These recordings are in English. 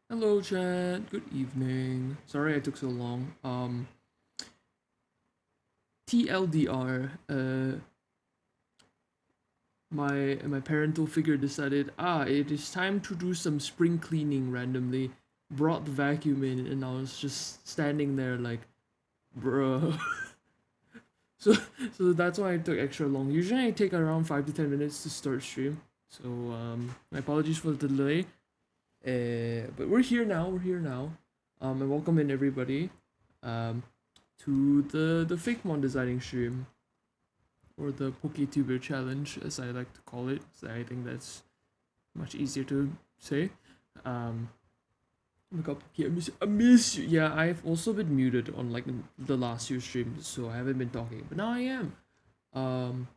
Hello, chat. Good evening. Sorry I took so long. TLDR. My parental figure decided, it is time to do some spring cleaning randomly. Brought the vacuum in, and I was just standing there like, bruh. so so that's why it took extra long. Usually I take around 5 to 10 minutes to start stream. So my apologies for the delay. But we're here now. We're here now. And welcome in everybody. Um, to the Fakemon designing stream, or the PokeTuber challenge, as I like to call it. So I think that's much easier to say. Um, oh my god, Poke, I miss you. Yeah, I've also been muted on like the last few streams, so I haven't been talking. But now I am. Um,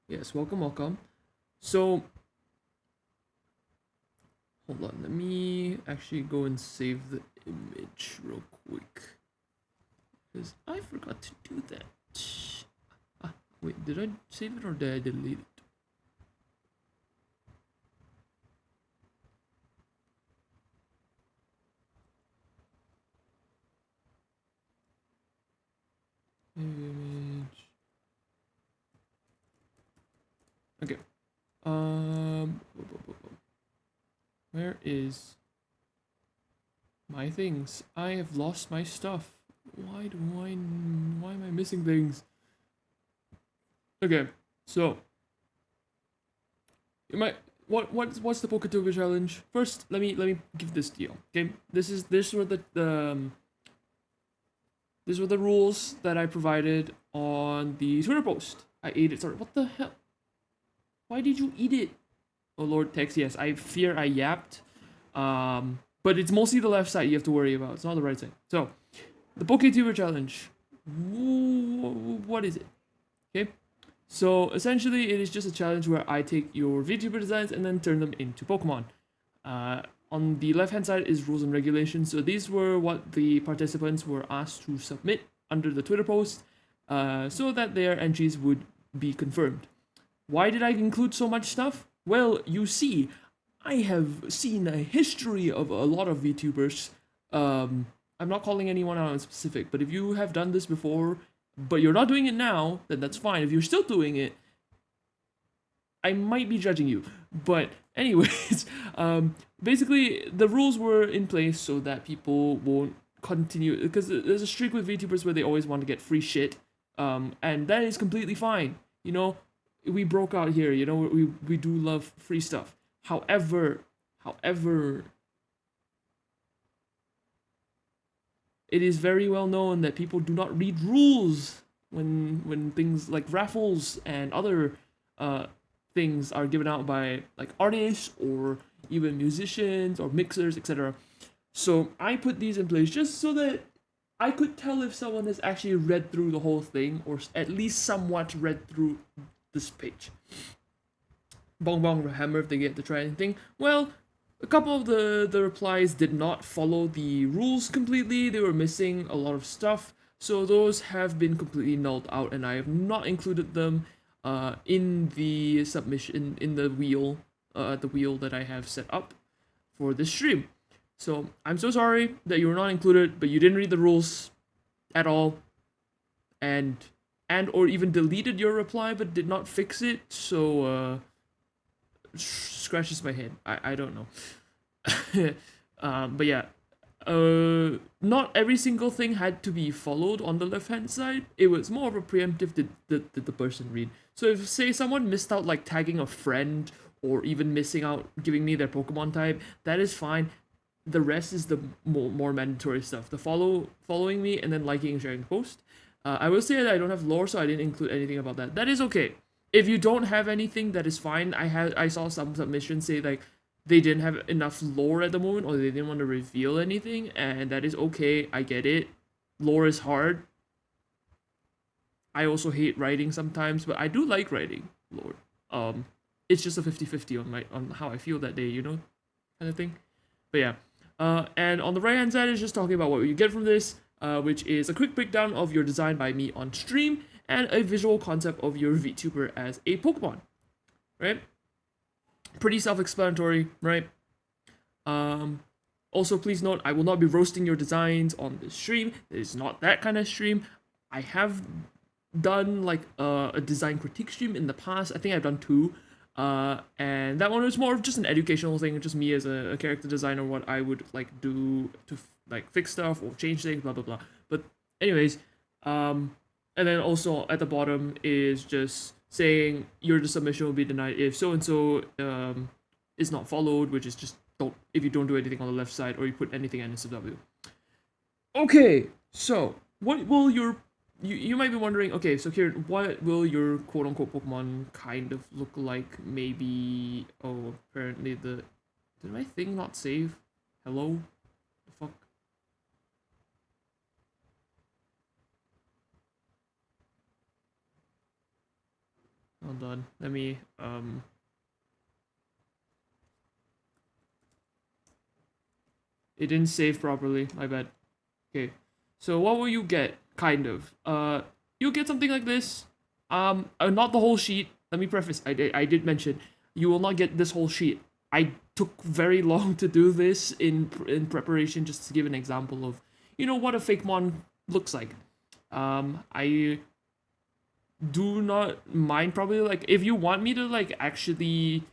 yes, welcome, welcome. So hold on, let me actually go and save the image real quick, because I forgot to do that. Wait, did I save it or did I delete it? Image. Okay. Where is my things? I have lost my stuff. Why why am I missing things? Okay, so you might what's the Poketober challenge? First, let me give this deal. Okay, this were these were the rules that I provided on the Twitter post. I ate it. Sorry, what the hell? Why did you eat it? Oh Lord, Tex. Yes, I fear I yapped. But it's mostly the left side you have to worry about. It's not the right side. So, the PokeTuber challenge. What is it? Okay. So essentially, it is just a challenge where I take your VTuber designs and then turn them into Pokemon. On the left hand side is rules and regulations. So these were what the participants were asked to submit under the Twitter post, so that their entries would be confirmed. Why did I include so much stuff? Well, you see, I have seen a history of a lot of VTubers. I'm not calling anyone out in specific, but if you have done this before, but you're not doing it now, then that's fine. If you're still doing it, I might be judging you. But anyways, basically the rules were in place so that people won't continue, because there's a streak with VTubers where they always want to get free shit, and that is completely fine. You know, we broke out here. You know, we do love free stuff. However, it is very well known that people do not read rules when things like raffles and other things are given out by like artists or even musicians or mixers, etc. So I put these in place just so that I could tell if someone has actually read through the whole thing or at least somewhat read through this page. Bong bong hammer if they get to try anything. Well, a couple of the replies did not follow the rules completely. They were missing a lot of stuff. So those have been completely nulled out, and I have not included them in the submission in the wheel that I have set up for this stream. So I'm so sorry that you were not included, but you didn't read the rules at all, and or even deleted your reply but did not fix it. So scratches my head. I don't know. But yeah, not every single thing had to be followed on the left hand side. It was more of a preemptive did the person read. So if say someone missed out like tagging a friend or even missing out giving me their Pokemon type, that is fine. The rest is the more mandatory stuff. The following me and then liking and sharing the post. I will say that I don't have lore, so I didn't include anything about that. That is okay. If you don't have anything, that is fine. I saw some submissions say like they didn't have enough lore at the moment or they didn't want to reveal anything, and that is okay. I get it. Lore is hard. I also hate writing sometimes, but I do like writing lore. It's just a 50-50 on how I feel that day, kind of thing. But yeah. And on the right hand side is just talking about what you get from this, which is a quick breakdown of your design by me on stream and a visual concept of your VTuber as a Pokemon, right? Pretty self-explanatory, right? Also, please note, I will not be roasting your designs on this stream. It is not that kind of stream. I have done like a design critique stream in the past. I think I've done two. And that one was more of just an educational thing, just me as a character designer, what I would like do to like fix stuff or change things, blah blah blah. But anyways, and then also at the bottom is just saying your submission will be denied if so and so is not followed, which is just don't if you don't do anything on the left side or you put anything in SW. Okay, so what will your you might be wondering, okay, so here, what will your quote-unquote Pokemon kind of look like? Maybe, oh, apparently did my thing not save? Hello? The fuck? Hold on, let me, it didn't save properly, I bet. Okay, so what will you get? Kind of. You'll get something like this. Not the whole sheet. Let me preface. I did mention you will not get this whole sheet. I took very long to do this in preparation, just to give an example of what a Fakemon looks like. I do not mind probably like if you want me to like actually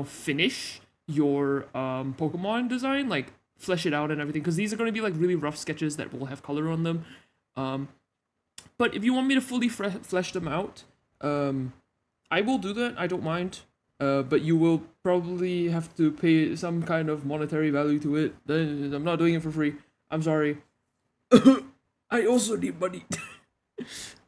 finish your Pokemon design, like flesh it out and everything, because these are going to be like really rough sketches that will have color on them. But if you want me to fully flesh them out, I will do that. I don't mind. But you will probably have to pay some kind of monetary value to it. Then I'm not doing it for free. I'm sorry. I also need money.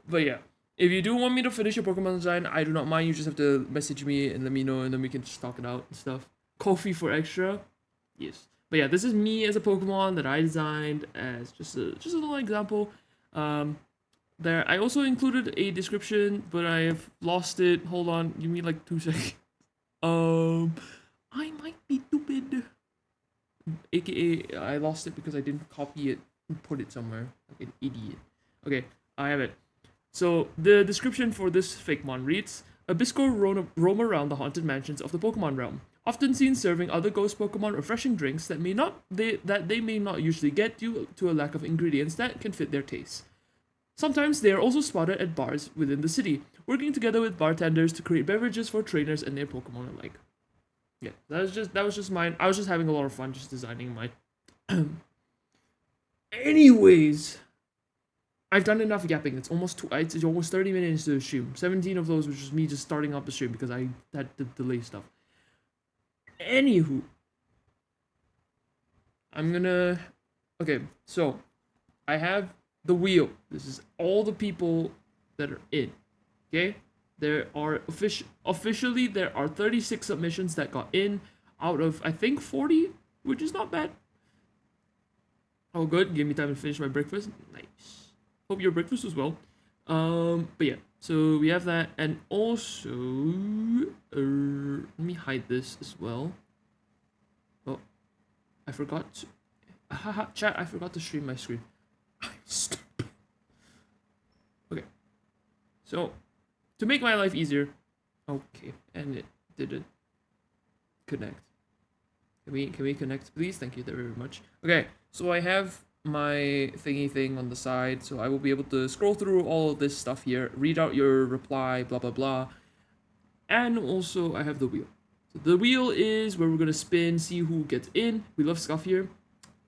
But yeah, if you do want me to finish your Pokemon design, I do not mind. You just have to message me and let me know, and then we can just talk it out and stuff. Coffee for extra, yes. But yeah, this is me as a Pokemon that I designed as just a little example. There, I also included a description, but I have lost it. Hold on, give me like 2 seconds. I might be stupid. AKA, I lost it because I didn't copy it and put it somewhere like an idiot. Okay, I have it. So the description for this Fakemon reads: Abisco roam around the haunted mansions of the Pokemon realm, often seen serving other ghost Pokemon refreshing drinks that they may not usually get due to a lack of ingredients that can fit their tastes. Sometimes they are also spotted at bars within the city, working together with bartenders to create beverages for trainers and their Pokemon alike. Yeah, that was just mine. I was just having a lot of fun just designing mine. Anyways, I've done enough yapping. It's almost 30 minutes to the stream. 17 of those was just me just starting up the stream because I had to delay stuff. Anywho, I'm gonna. Okay, so I have the wheel. This is all the people that are in. Okay, there are officially there are 36 submissions that got in out of I think 40, which is not bad. Oh, good. Give me time to finish my breakfast. Nice. Hope your breakfast was well. But yeah, so we have that, and also let me hide this as well. Oh, I forgot. Haha, chat. I forgot to stream my screen. I'm stupid. Okay, so to make my life easier, okay, and it didn't connect. Can we connect, please? Thank you very much. Okay, so I have my thingy thing on the side, so I will be able to scroll through all of this stuff here, read out your reply, blah blah blah, and also I have the wheel. So the wheel is where we're gonna spin, see who gets in. We love Scuff here.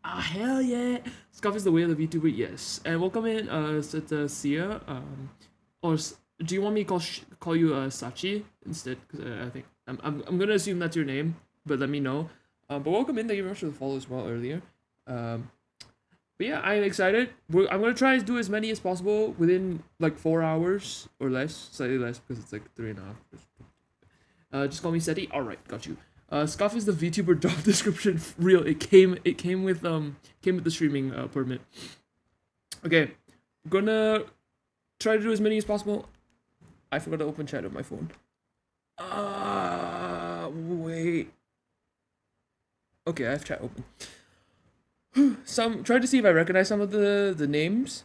Ah, hell yeah! Scuff is the way of the VTuber, yes. And welcome in, Sia. Or do you want me to call you Sachi instead? Because I think I'm gonna assume that's your name, but let me know. But welcome in. Thank you very much for the follow as well earlier. But yeah, I'm excited. I'm gonna try to do as many as possible within like 4 hours or less, slightly less because it's like 3.5. Just call me Seti. All right, got you. Scuff is the VTuber job description. Real. It came with the streaming permit. Okay, I'm gonna try to do as many as possible. I forgot to open chat on my phone. Wait. Okay, I have chat open. Try to see if I recognize some of the names.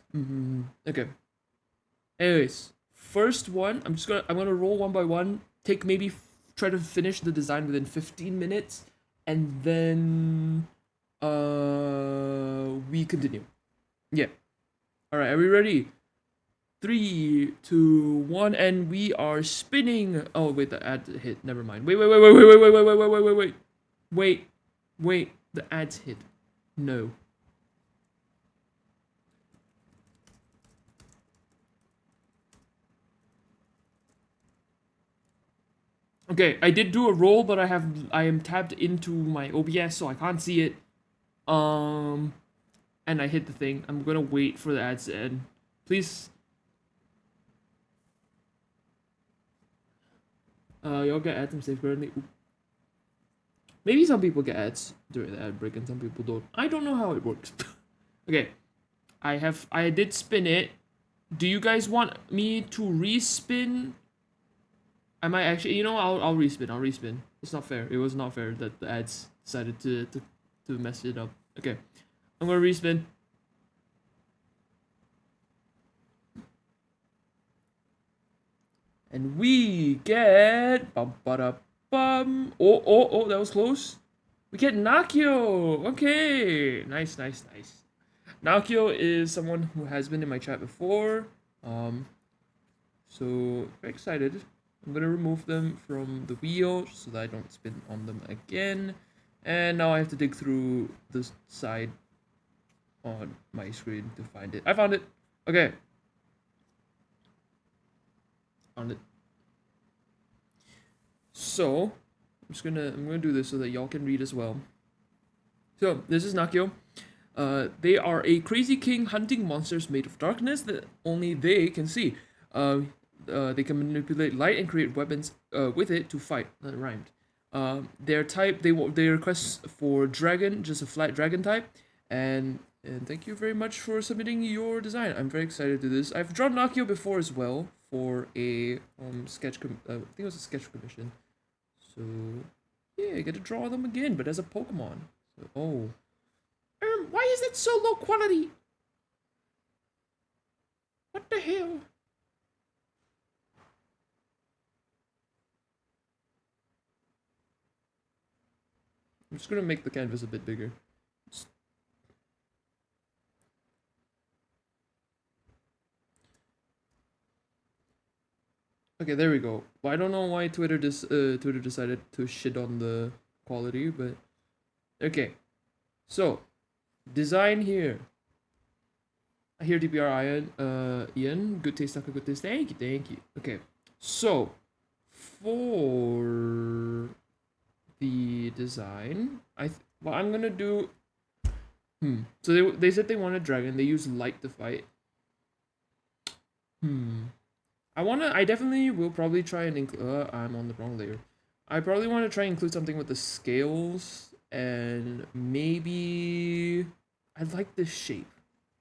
Okay. Anyways, first one, I'm gonna roll one by one. Try to finish the design within 15 minutes, and then We continue. Yeah. All right. Are we ready? 3, 2, 1, and we are spinning. Oh wait, the ad hit. Never mind. Wait, wait, wait, wait, wait, wait, wait, wait, wait, wait, wait, wait, wait, wait, wait. The ads hit. No. Okay, I did do a roll, but I am tabbed into my OBS, so I can't see it. Um, and I hit the thing. I'm gonna wait for the ads to end. Please. Y'all get ads. I'm safe currently. Oop. Maybe some people get ads during the ad break and some people don't. I don't know how it works. Okay, I did spin it. Do you guys want me to respin? I might actually, I'll respin. I'll respin. It's not fair. It was not fair that the ads decided to mess it up. Okay, I'm gonna respin. And we get bum ba bum. Oh, that was close. We get Nakio. Okay, nice. Nakio is someone who has been in my chat before. So very excited. I'm gonna remove them from the wheel so that I don't spin on them again. And now I have to dig through the side on my screen to find it. I found it. Okay. Found it. So I'm gonna do this so that y'all can read as well. So this is Nakio. They are a crazy king hunting monsters made of darkness that only they can see. They can manipulate light and create weapons with it to fight. That rhymed. Their type, they request for dragon, just a flat dragon type, and thank you very much for submitting your design. I'm very excited to do this. I've drawn Nakio before as well for a sketch. I think it was a sketch commission. So yeah, I get to draw them again, but as a Pokemon. So, oh. Why is it so low quality? What the hell? I'm just gonna make the canvas a bit bigger. Okay, there we go. Well, I don't know why Twitter decided to shit on the quality, but okay. So, design here. I hear DPR Ian. Good taste, Taka. Good taste. Thank you. Okay. So, for the design, what I'm gonna do. So they said they want a dragon. They use light to fight. I definitely will probably try and include. I'm on the wrong layer. I probably want to try and include something with the scales and maybe I like this shape.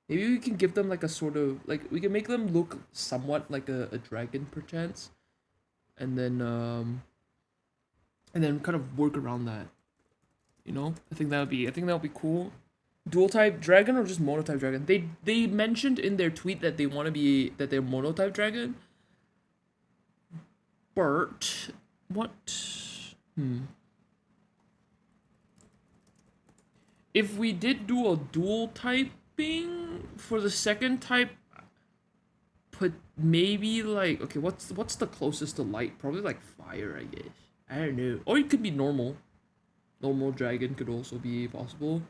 Maybe we can give them like a sort of like we can make them look somewhat like a dragon perchance, and then kind of work around that. I think that would be cool. Dual type dragon or just monotype dragon? They mentioned in their tweet that they're monotype dragon. But what? If we did do a dual typing for the second type, put maybe like okay, what's the closest to light? Probably like fire, I guess. I don't know. Or it could be normal. Normal dragon could also be possible.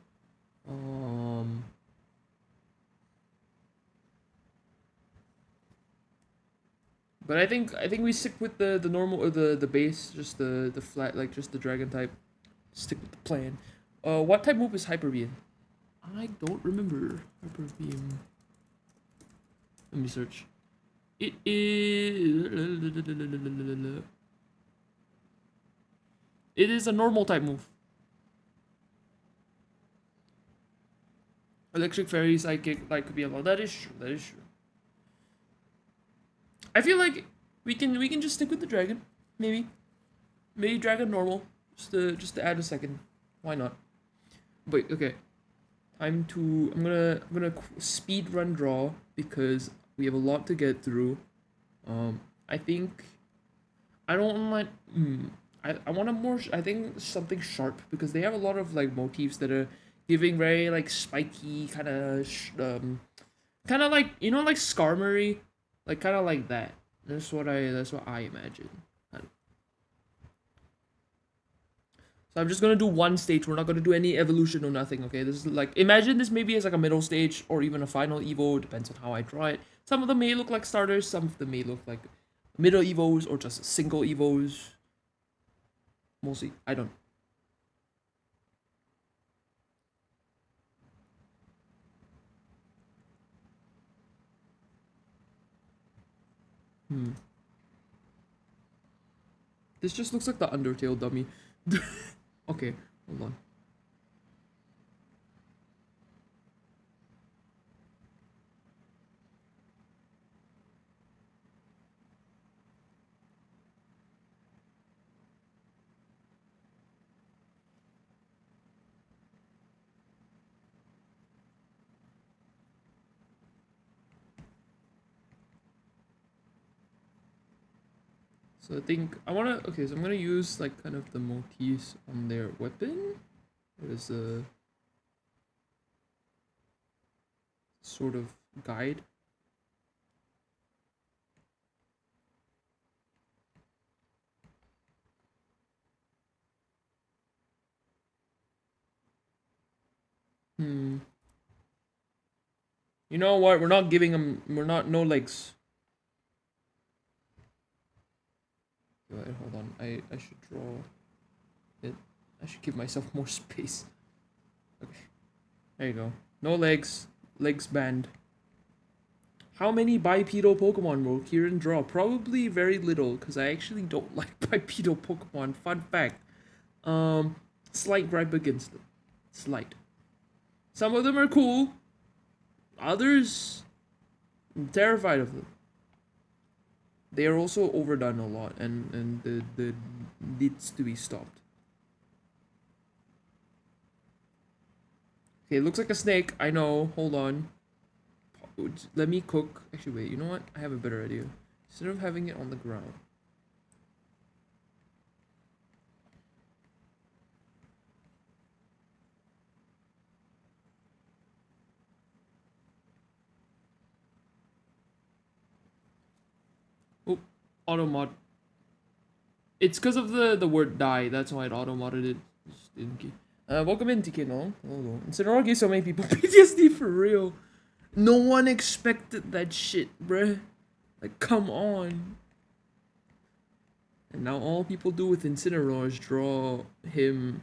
But I think we stick with the normal or the base, just the flat, like just the dragon type. Stick with the plan. What type move is Hyper Beam? I don't remember Hyper Beam. Let me search. It is. It is a normal type move. Electric Fairy, Psychic, like could be a lot. That is true. I feel like we can just stick with the dragon, maybe dragon normal, just to add a second. Why not? Wait, okay. I'm gonna speed run draw because we have a lot to get through. I think I don't want I want a more I think something sharp because they have a lot of like motifs that are giving very like spiky kind of kind of like, you know, like Skarmory, like kind of like that. That's what I imagine. So I'm just gonna do one stage. We're not gonna do any evolution or nothing. Okay, this is like, imagine this maybe as like a middle stage or even a final evo. Depends on how I draw it. Some of them may look like starters. Some of them may look like middle evos or just single evos. We'll see. I don't. This just looks like the Undertale dummy. Okay, hold on. So I think I wanna, okay, so I'm gonna use like kind of the motifs on their weapon. There's a sort of guide. You know what? We're not giving them. We're not, no legs. Wait, hold on. I should draw it. I should give myself more space. Okay. There you go. No legs. Legs banned. How many bipedal Pokemon will Kieran draw? Probably very little, because I actually don't like bipedal Pokemon. Fun fact. Slight gripe against them. Slight. Some of them are cool. Others, I'm terrified of them. They are also overdone a lot, and the needs to be stopped. Okay, it looks like a snake. I know. Hold on. Let me cook. Actually, wait. You know what? I have a better idea. Instead of having it on the ground. Oh, auto mod. It's because of the word die. That's why it auto modded it. Just didn't get. Welcome in, TK. No, hello. Instead so many people PTSD for real. No one expected that shit, bruh. Like, come on. And now all people do with Incineroar is draw him,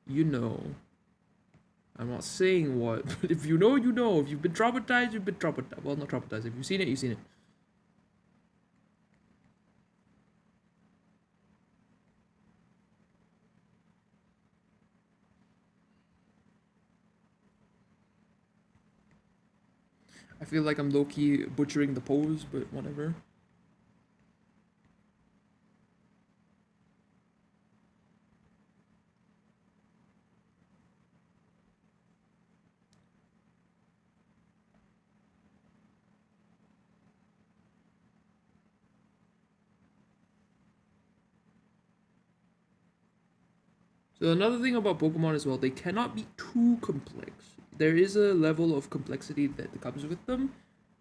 you know. I'm not saying what, but if you know, you know. If you've been traumatized, you've been traumatized. Well, not traumatized. If you've seen it, you've seen it. I feel like I'm low-key butchering the pose, but whatever. So another thing about Pokemon as well, they cannot be too complex. There is a level of complexity that comes with them,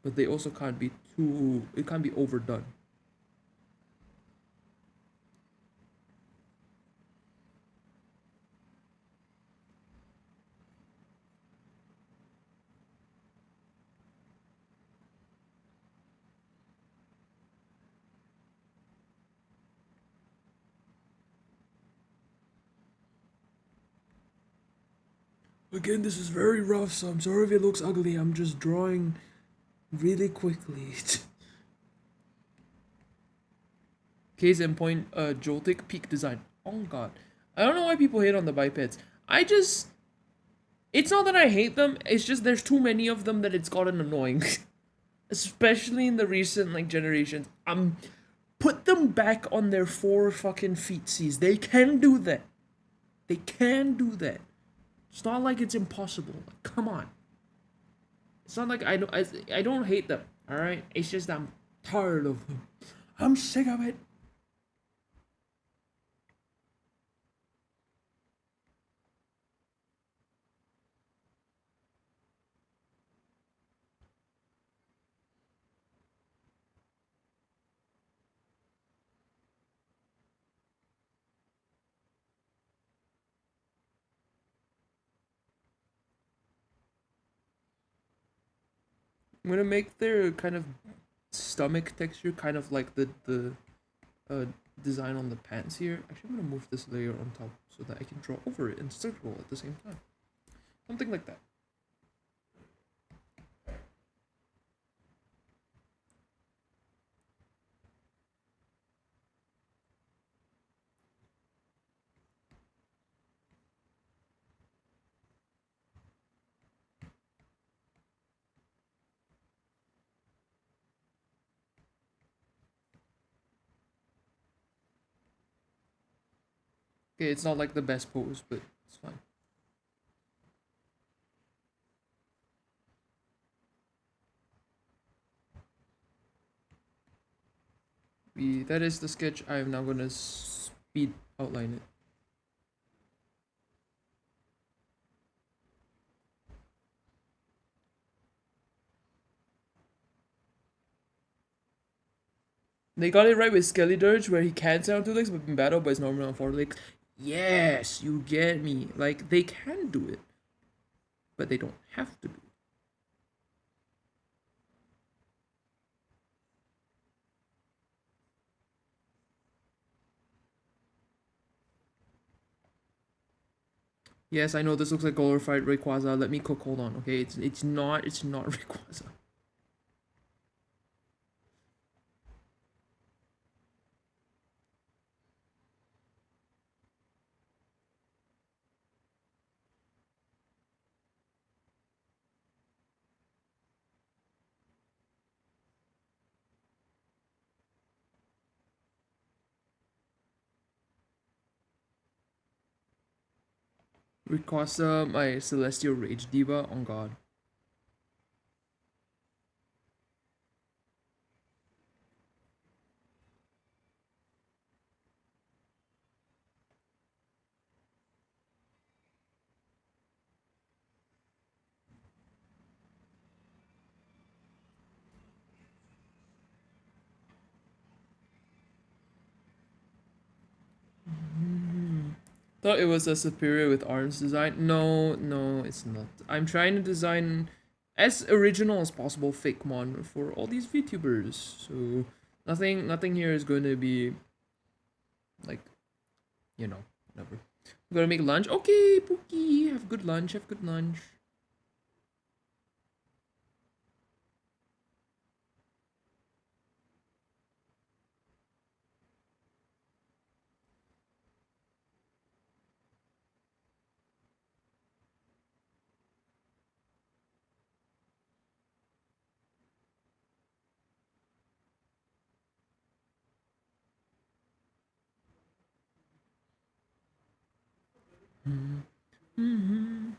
but they also can't be too, it can't be overdone. Again, this is very rough, so I'm sorry if it looks ugly. I'm just drawing really quickly. Case in point, Joltik peak design. Oh god. I don't know why people hate on the bipeds. It's not that I hate them, it's just there's too many of them that it's gotten annoying. Especially in the recent, like, generations. Put them back on their 4 fucking feetsies. They can do that. They can do that. It's not like it's impossible. Like, come on. It's not like I don't hate them, alright? It's just I'm tired of them. I'm sick of it. I'm gonna make their kind of stomach texture kind of like the uh design on the pants here. Actually, I'm gonna move this layer on top so that I can draw over it and circle at the same time. Something like that. Okay, it's not like the best pose, but it's fine. That is the sketch. I am now gonna speed outline it. They got it right with Skelly Dirge, where he can stand on two legs but in battle, but it's normally on four legs. Yes, you get me. Like, they can do it, but they don't have to do it. Yes, I know this looks like glorified Rayquaza. Let me cook. Hold on, okay? It's not Rayquaza. Rayquaza, my Celestial Rage Diva. On God. Thought it was a superior with arms design. No, no, it's not. I'm trying to design as original as possible Fakemon for all these VTubers. So nothing here is going to be like, you know, whatever. I'm gonna make lunch. Okay, Pookie, have good lunch. Have good lunch. Mm-hmm.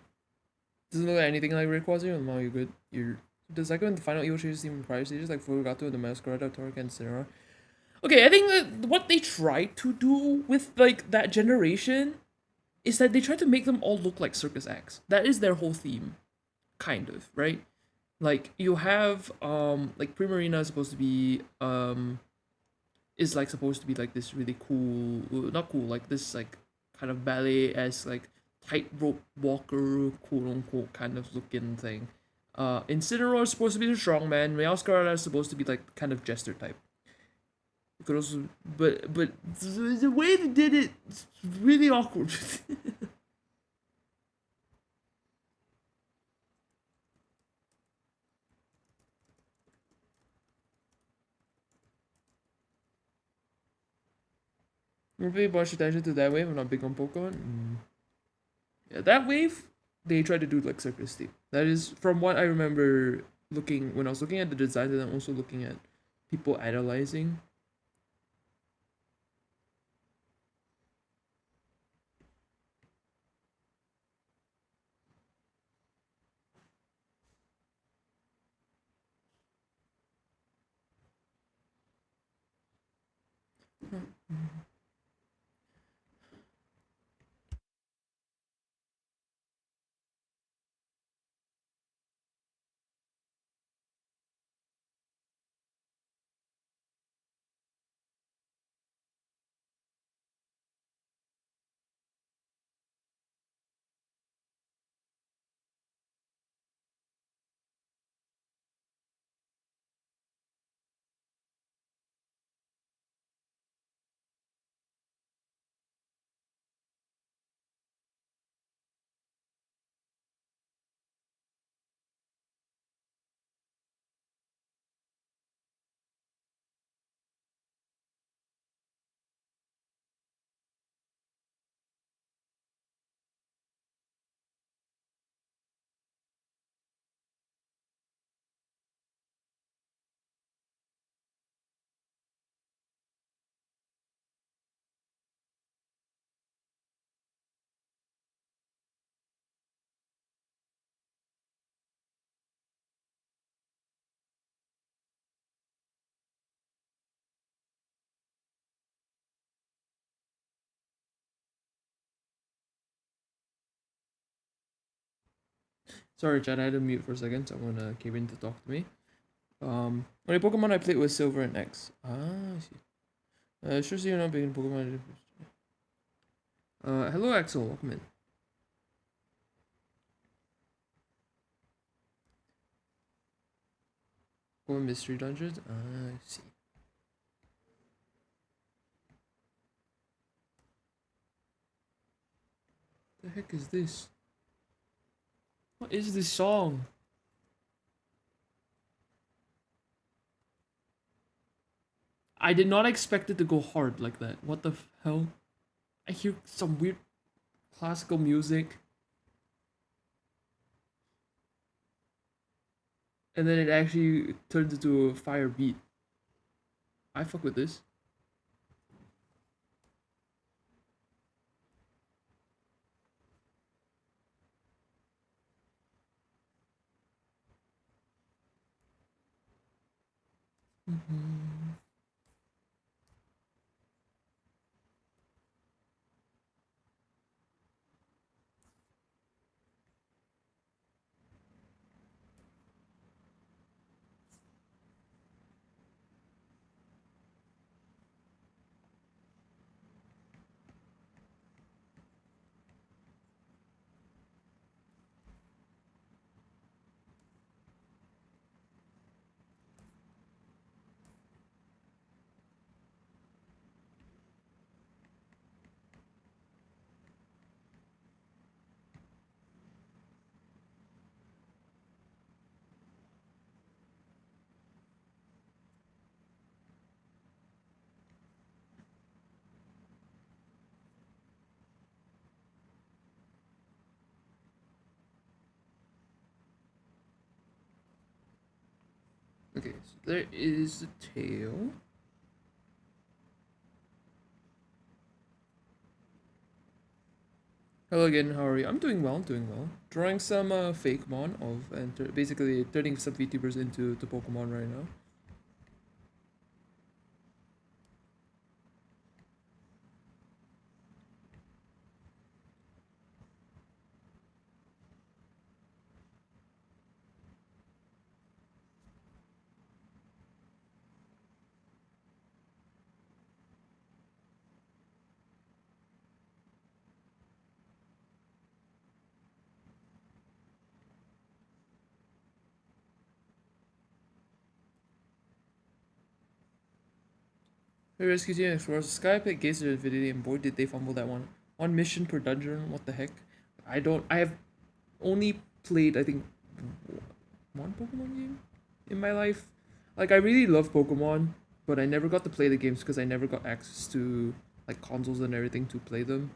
Doesn't look like anything like Rayquaza. No, you're good. You're. Does that go in the final Evo changes even prior stages like Furugato, the Masquerada, Torque, and Sinnoh? Okay, I think that what they tried to do with like that generation is that they tried to make them all look like circus acts. That is their whole theme, kind of, right? Like you have like Primarina is supposed to be is like supposed to be like this really cool, not cool, like this like kind of ballet as like tightrope walker, quote unquote, kind of looking thing. Incineroar is supposed to be the strong man. Meowscarada is supposed to be like kind of jester type. It could also, but the way they did it, it's really awkward. We're paying much attention to that wave. I'm not big on Pokemon. Yeah, that wave they tried to do like circus theme. That is from what I remember looking when I was looking at the designs and then also looking at people analyzing. Sorry, chat. I had to mute for a second. Someone came in to talk to me. Only Pokemon I played was Silver and X. Ah, I see. Sure, see you're not big in Pokemon. Hello, Axel. Welcome in. Pokemon Mystery Dungeons. Ah, I see. The heck is this? What is this song? I did not expect it to go hard like that. What the hell? I hear some weird classical music. And then it actually turns into a fire beat. I fuck with this. Mm-hmm. Okay, so there is the tail. Hello again, how are you? I'm doing well, doing well. Drawing some Fakemon of, and basically turning some VTubers into Pokemon right now. Hey, rescue team explores the sky pit, gaze at infinity, and boy did they fumble that one. One mission per dungeon, what the heck? I have only played, I think, one Pokemon game in my life. Like, I really love Pokemon, but I never got to play the games because I never got access to, like, consoles and everything to play them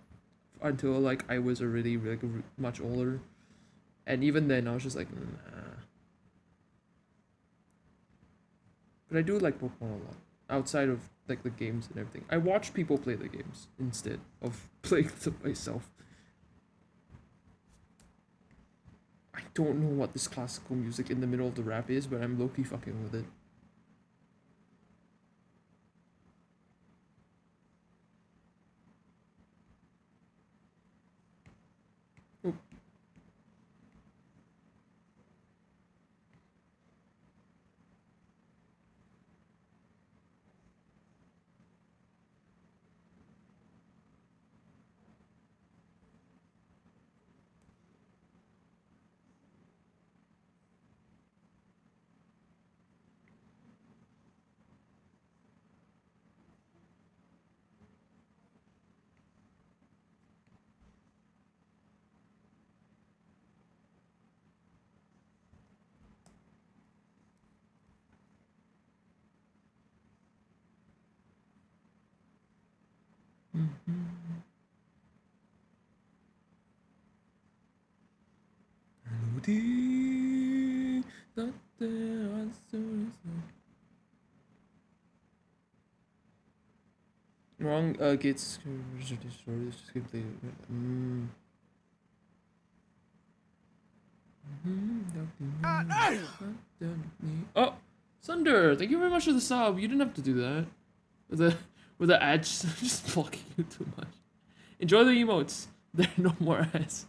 until, like, I was already, like, much older. And even then, I was just like, nah. But I do like Pokemon a lot. Outside of like the games and everything. I watch people play the games instead of playing them myself. I don't know what this classical music in the middle of the rap is, but I'm low-key fucking with it. Oh. Mm-hmm. Wrong gates. Mm. Oh, Sunder! Thank you very much for the sub. You didn't have to do that. With the ads just blocking you too much. Enjoy the emotes. There are no more ads.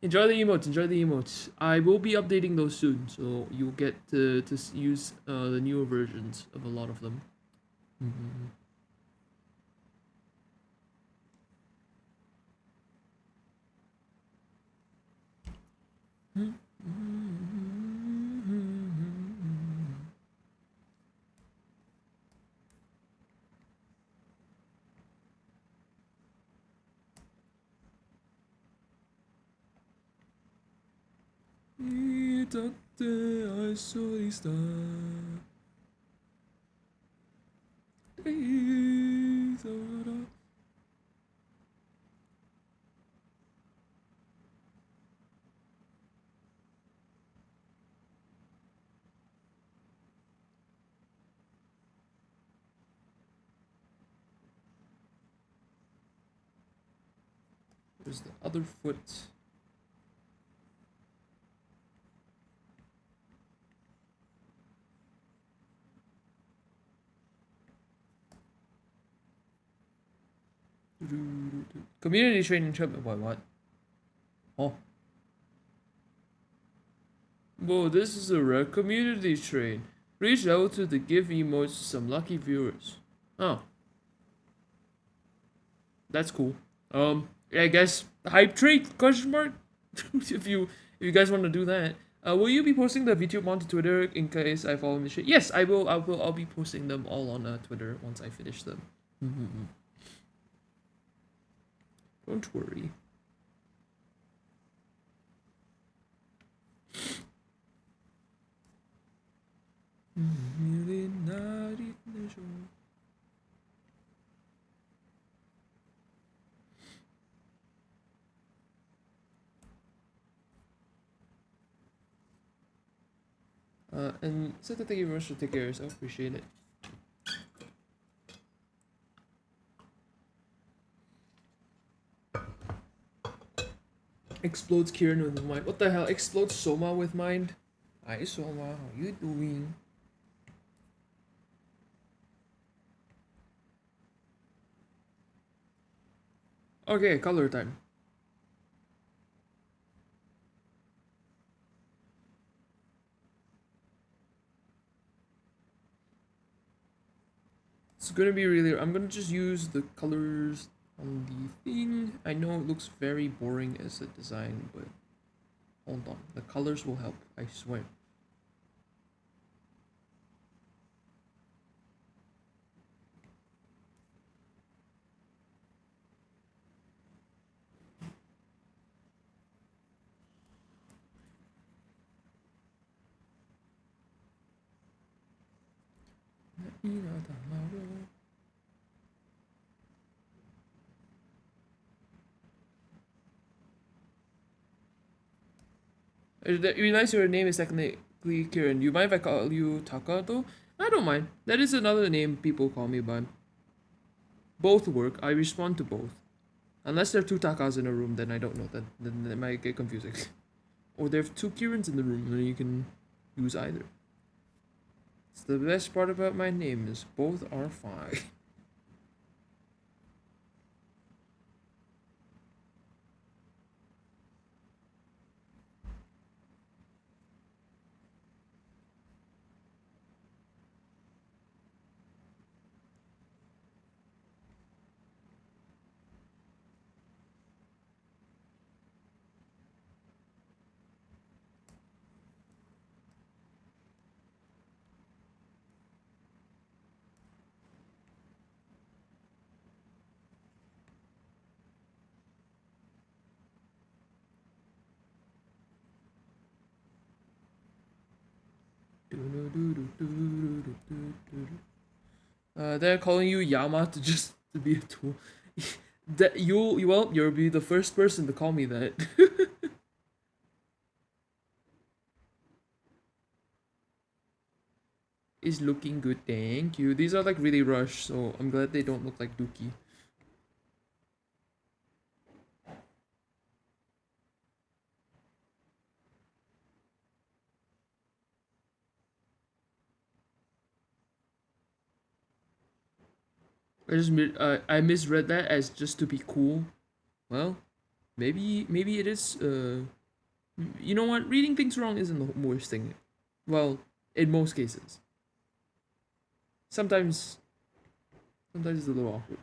Enjoy the emotes. Enjoy the emotes. I will be updating those soon, so you'll get to use the newer versions of a lot of them. Mm-hmm. Where's the other foot? Community training trip. What? Oh. Whoa, this is a rare community train. Reach out to the give emotes to some lucky viewers. Oh. That's cool. I guess hype train question mark? if you guys want to do that. Will you be posting the VTuber onto Twitter in case I follow the shit? Yes, I will. I'll be posting them all on Twitter once I finish them. Don't worry. And so thank you very much for taking care of yourself. Appreciate it. Explodes Kieran with mind. What the hell? Explodes Soma with mind? Hi Soma, how you doing? Okay, color time. It's gonna be really. I'm gonna just use the colors on the thing. I know it looks very boring as a design, but hold on. The colors will help, I swear. It'd be nice if your name is technically Kieran. You mind if I call you Taka though? I don't mind. That is another name people call me by. Both work. I respond to both. Unless there are two Takas in a room, then I don't know. Then it might get confusing. Or there are two Kirans in the room, then you can use either. It's the best part about my name is both are fine. They're calling you Yama to be a tool. That you'll be the first person to call me that. Is looking good, thank you. These are like really rushed, so I'm glad they don't look like Dookie. I misread that as just to be cool. Well, Maybe it is. You know what? Reading things wrong isn't the worst thing. Well, in most cases. Sometimes, sometimes it's a little awkward.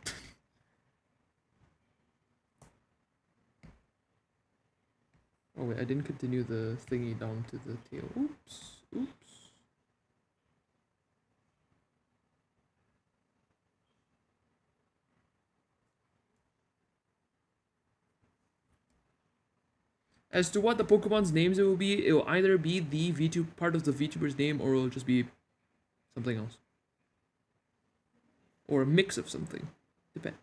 Oh wait, I didn't continue the thingy down to the tail. Oops, oops. As to what the Pokemon's names it will either be the VTuber part of the VTuber's name, or it'll just be something else, or a mix of something. Depends.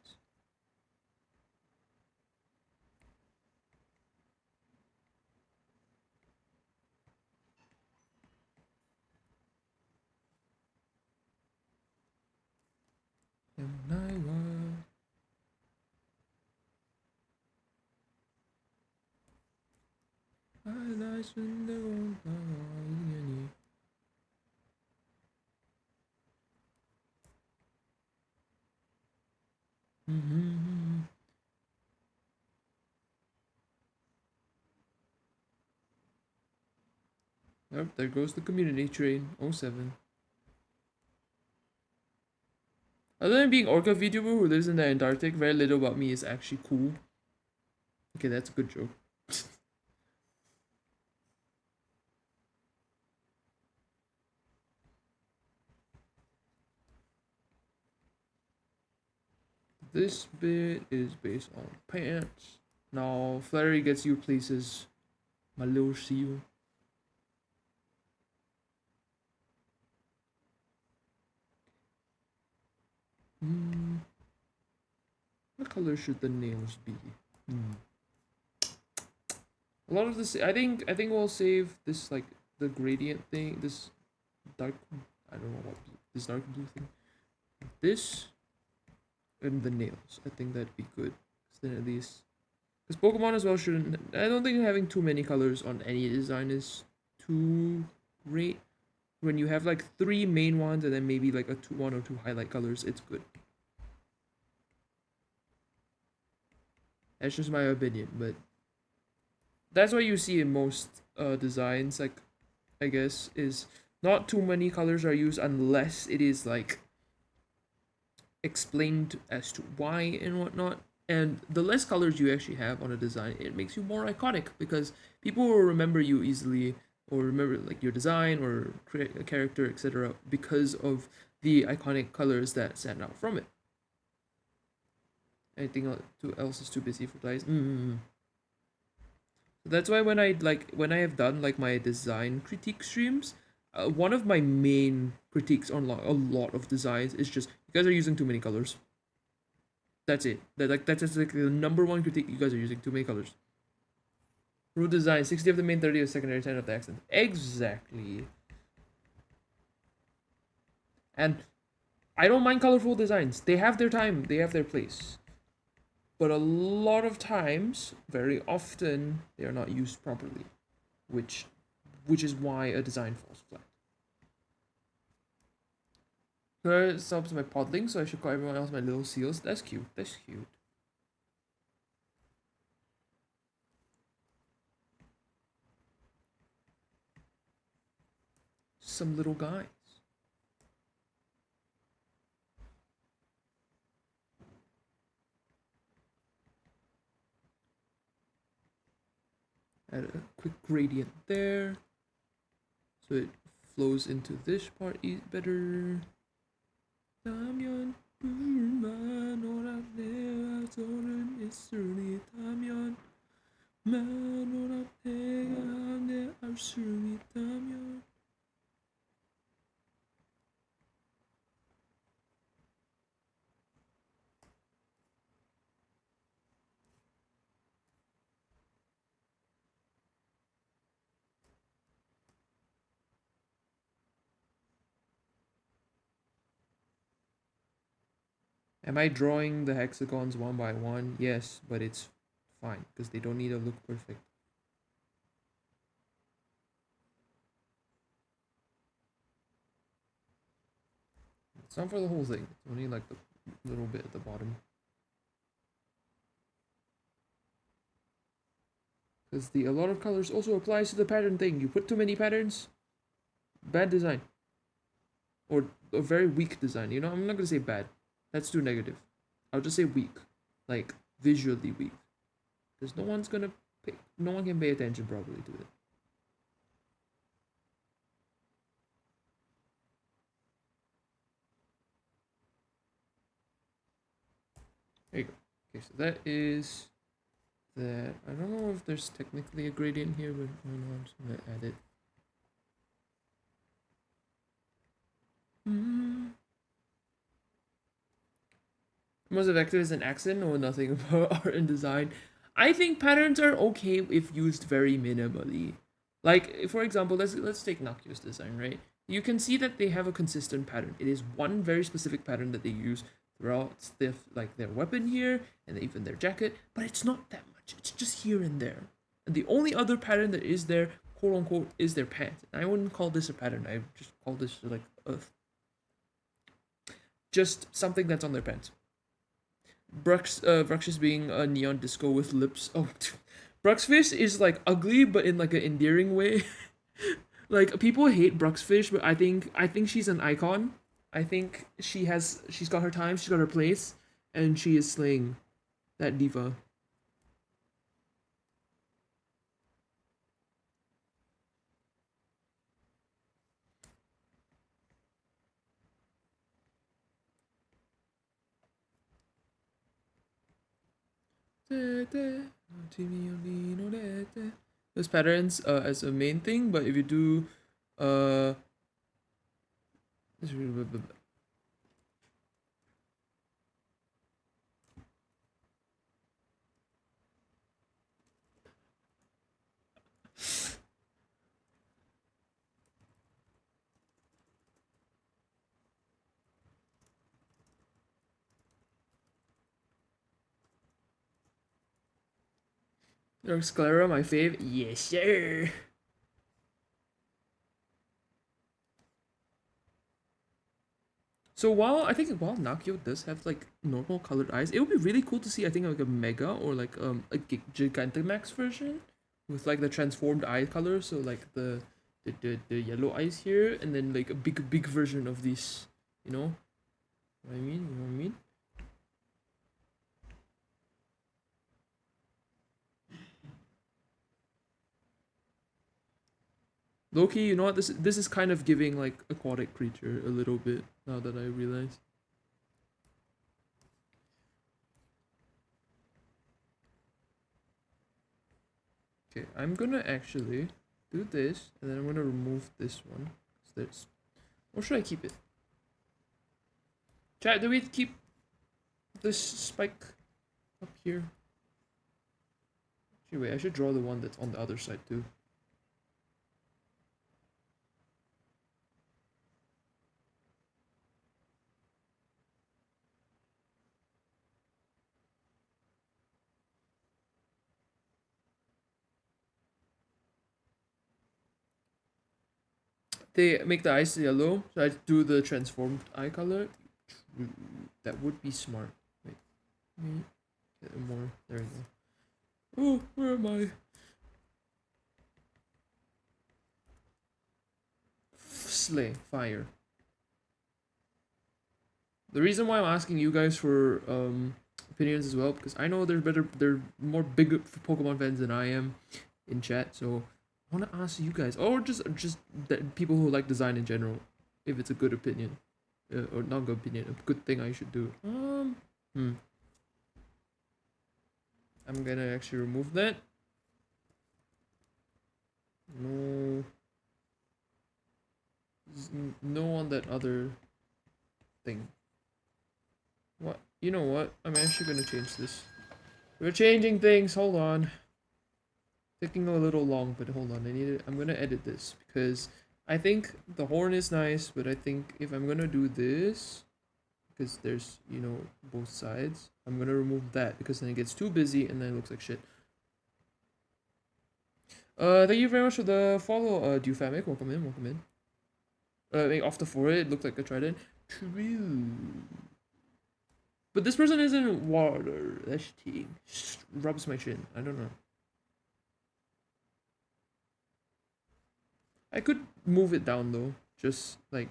Yep, there goes the community train. Oh 07. Other than being Orca VTuber who lives in the Antarctic, very little about me is actually cool. Okay, that's a good joke. This bit is based on pants. Now, Flurry gets you places, my little seal. What color should the nails be? A lot of this, I think we'll save this like the gradient thing. This dark, I don't know what this dark blue thing. This and the nails. I think that'd be good. Then at least, because Pokemon as well shouldn't. I don't think having too many colors on any design is too great. When you have like 3 main ones and then maybe like one or two highlight colors, it's good. That's just my opinion, but that's what you see in most designs. Like, I guess is not too many colors are used unless it is like explained as to why and whatnot. And the less colors you actually have on a design, it makes you more iconic because people will remember you easily or remember like your design or create a character, etc. because of the iconic colors that stand out from it. Anything else is too busy for dice. That's why when I have done like my design critique streams, one of my main critiques on a lot of designs is just you guys are using too many colors. That's it. That's just like the number one critique. You guys are using too many colors. Root design: 60 of the main, 30 of secondary, 10 of the accent. Exactly. And I don't mind colorful designs. They have their time. They have their place. But a lot of times, very often, they are not used properly, which is why a design falls flat. Her subs my podling, so I should call everyone else my little seals. That's cute. That's cute. Some little guys. Add a quick gradient there, so it flows into this part better. Am I drawing the hexagons one by one? Yes, but it's fine because they don't need to look perfect. It's not for the whole thing. It's only like the little bit at the bottom. Because the a lot of colors also applies to the pattern thing. You put too many patterns, bad design. Or a very weak design. You know, I'm not gonna say bad. That's too negative. I'll just say weak. Like visually weak. Because no one can pay attention properly to it. There you go. Okay, so that is that. I don't know if there's technically a gradient here, but I don't know, I'm just gonna add it. Most effective is an accent or nothing about art and design. I think patterns are okay if used very minimally. Like for example, let's take Nakio's design, right? You can see that they have a consistent pattern. It is one very specific pattern that they use throughout their weapon here and even their jacket, but it's not that much. It's just here and there. And the only other pattern that is there, quote unquote, is their pants. And I wouldn't call this a pattern. I just call this like just something that's on their pants. Brux's being a neon disco with lips. Oh, Bruxfish is like ugly, but in like an endearing way. Like people hate Bruxfish, but I think she's an icon. I think she's got her time, she's got her place, and she is slaying that diva. Those patterns as a main thing, but if you do uh Dark Sclera, my fave. Yes, sir. So while Nakio does have like normal colored eyes, it would be really cool to see I think like a Mega or like a Gigantamax version with like the transformed eye color. So like the yellow eyes here, and then like a big version of these. You know what I mean? You know what I mean? Loki, you know what? This is kind of giving like aquatic creature a little bit now that I realize. Okay, I'm gonna actually do this, and then I'm gonna remove this one. There's, or should I keep it? Chat, do we keep this spike up here? Actually, wait, I should draw the one that's on the other side too. They make the eyes yellow, so I do the transformed eye color. That would be smart. Wait, get more. There we go. Oh, where am I? Slay, fire. The reason why I'm asking you guys for opinions as well, because I know they're more big Pokemon fans than I am in chat, so I want to ask you guys, or just people who like design in general, if it's a good opinion, or not good opinion, a good thing I should do. I'm gonna actually remove that. No. No on that other thing. What? You know what? I'm actually gonna change this. We're changing things. Hold on. Taking a little long, but hold on. I'm gonna edit this because I think the horn is nice, but I think if I'm gonna do this, because there's both sides, I'm gonna remove that because then it gets too busy and then it looks like shit. Thank you very much for the follow. Dufamic, welcome in, welcome in. Off the forehead, it looked like a trident. True. But this person isn't water. That's cheating. Rubs my chin. I don't know. I could move it down though, just like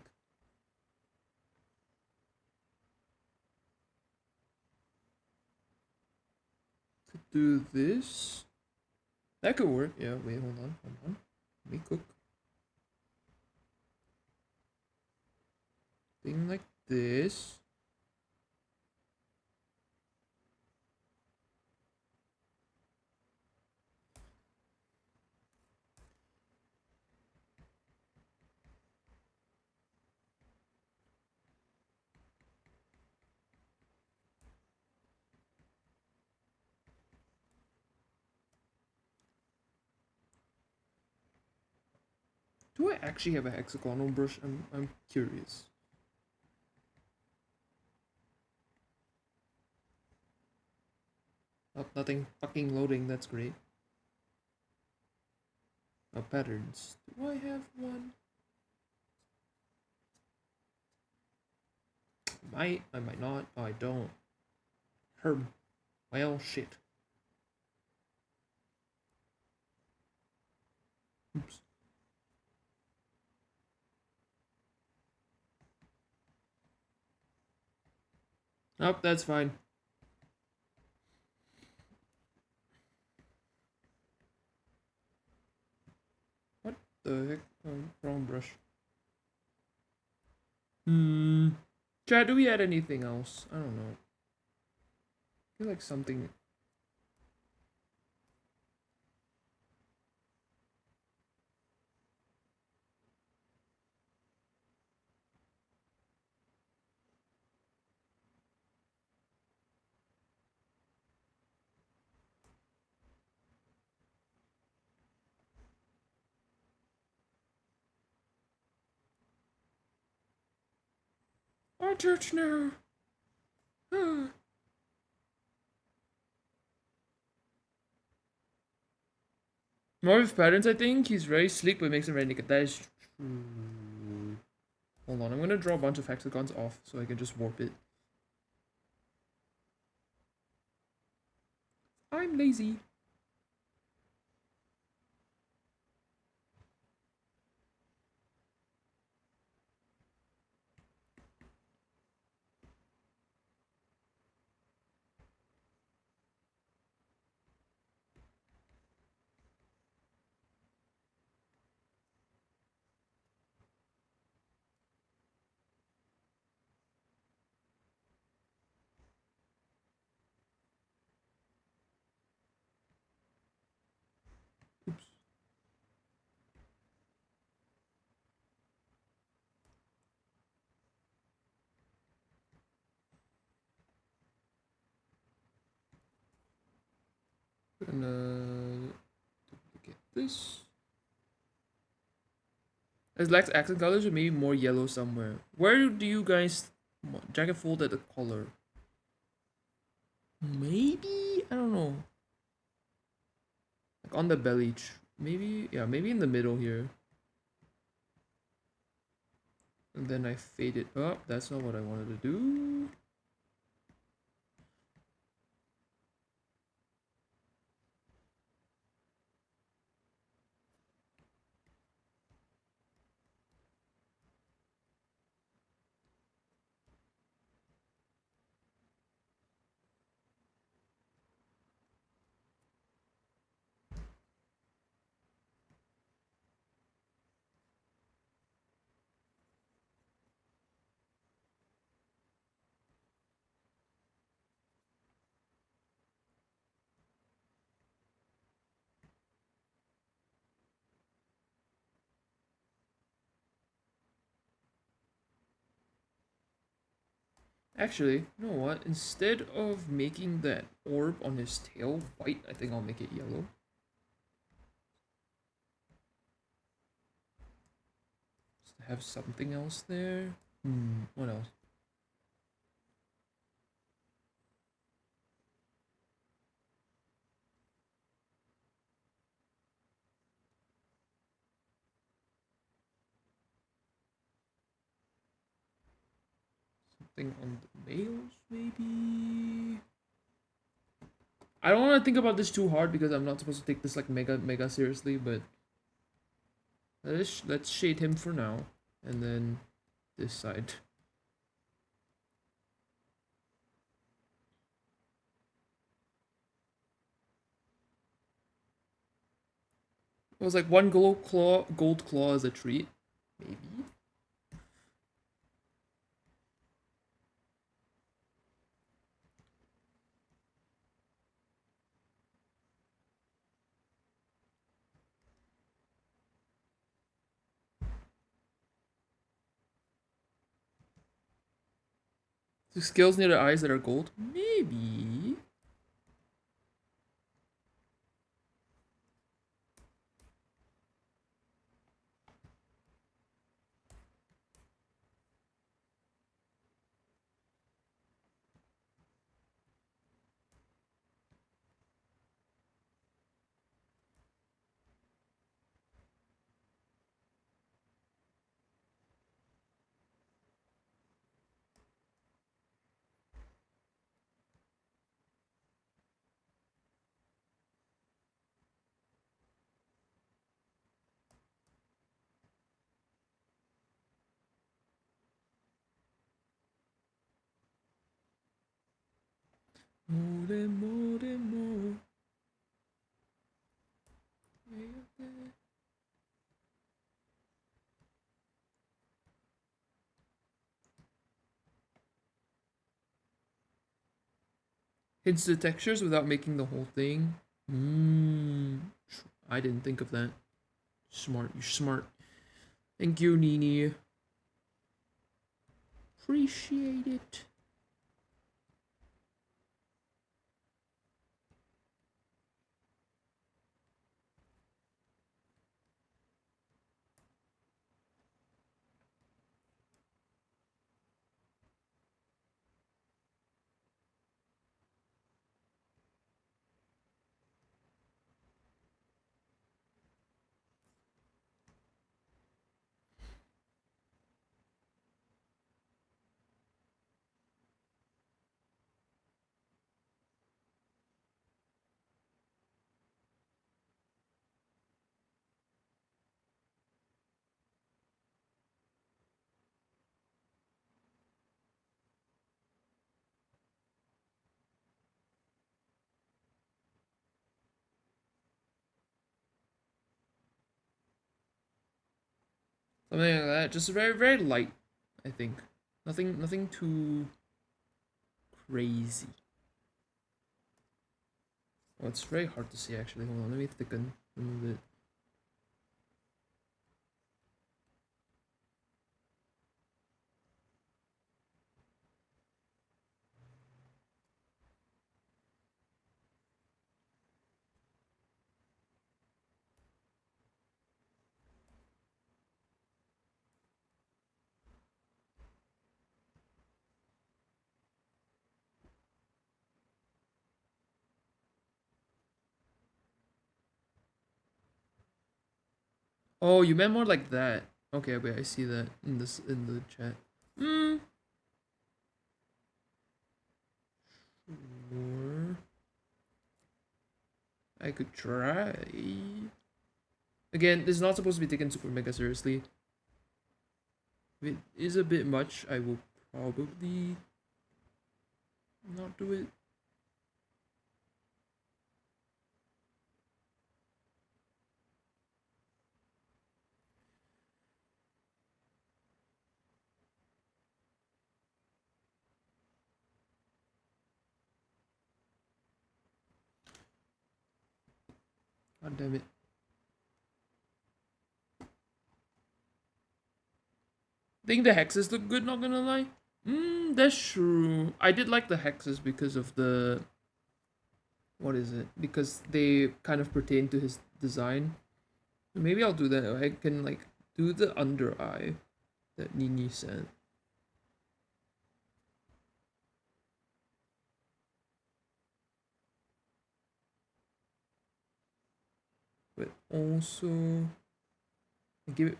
could do this. That could work. Yeah, wait, hold on, hold on. Let me cook. Thing like this. Do I actually have a hexagonal brush? I'm curious. Oh, nothing fucking loading, that's great. Oh, patterns. Do I have one? I might not. Oh, I don't. Herb. Well, shit. Oops. Nope, that's fine. What the heck? Oh, wrong brush. Chad, do we add anything else? I don't know. I feel like something. Our church now. More with patterns, I think. He's very sleek, but makes him very naked. That is true. Hold on, I'm gonna draw a bunch of hexagons off so I can just warp it. I'm lazy. Oops. Gonna get this. It lacks accent colors or maybe more yellow somewhere. Where do you guys jacket fold at the collar? Maybe? I don't know. Like on the belly. Maybe? Yeah, maybe in the middle here. And then I fade it up. That's not what I wanted to do. Actually, you know what? Instead of making that orb on his tail white, I think I'll make it yellow. Just to have something else there. What else? Something on the nails, maybe? I don't want to think about this too hard because I'm not supposed to take this like mega seriously, but Let's shade him for now, and then this side. It was like one gold claw as a treat, maybe. The skills near the eyes that are gold, maybe. More, more, more. Hints the textures without making the whole thing. I didn't think of that. Smart, you're smart. Thank you, Nini. Appreciate it. Something like that. Just very, very light, I think. Nothing too crazy. Oh, it's very hard to see actually. Hold on, let me thicken a little bit. Oh, you meant more like that. Okay, wait, I see that in the chat. Or I could try. Again, this is not supposed to be taken super mega seriously. If it is a bit much, I will probably not do it. God damn it. I think the hexes look good, not gonna lie. That's true. I did like the hexes because of the... What is it? Because they kind of pertain to his design. Maybe I'll do that. I can, like, do the under eye that Nini said. But also... give it...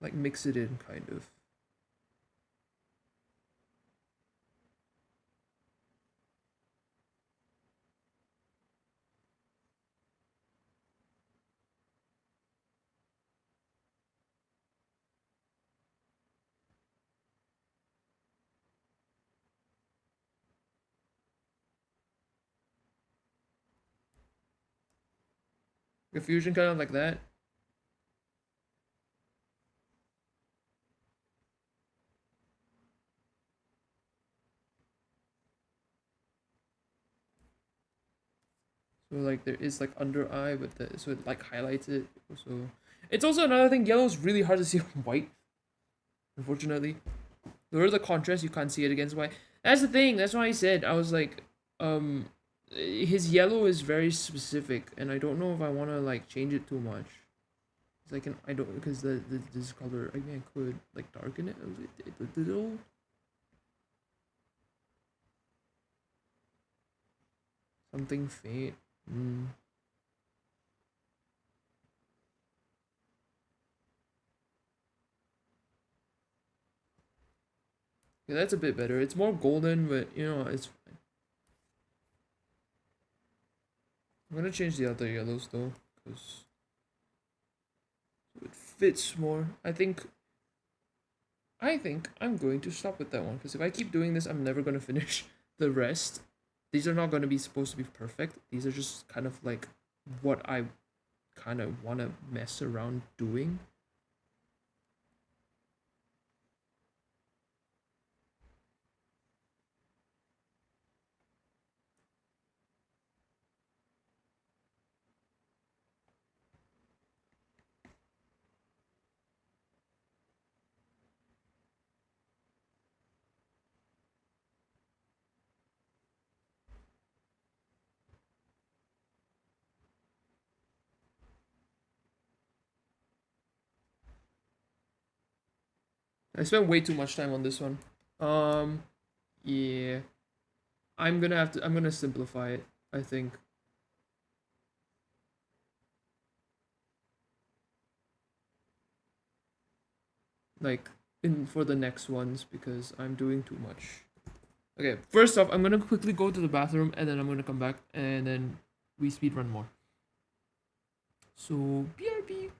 Like, mix it in, kind of. A fusion kind of like that. So like there is like under eye, but so it like highlights it. So it's also another thing. Yellow is really hard to see on white. Unfortunately, lower the contrast, you can't see it against white. That's the thing. That's why I said I was like, his yellow is very specific, and I don't know if I want to like change it too much. Cause I don't because the this color. I mean, I could like darken it a little. Something faint. Mm. Yeah, that's a bit better. It's more golden, but you know, it's fine. I'm gonna change the other yellows though, because it fits more. I think I'm going to stop with that one, because if I keep doing this, I'm never gonna finish the rest. These are not gonna be supposed to be perfect. These are just kind of like what I kind of want to mess around doing. I spent way too much time on this one. Um, yeah. I'm gonna simplify it, I think. Like in for the next ones because I'm doing too much. Okay, first off, I'm gonna quickly go to the bathroom and then I'm gonna come back and then we speed run more. So BRB.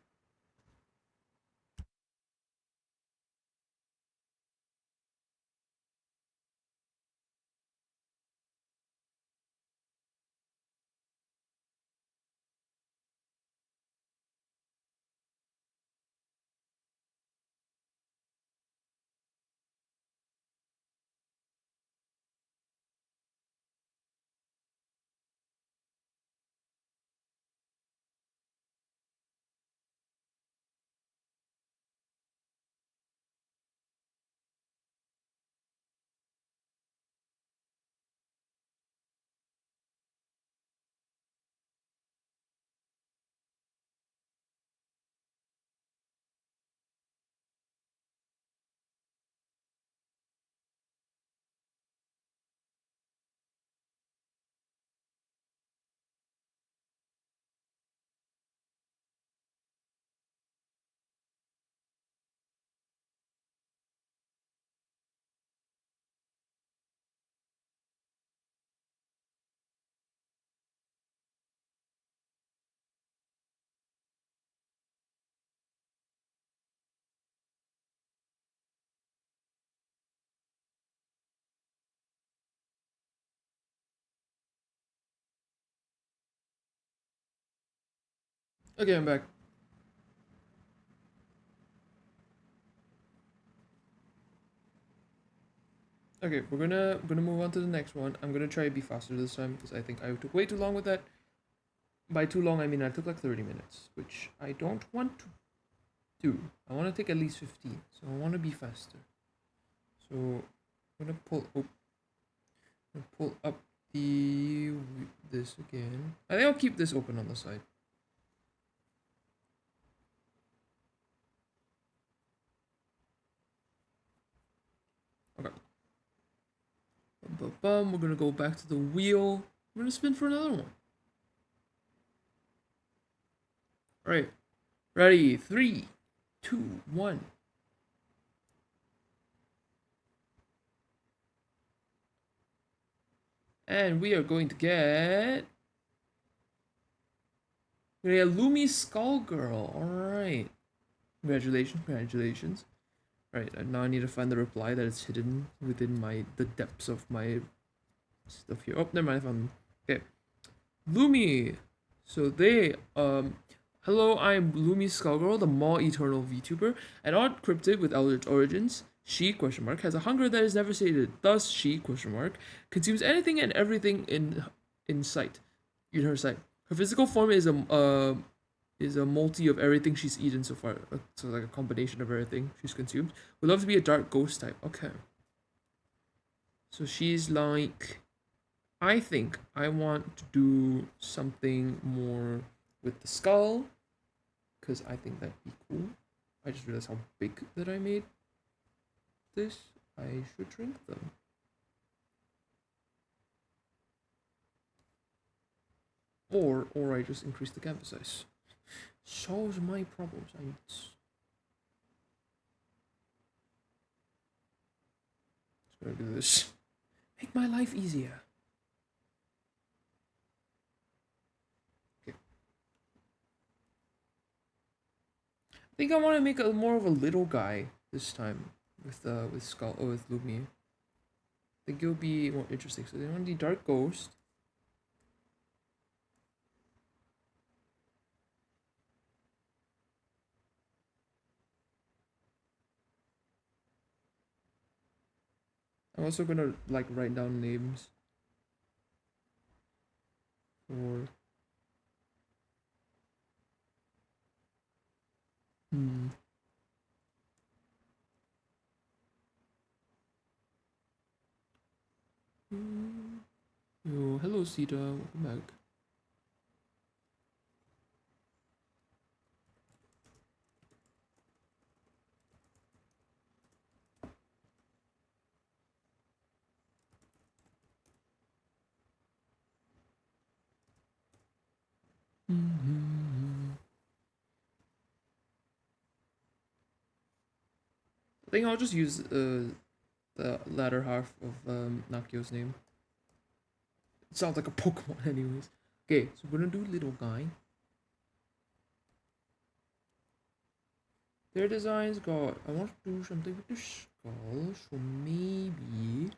Okay, I'm back. Okay, we're gonna move on to the next one. I'm gonna try to be faster this time because I think I took way too long with that. By too long, I mean I took like 30 minutes, which I don't want to do. I want to take at least 15, so I want to be faster. So I'm gonna pull up the this again. I think I'll keep this open on the side. Okay. We're gonna go back to the wheel. We're gonna spin for another one. All right. Ready? 3, 2, 1. And we are going to get. We get Lumi Skullgirl. Alright. Congratulations, congratulations. Alright, now I need to find the reply that is hidden within the depths of my stuff here. Oh, never mind, I found them. Okay. Lumi So hello, I'm Lumi Skullgirl, the Maw Eternal VTuber, an odd cryptid with eldritch origins. She question mark has a hunger that is never sated. Thus, she question mark consumes anything and everything in sight, in her sight. Her physical form is a multi of everything she's eaten so far. So like a combination of everything she's consumed. Would love to be a dark ghost type. Okay. So she's like, I think I want to do something more with the skull, because I think that'd be cool. I just realized how big that I made this. I should shrink them. Or I just increase the canvas size. Solves my problems. Just gonna do this. Make my life easier. Okay. I think I want to make a more of a little guy this time with Skull with Lumi. I think it'll be more interesting. So they want the Dark Ghost. I'm also gonna like write down names for hmm. Yo, hello Sita, welcome back. I think I'll just use the latter half of Nakio's name. It sounds like a Pokemon anyways. Okay, so we're gonna do little guy. Their designs got, I want to do something with the skull, so maybe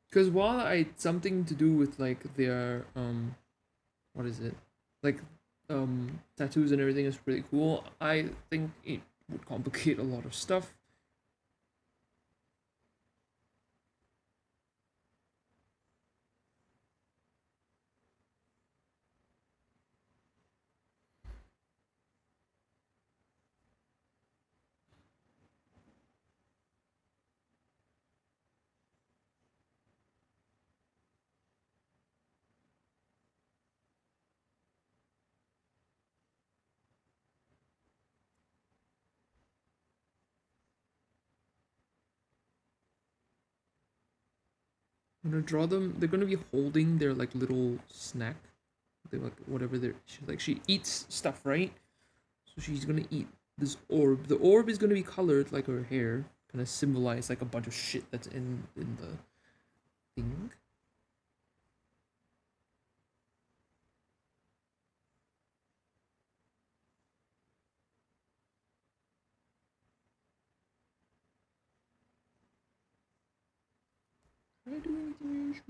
because while I something to do with like their what is it, like tattoos and everything is pretty cool. I think it would complicate a lot of stuff. I'm gonna draw them. They're gonna be holding their like little snack. They like whatever they're she eats stuff, right? So she's gonna eat this orb. The orb is gonna be colored like her hair, kind of symbolize like a bunch of shit that's in the thing. Can I do anything else?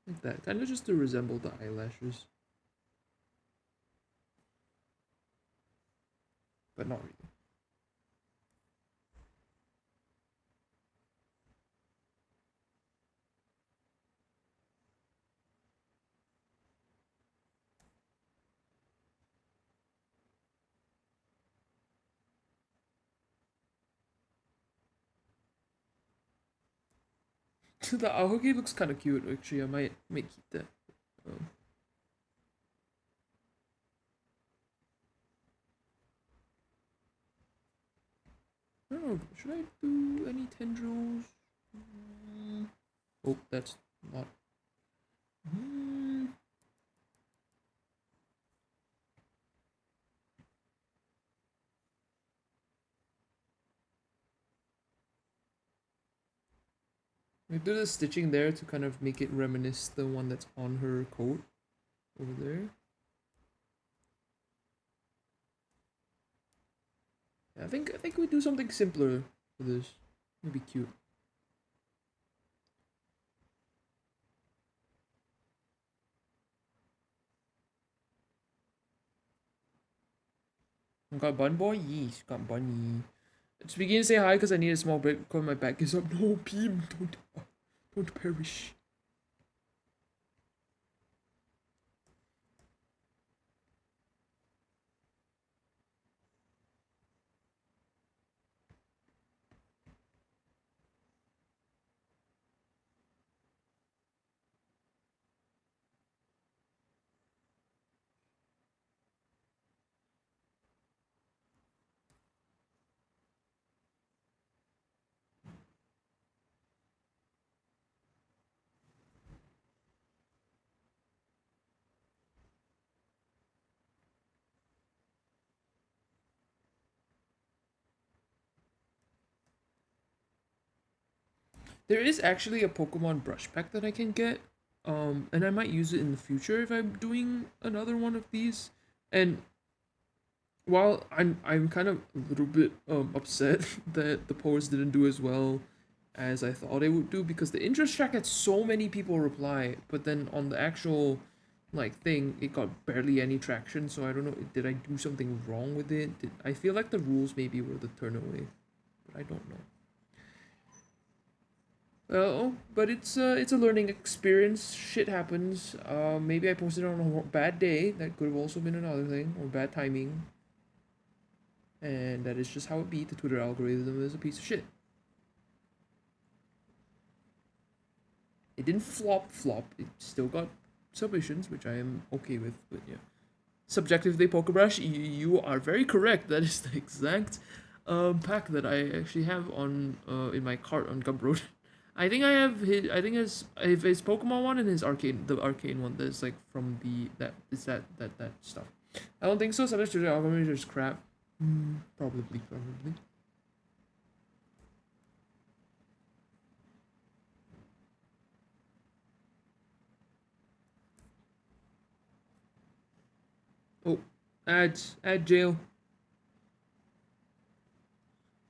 Like that, kind of just to resemble the eyelashes, but not really. The ahoge looks kind of cute, actually. I might keep that. Um, I don't know. Should I do any tendrils? Oh, that's not. Mm, I do the stitching there to kind of make it reminisce the one that's on her coat over there. Yeah, I think we do something simpler for this. It'd be cute. Got bun boy? Yes, got bunny. Just begin to say hi because I need a small break because my back is up. No, Beam, don't perish. There is actually a Pokemon brush pack that I can get, and I might use it in the future if I'm doing another one of these. And while I'm kind of a little bit upset that the post didn't do as well as I thought it would do because the interest track had so many people reply, but then on the actual like thing it got barely any traction. So I don't know, did I do something wrong with it? I feel like the rules maybe were the turn away, but I don't know. Well, but it's a learning experience. Shit happens. Maybe I posted on a bad day. That could have also been another thing, or bad timing. And that is just how it be. The Twitter algorithm is a piece of shit. It didn't flop. It still got submissions, which I am okay with. But yeah, subjectively, Pokebrush, you are very correct. That is the exact pack that I actually have on in my cart on Gumroad. I think I have his. I think his Pokemon one and his arcane one. That's like from the that stuff. I don't think so. Subject to the algorithm is just crap. Probably. Oh, add jail.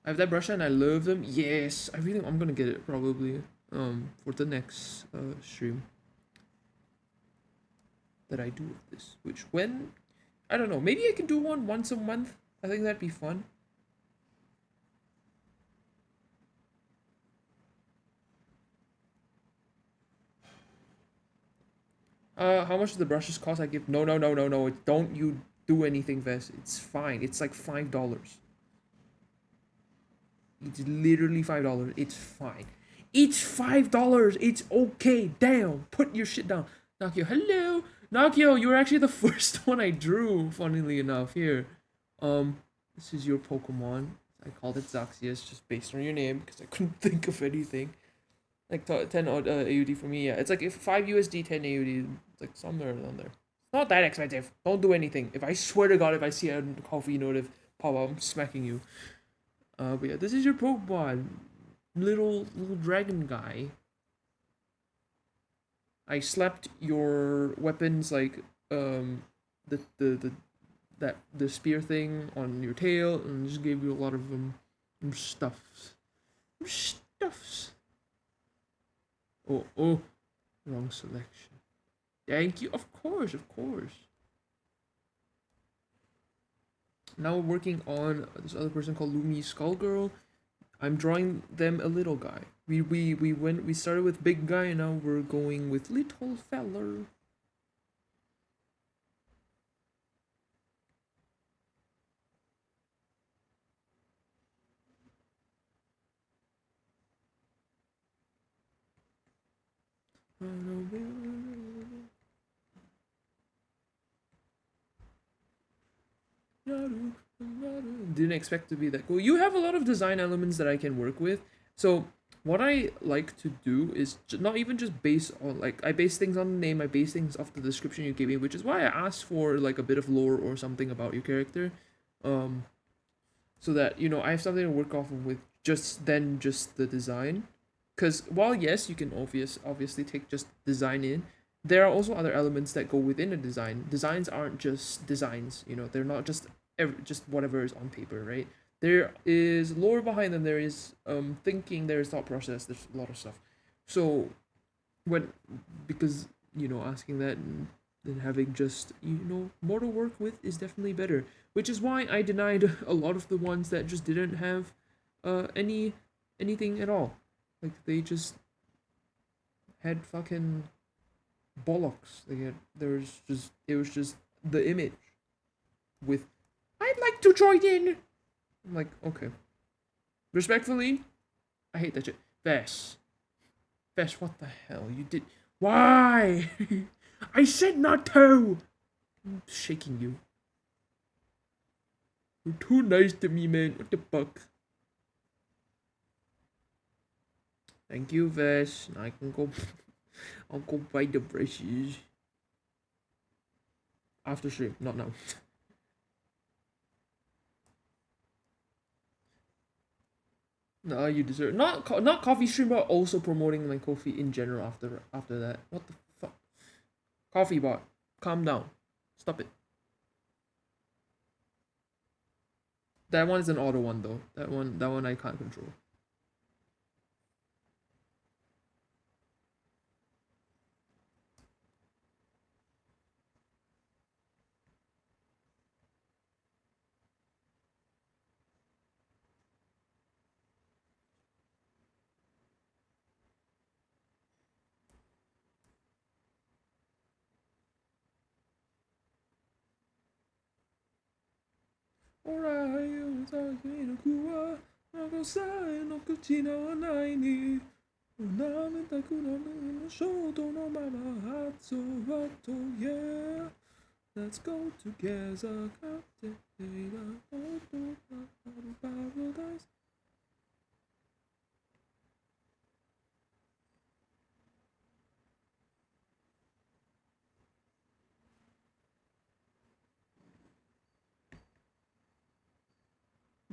I have that brush and I love them. Yes, I'm gonna get it probably for the next stream that I do of this. Which when I don't know, maybe I can do one once a month. I think that'd be fun. How much do the brushes cost? I give no. Don't you do anything, Vest. It's fine. It's like $5. It's literally $5. It's fine. It's $5. It's okay. Damn. Put your shit down. Nakio, hello. Nakio, you were actually the first one I drew, funnily enough. Here. This is your Pokemon. I called it Zaxius just based on your name because I couldn't think of anything. Like 10 odd AUD for me, yeah. It's like if 5 USD, 10 AUD. It's like somewhere around there. Not that expensive. Don't do anything. If I swear to God, if I see a coffee notif pop up, I'm smacking you. But yeah, this is your Pokemon, little dragon guy. I slapped your weapons like the the spear thing on your tail and just gave you a lot of stuffs. Stuffs. Oh, wrong selection. Thank you. Of course. Now we're working on this other person called Lumi Skullgirl. I'm drawing them a little guy. We started with big guy and now we're going with little feller. Didn't expect to be that cool. You have a lot of design elements that I can work with. So what I like to do is not even just base on like I base things on the name, I base things off the description you gave me, which is why I asked for like a bit of lore or something about your character, um, so that I have something to work off of with just the design. Because while yes, you can obviously take just design in, there are also other elements that go within a design. Designs aren't just designs, they're not just whatever is on paper, right? There is lore behind them. There is thinking. There is thought process. There's a lot of stuff. So when because asking that and having just more to work with is definitely better. Which is why I denied a lot of the ones that just didn't have anything at all. Like they just had fucking bollocks. It was just the image with I'd like to join in. I'm like, okay. Respectfully, I hate that shit. Vess. Vess, what the hell? You did why? I said not to. I'm shaking you. You're too nice to me, man. What the fuck? Thank you, Vess. I can go I'll go buy the brushes. After stream, not now. No, you deserve not coffee stream, but also promoting my coffee in general after that. What the fuck? Coffee bot, calm down. Stop it. That one is an auto one though. That one I can't control. Yeah. Let's go together.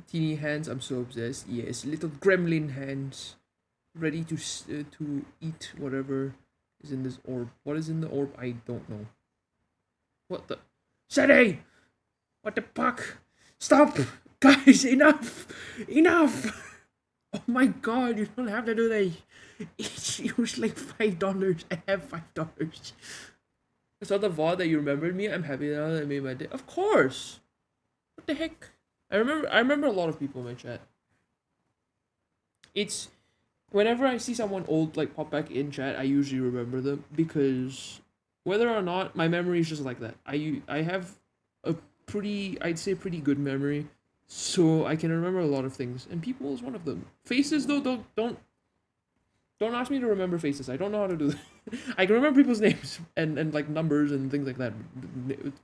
Teeny hands, I'm so obsessed. Yes, little gremlin hands, ready to eat whatever is in this orb. What is in the orb? I don't know. What the? Shetty! What the fuck? Stop! Guys, enough! Enough! Oh my god, you don't have to do that. It's usually $5. I have $5. I saw the VOD that you remembered me. I'm happy now that I made my day. Of course! What the heck? I remember a lot of people in my chat. It's whenever I see someone old like pop back in chat, I usually remember them because whether or not my memory is just like that. I have a I'd say pretty good memory, so I can remember a lot of things, and people is one of them. Faces though, don't ask me to remember faces. I don't know how to do that. I can remember people's names and like numbers and things like that.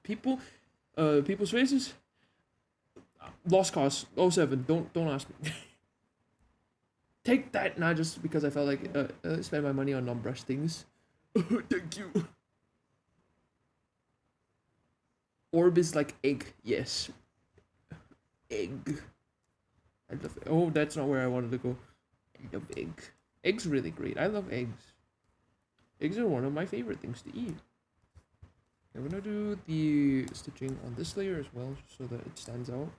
People's faces. Lost cause 07. Don't ask me. Take that, not just because I felt like spend my money on non-brush things. Thank you. Orb is like egg, yes. Egg. I love it. Oh, that's not where I wanted to go. I love egg. Egg's really great. I love eggs. Eggs are one of my favorite things to eat. I'm gonna do the stitching on this layer as well, just so that it stands out.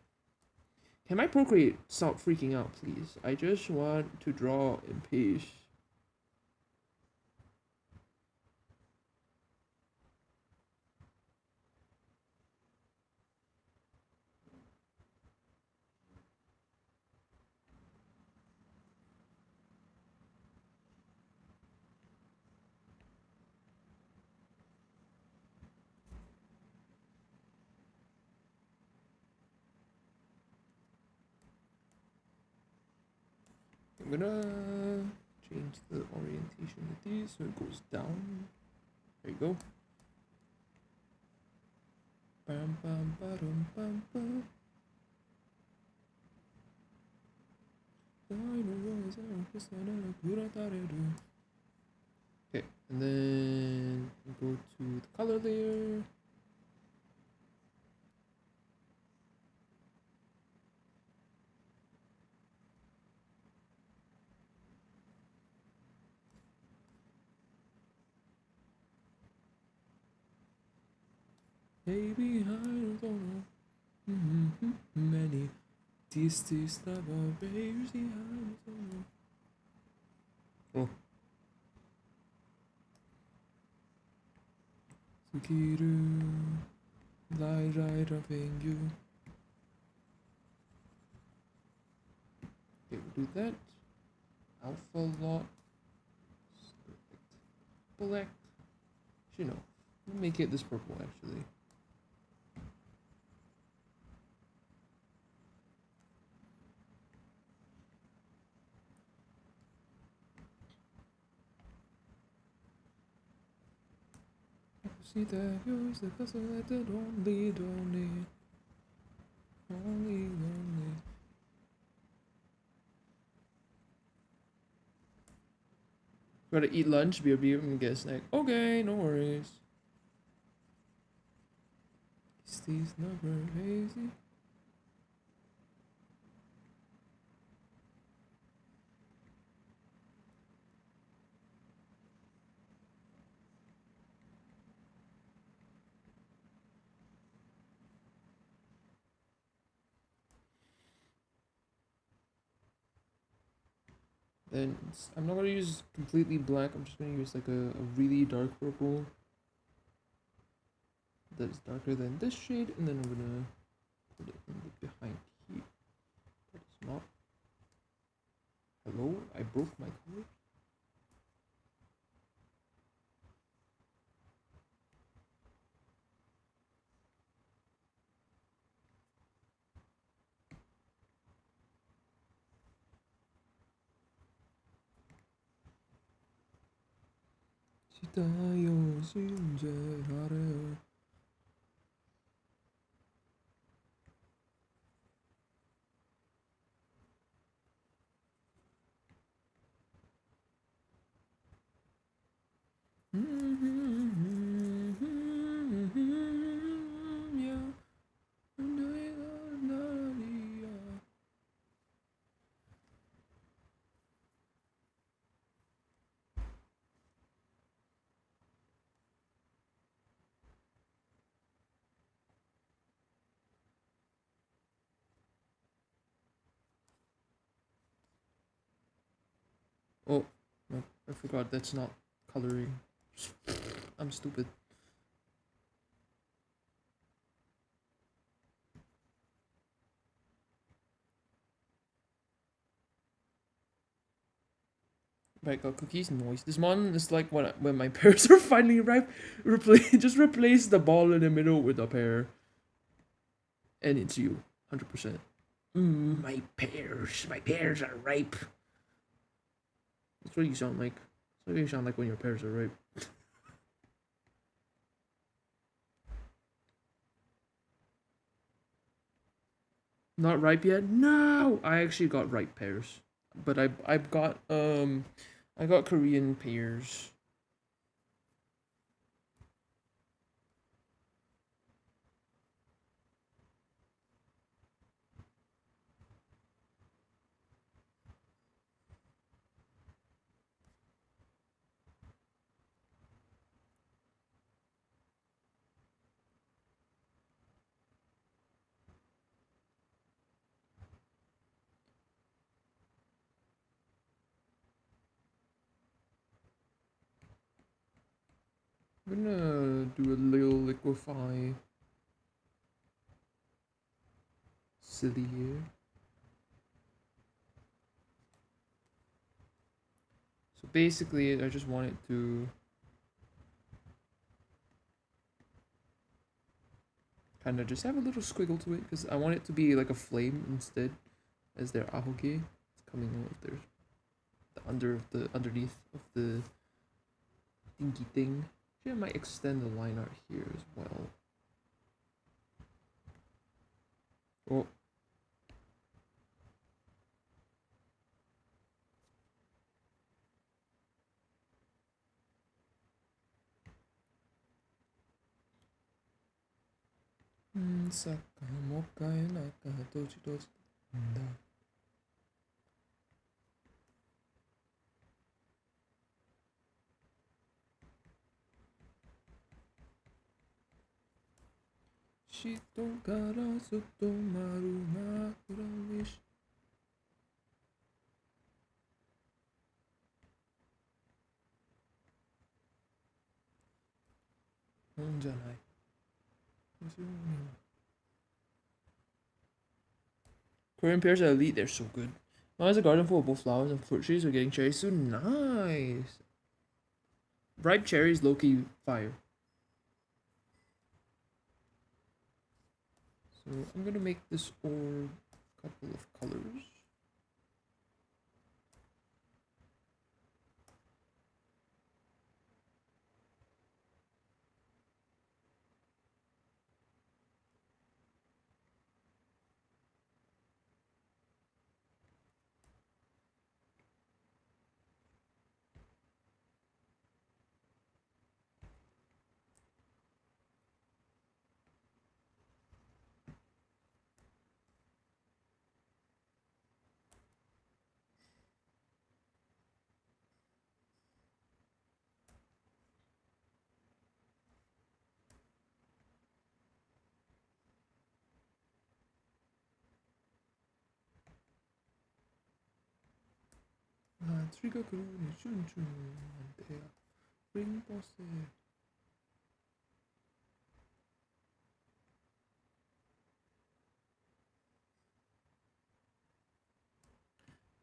Can my Procreate stop freaking out, please? I just want to draw in peace. I'm gonna change the orientation of these so it goes down. There you go. Bam, bam, ba-dum, bam, bam. Okay, and then go to the color layer. Baby, I don't know. Many these lover bears, I don't know. Oh. Sukiru, lie right up in you. Okay, we'll do that. Alpha lock. Perfect. Black. You know, we'll make it this purple actually. See that yours the person that did only. Gotta eat lunch, BRB, and get a snack. Okay, no worries. Steve's number hazy. Then I'm not gonna use completely black. I'm just gonna use like a really dark purple that is darker than this shade, and then I'm gonna put it in the behind here. But it's not. Hello, I broke my color. Oh, no, I forgot that's not coloring. I'm stupid. Right, got cookies, noise. This one is like when my pears are finally ripe. Replace the ball in the middle with a pear. And it's you, 100%. My pears are ripe. That's what you sound like. That's what you sound like when your pears are ripe. Not ripe yet? No! I actually got ripe pears. But I've got I got Korean pears. I'm gonna do a little liquefy silly here. So basically, I just want it to kind of just have a little squiggle to it because I want it to be like a flame instead as their ahoge. It's coming out of there. the underneath of the dinky thing. Actually, I might extend the line art here as well. Oh. Korean pears are elite, they're so good. Now there's a garden full of both flowers and fruit trees. We're getting cherries soon. Nice. Ripe cherries, low-key fire. So I'm gonna make this orb a couple of colors.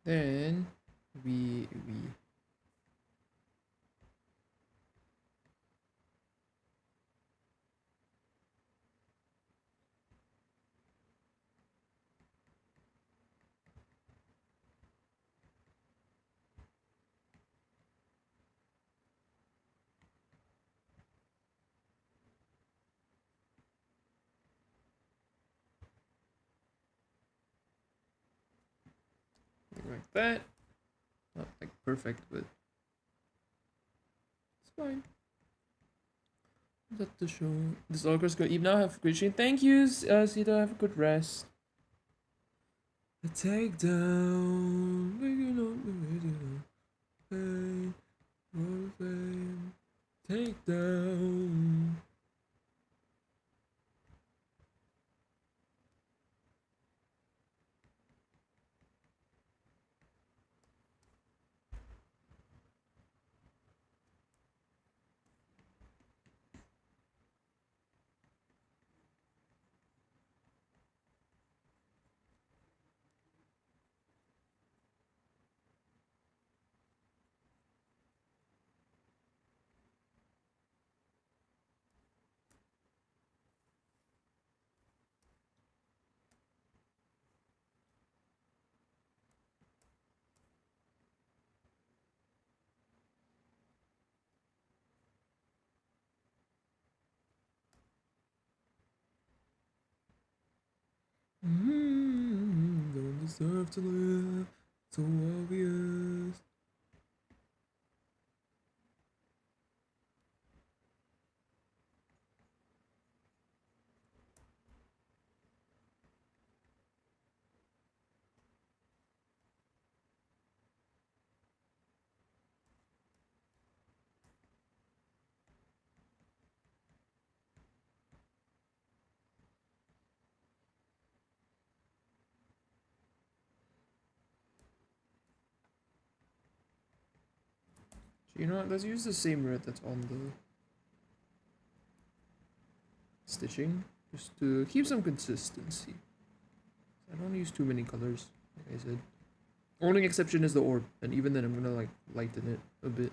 Then we like that. Not like perfect, but it's fine. Let the show. This August go Eve now. Have a great stream. Thank you, Sita. Have a good rest. The takedown. Takedown. Don't deserve to live. So obvious. You know what? Let's use the same red that's on the stitching, just to keep some consistency. I don't use too many colors, like I said. Only exception is the orb, and even then I'm gonna like lighten it a bit.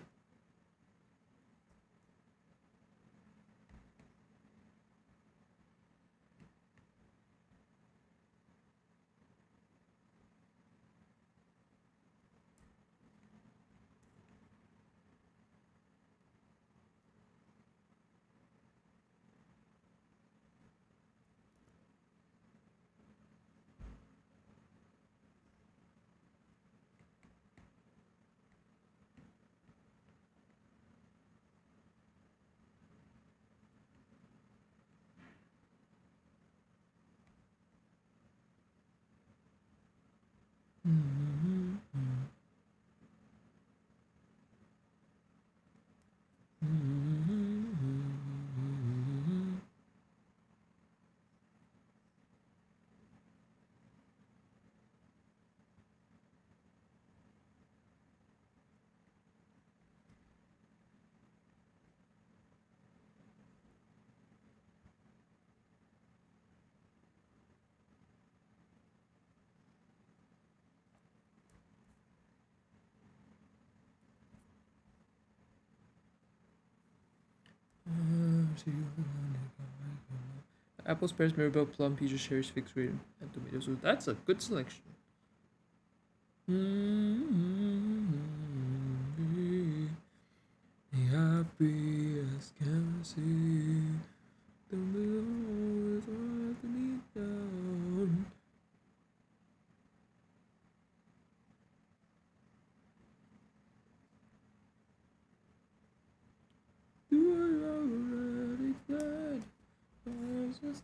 Apples, pears, Mirabelle, plum, peaches, cherries, figs, grape, and tomatoes. So that's a good selection. Happy as can see. The below is hard to be down. You are already glad. I was just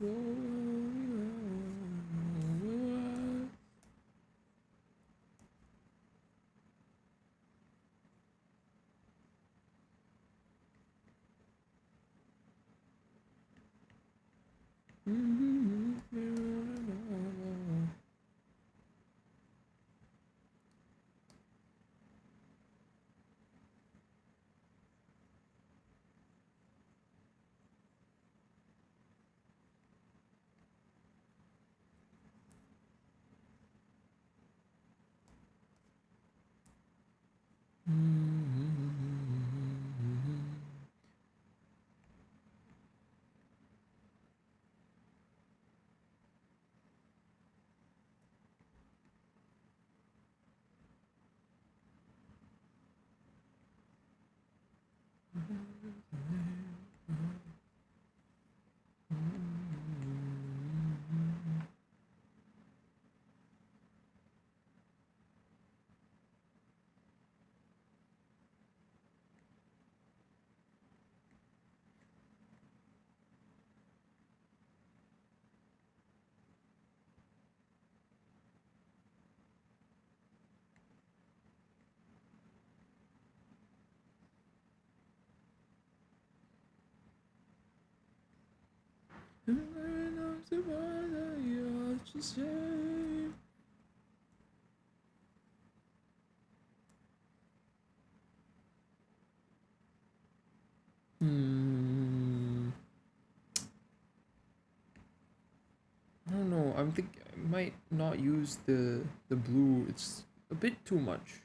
I don't know. I'm think I might not use the blue. It's a bit too much.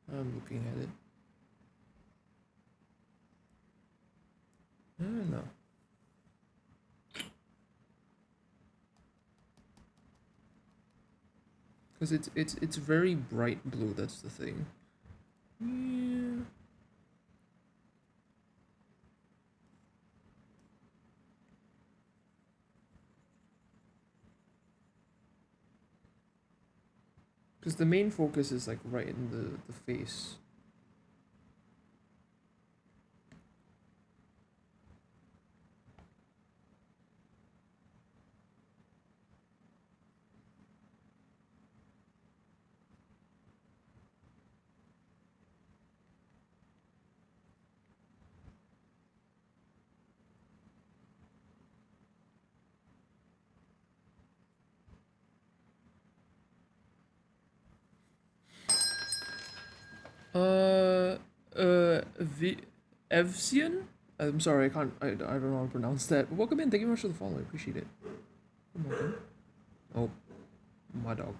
I'm looking at it. I don't know. Cause it's very bright blue. That's the thing. Yeah. Cause the main focus is like right in the face. Uh, v Evsian? I'm sorry, I can't. I don't know how to pronounce that. Welcome in. Thank you very much for the follow. I appreciate it. Welcome. Oh, my dog.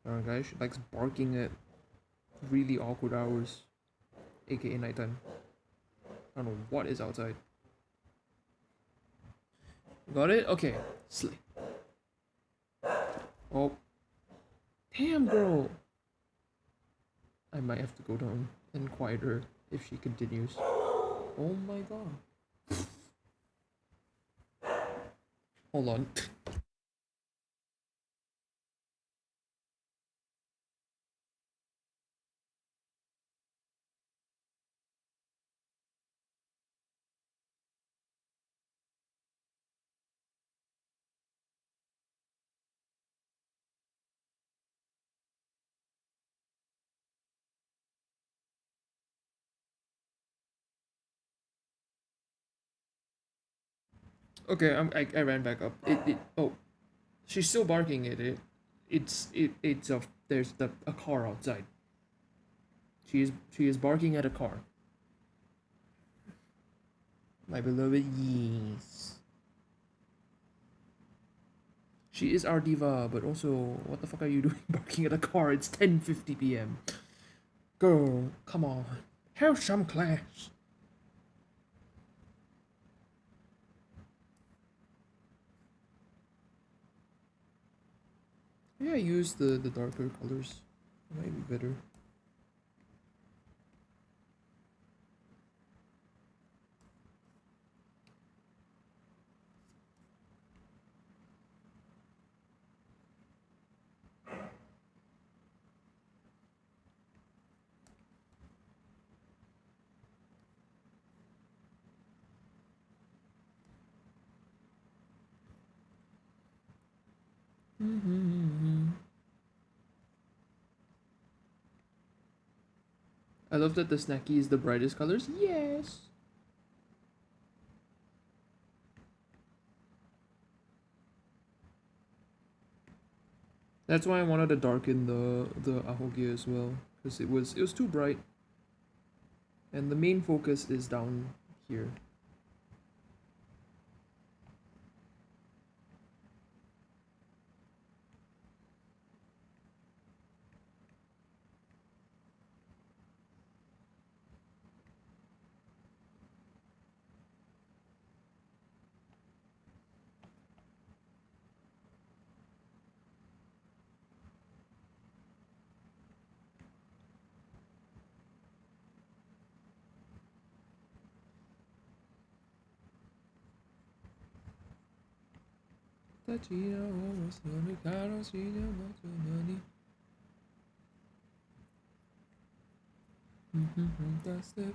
Alright, guys. She likes barking at really awkward hours, aka nighttime. I don't know what is outside. Got it? Okay. Slay. Oh. Damn, girl. I might have to go down and quiet her if she continues. Oh my god. Hold on. Okay, I ran back up. Oh, she's still barking at it. It's a there's a car outside. She is barking at a car. My beloved, yes. She is our diva, but also, what the fuck are you doing barking at a car? It's 10:50 p.m. Girl, come on. Have some class. Yeah, use the darker colors. It might be better. I love that the snacky is the brightest colors. Yes. That's why I wanted to darken the ahoge as well, because it was too bright, and the main focus is down here. That's it.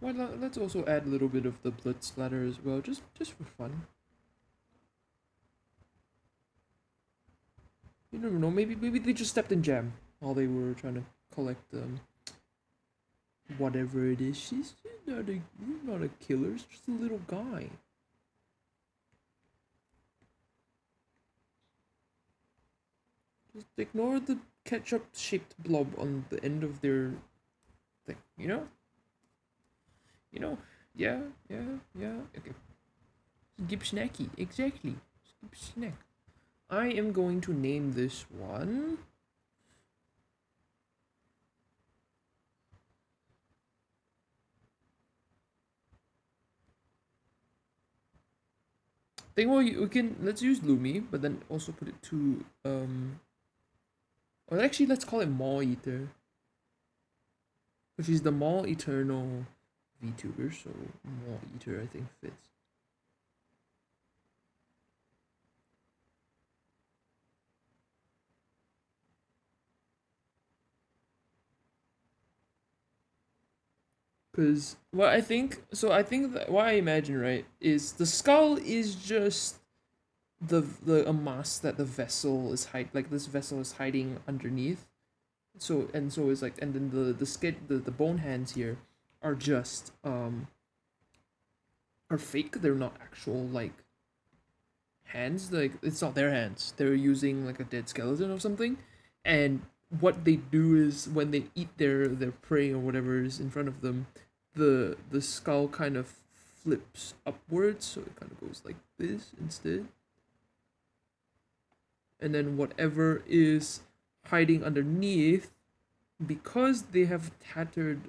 Why not? Let's also add a little bit of the blood splatter as well, just for fun. You never know. Maybe they just stepped in jam while they were trying to collect whatever it is. She's not a killer. She's just a little guy. Just ignore the ketchup-shaped blob on the end of their thing. You know. You know. Yeah. Yeah. Yeah. Okay. Gib snacky. Exactly. Gib snack. I am going to name this one. Think well, we can let's use Lumi, but then also put it to or actually let's call it Maw Eater, which is the Maw Eternal VTuber. So Maw Eater I think fits. Cause what I think, so I think that what I imagine right is the skull is just the a mask that the vessel is like this vessel is hiding underneath. So is like, and then the skin the bone hands here are just are fake. They're not actual like hands. Like it's not their hands. They're using like a dead skeleton or something. And what they do is when they eat their prey or whatever is in front of them, the skull kind of flips upwards, so it kind of goes like this instead. And then whatever is hiding underneath, because they have tattered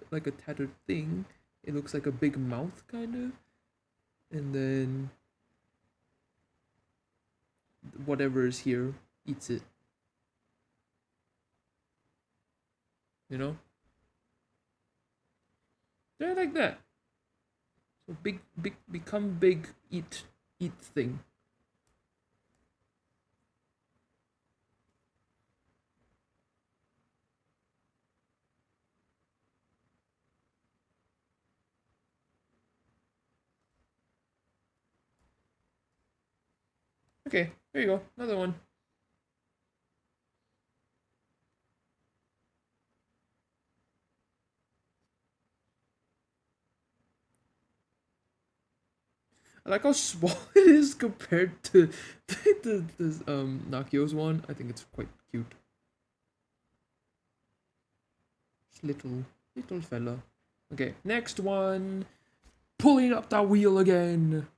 thing, it looks like a big mouth kind of. And then whatever is here eats it. You know? They're like that. So big become big eat thing. Okay, there you go. Another one. I like how small it is compared to Nakio's one. I think it's quite cute. Just little fella. Okay, next one. Pulling up that wheel again.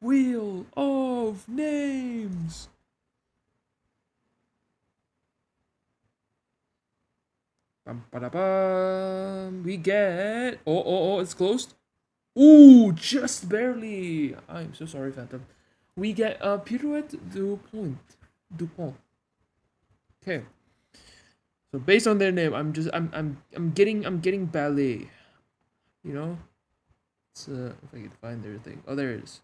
Wheel of names. Bum, ba-da-bum. We get. Oh, it's closed. Ooh, just barely. I'm so sorry, Phantom. We get a pirouette Dupont. Okay. So based on their name, I'm getting ballet. You know, it's if I can find their thing. Oh, there it is.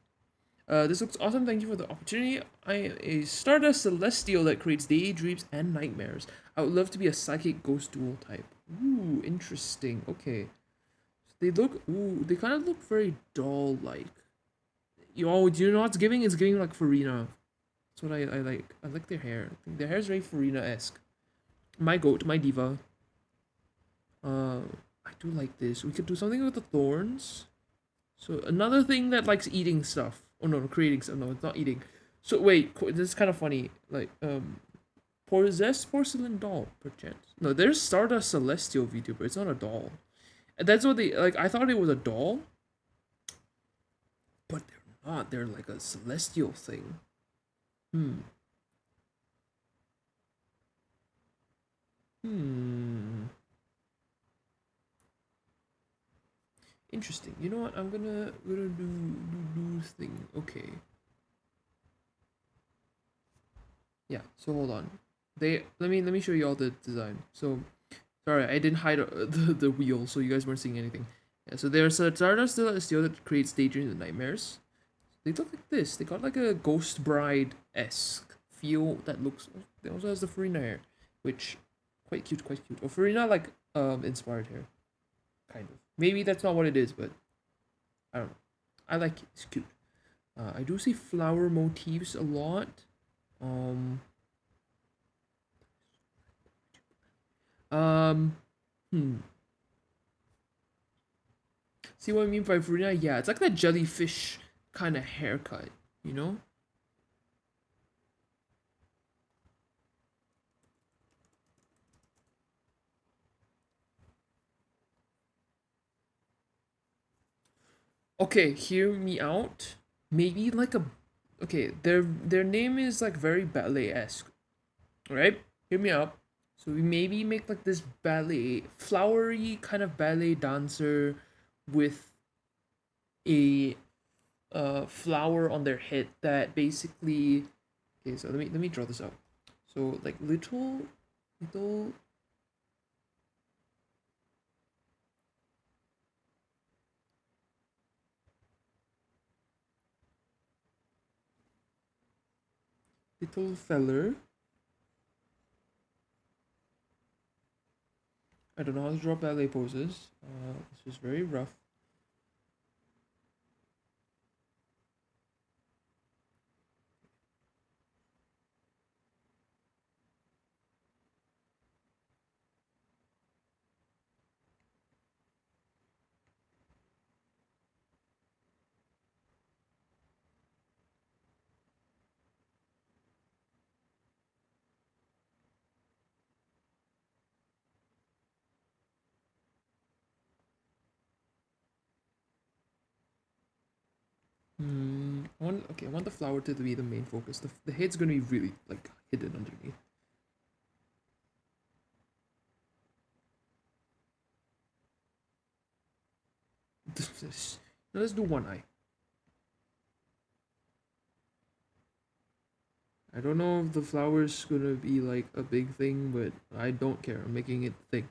This looks awesome. Thank you for the opportunity. I am a Stardust Celestial that creates daydreams and nightmares. I would love to be a psychic ghost duel type. Ooh, interesting. Okay. They look. Ooh, they kind of look very doll-like. Do you know what's giving? It's giving like Farina. That's what I like. I like their hair. I think their hair is very Farina-esque. My goat, my diva. Uh, I do like this. We could do something with the thorns. So another thing that likes eating stuff. Oh no, creating stuff. No, it's not eating. So wait, this is kind of funny. Like possessed porcelain doll, perchance. No, there's Stardust Celestial VTuber. It's not a doll. And that's what they like. I thought it was a doll, but they're not. They're like a celestial thing. Hmm. Hmm. Interesting. You know what? I'm gonna do thing. Okay. Yeah. So hold on. Let me show you all the design. So sorry, I didn't hide the wheel, so you guys weren't seeing anything. Yeah. So there's a Stardust Celestial that creates daydreams and nightmares. They look like this. They got like a Ghost Bride esque feel that looks. They also has the Farina hair, which quite cute, quite cute. Or Farina like inspired hair, kind of. Maybe that's not what it is, but I don't know. I like it. It's cute. I do see flower motifs a lot. Um, um, hmm. See what I mean by Farina? Yeah, it's like that jellyfish kind of haircut, you know? Okay, hear me out. Maybe like a okay, their name is like very ballet-esque, right? Hear me out. So we maybe make like this ballet, flowery kind of ballet dancer with a flower on their head that basically okay, so let me draw this out. So like little little feller. I don't know how to draw ballet poses. This is very rough. I want the flower to be the main focus. The head's gonna be really like hidden underneath. Now let's do one eye. I don't know if the flower's gonna be like a big thing, but I don't care. I'm making it thick.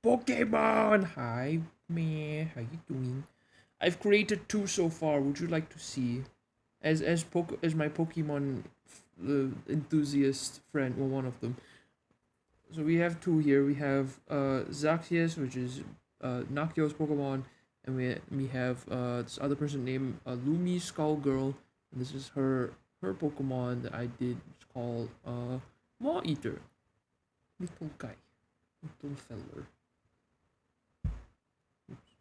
Pokemon! Hi, man. How you doing? I've created two so far. Would you like to see? As my Pokemon enthusiast friend, well, one of them. So we have two here. We have Zaxius, which is Nakio's Pokemon, and we have this other person named Lumi Skull Girl, and this is her Pokemon that I did. It's called Maw Eater, little guy, little feller. Oops,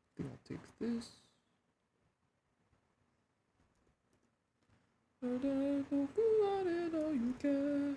I think I'll take this. All you can.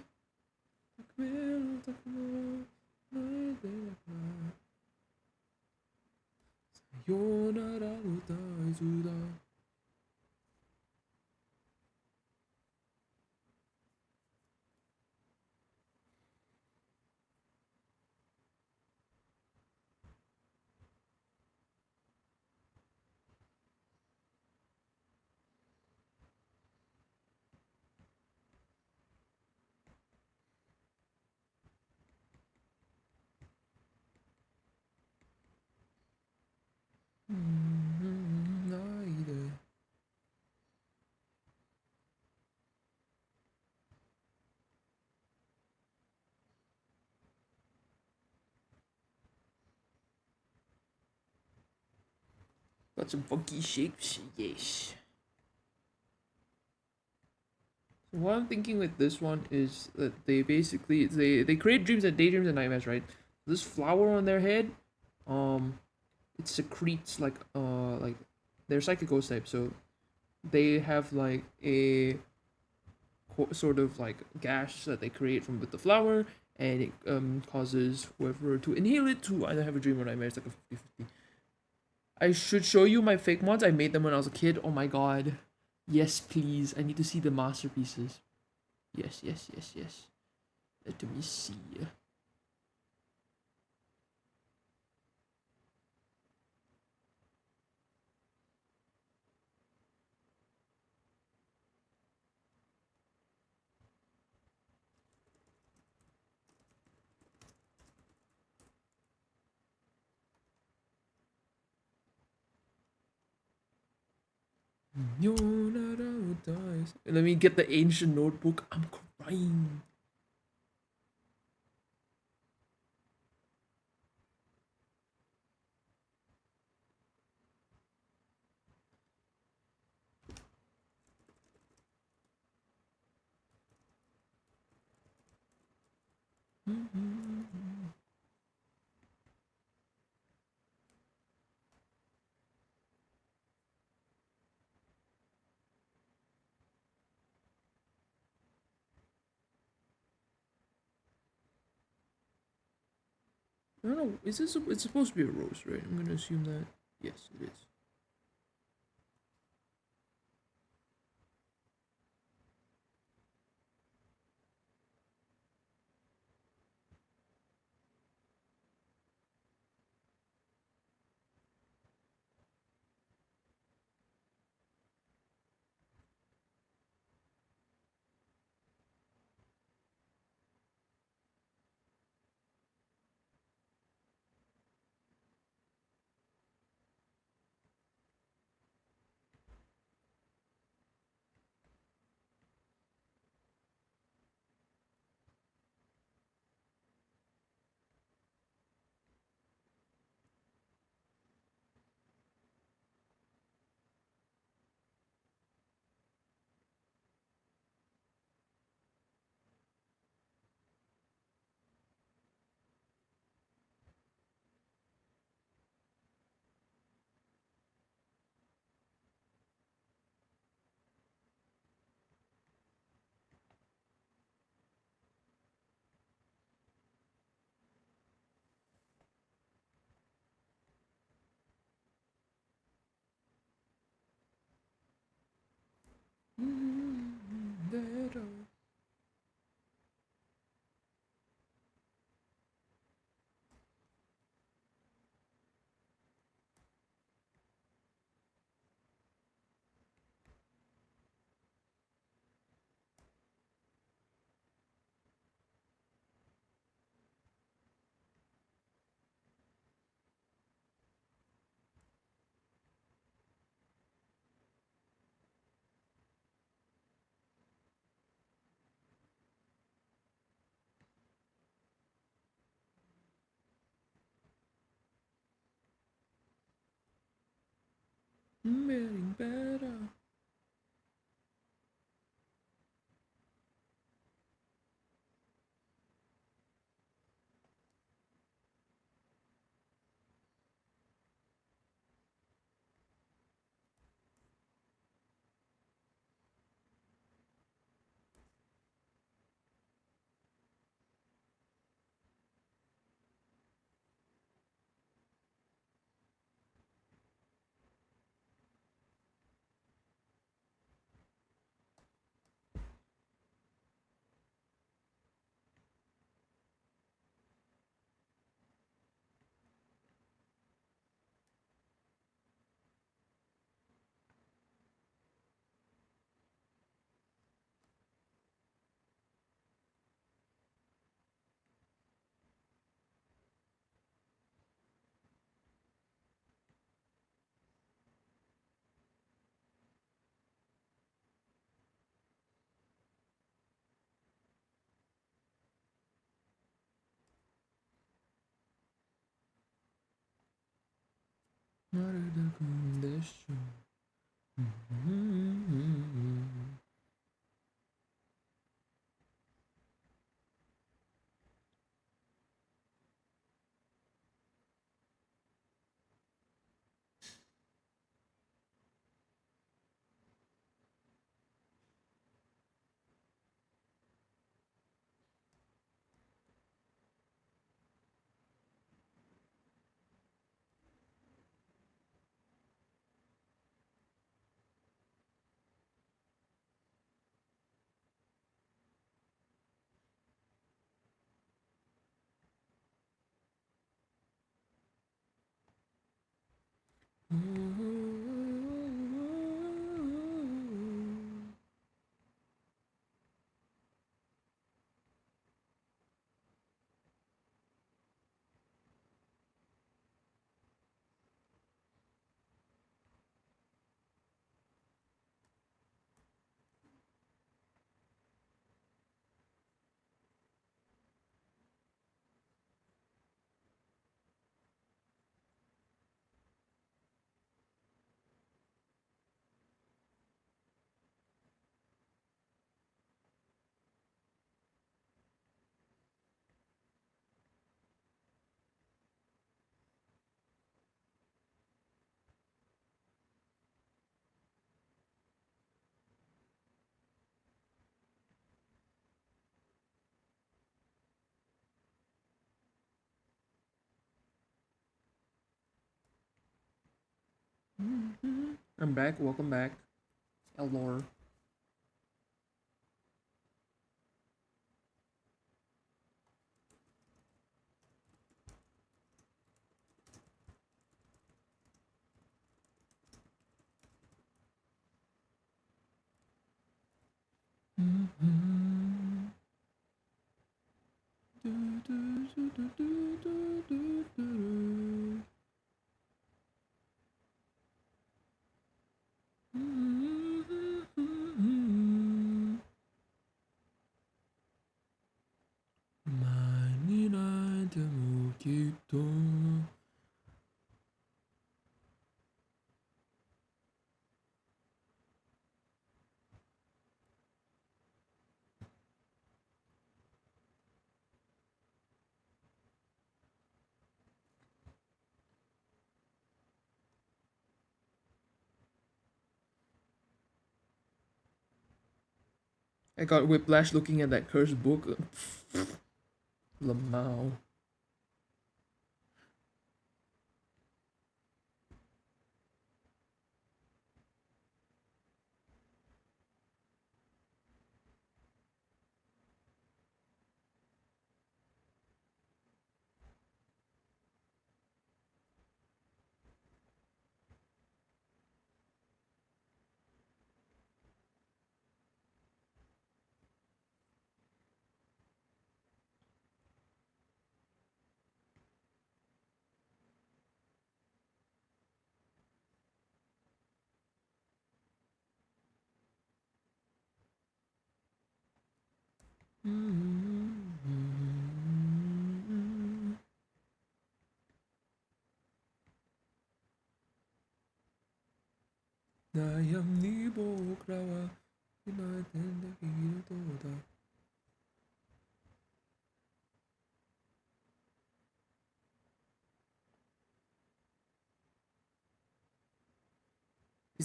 Got some funky shapes, yes. So what I'm thinking with this one is that they basically they create dreams and daydreams and nightmares, right? This flower on their head, um, it secretes like they're psychic ghost type, so they have like a sort of like gash that they create from with the flower, and it causes whoever to inhale it to either have a dream or nightmare. It's like a 50/50. I should show you my fake mods. I made them when I was a kid. Oh my god. Yes, please. I need to see the masterpieces. Yes, yes, yes, yes. Let me see. Let me get the ancient notebook. I'm crying. I don't know. Is this? It's supposed to be a rose, right? I'm gonna assume that. Yes, it is. Better. Getting better. Not a condition. I'm back. Welcome back, Elnor. I got whiplash looking at that cursed book. Lamau. It's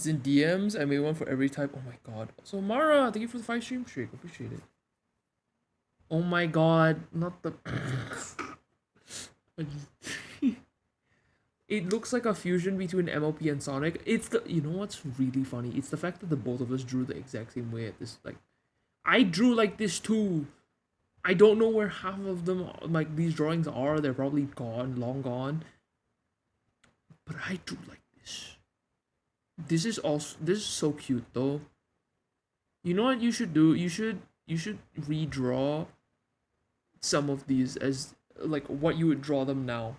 in DMs. I made one for every type. Oh my god. So Mara, thank you for the 5 stream streak. Appreciate it. Oh my god, not the. It looks like a fusion between MLP and Sonic. It's the you know what's really funny? It's the fact that the both of us drew the exact same way at this like I drew like this too. I don't know where half of them like these drawings are. They're probably gone, long gone. But I drew like this. This is so cute though. You know what you should do? You should redraw some of these as like what you would draw them now.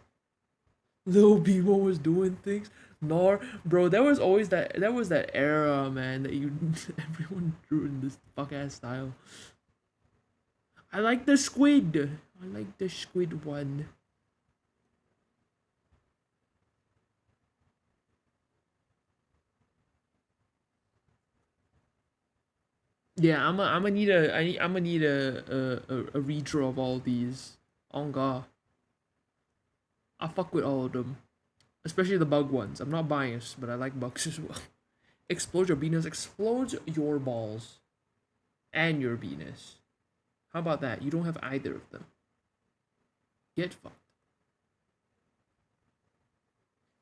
Lil Bimo was doing things. Nor, bro, there was that era, man, that you everyone drew in this fuck ass style. I like the squid. I like the squid one. Yeah, I'm gonna need a redraw of all these. Oh god, I fuck with all of them, especially the bug ones. I'm not biased, but I like bugs as well. Explode your penis. Explodes your balls and your penis. How about that? You don't have either of them. Get fucked.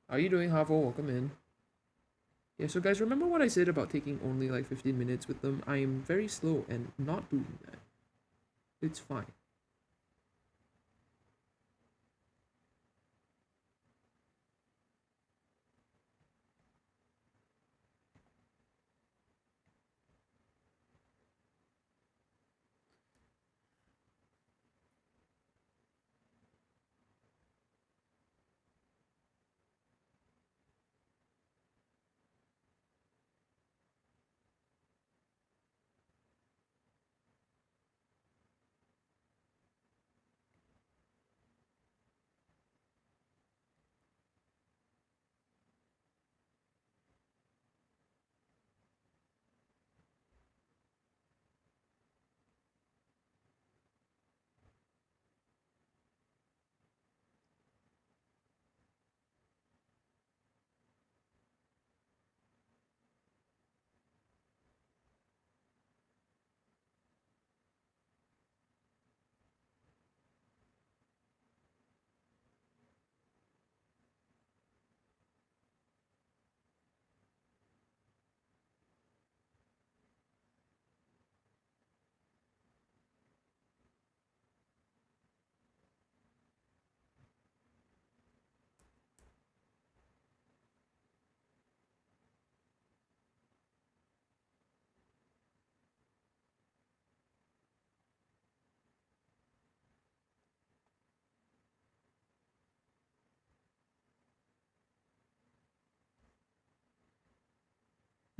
How are you doing, Havo? Welcome in. Yeah, so guys, remember what I said about taking only like 15 minutes with them? I am very slow and not doing that. It's fine.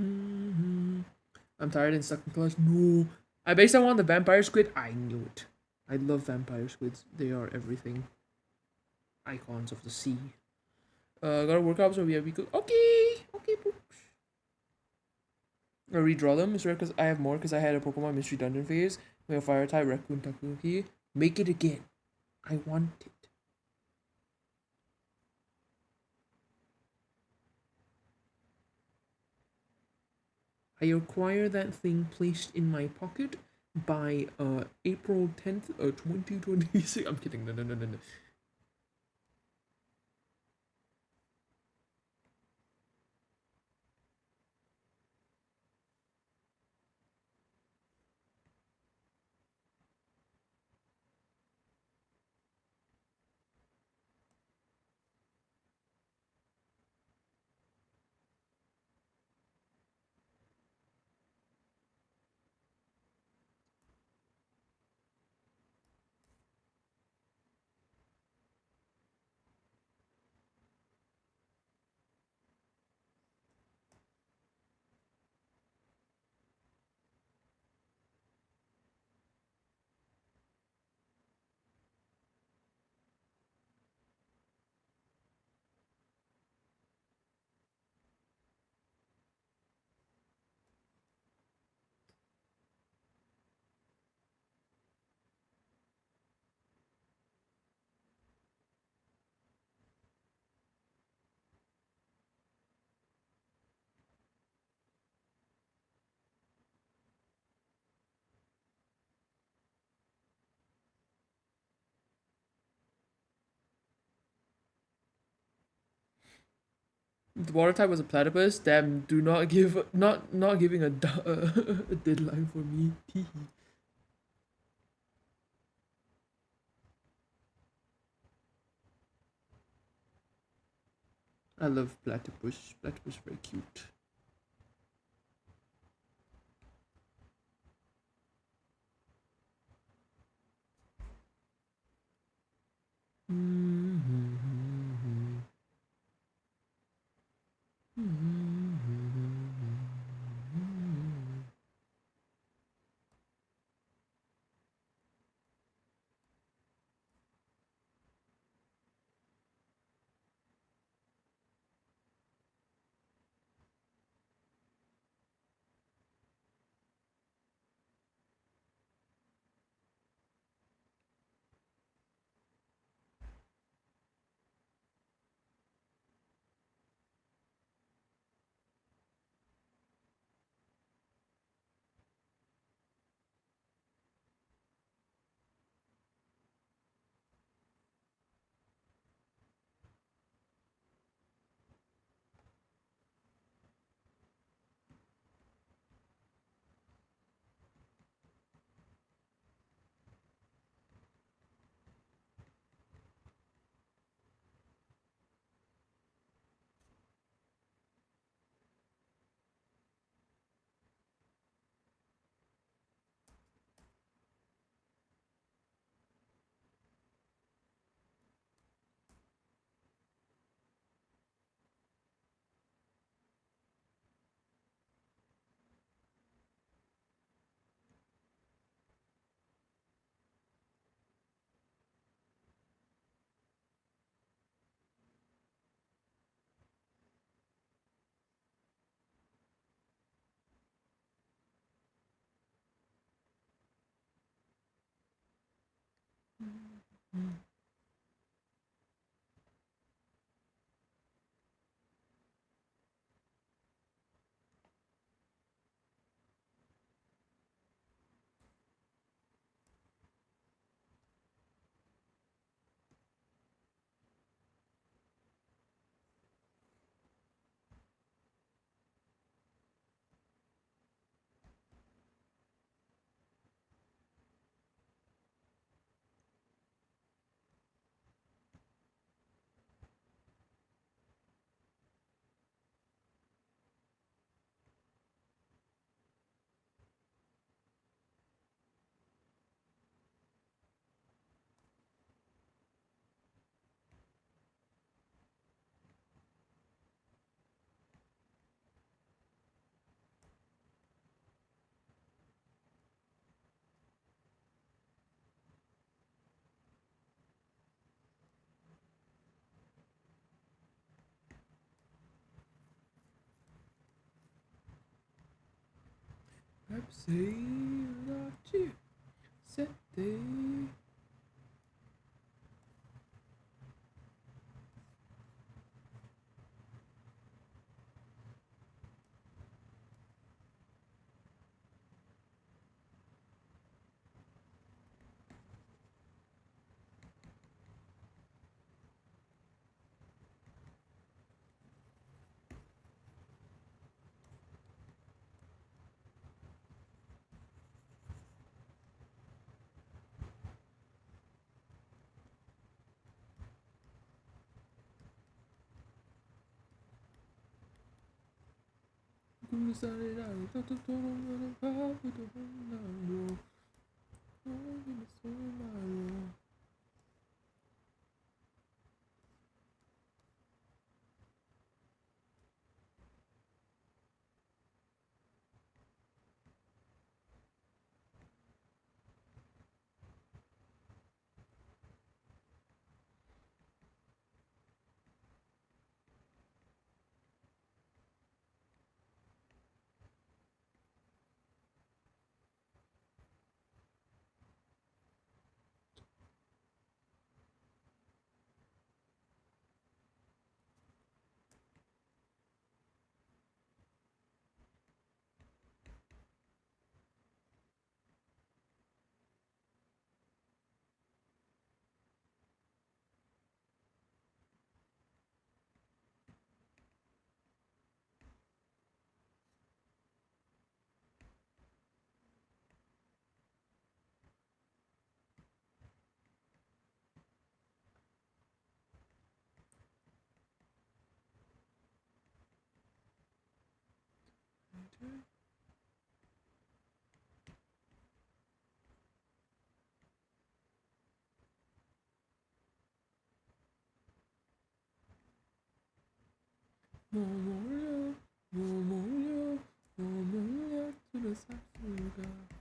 I'm tired and stuck in class. No. I based on the vampire squid. I knew it. I love vampire squids. They are everything. Icons of the sea. Gotta work out so we could. Okay. Okay, poop. I redraw them. It's rare because I have more because I had a Pokemon Mystery Dungeon phase. We have Fire type, Raccoon, Takuki. Make it again. I want it. I acquire that thing placed in my pocket by April 10th, 2026. I'm kidding. No, no, no, no, no. The water type was a platypus. Damn, do not give not giving a, a deadline for me. I love platypus. Platypus very cute. Pepsi, latte, sete. 머물려 머물려 머물려 둘을 살 수가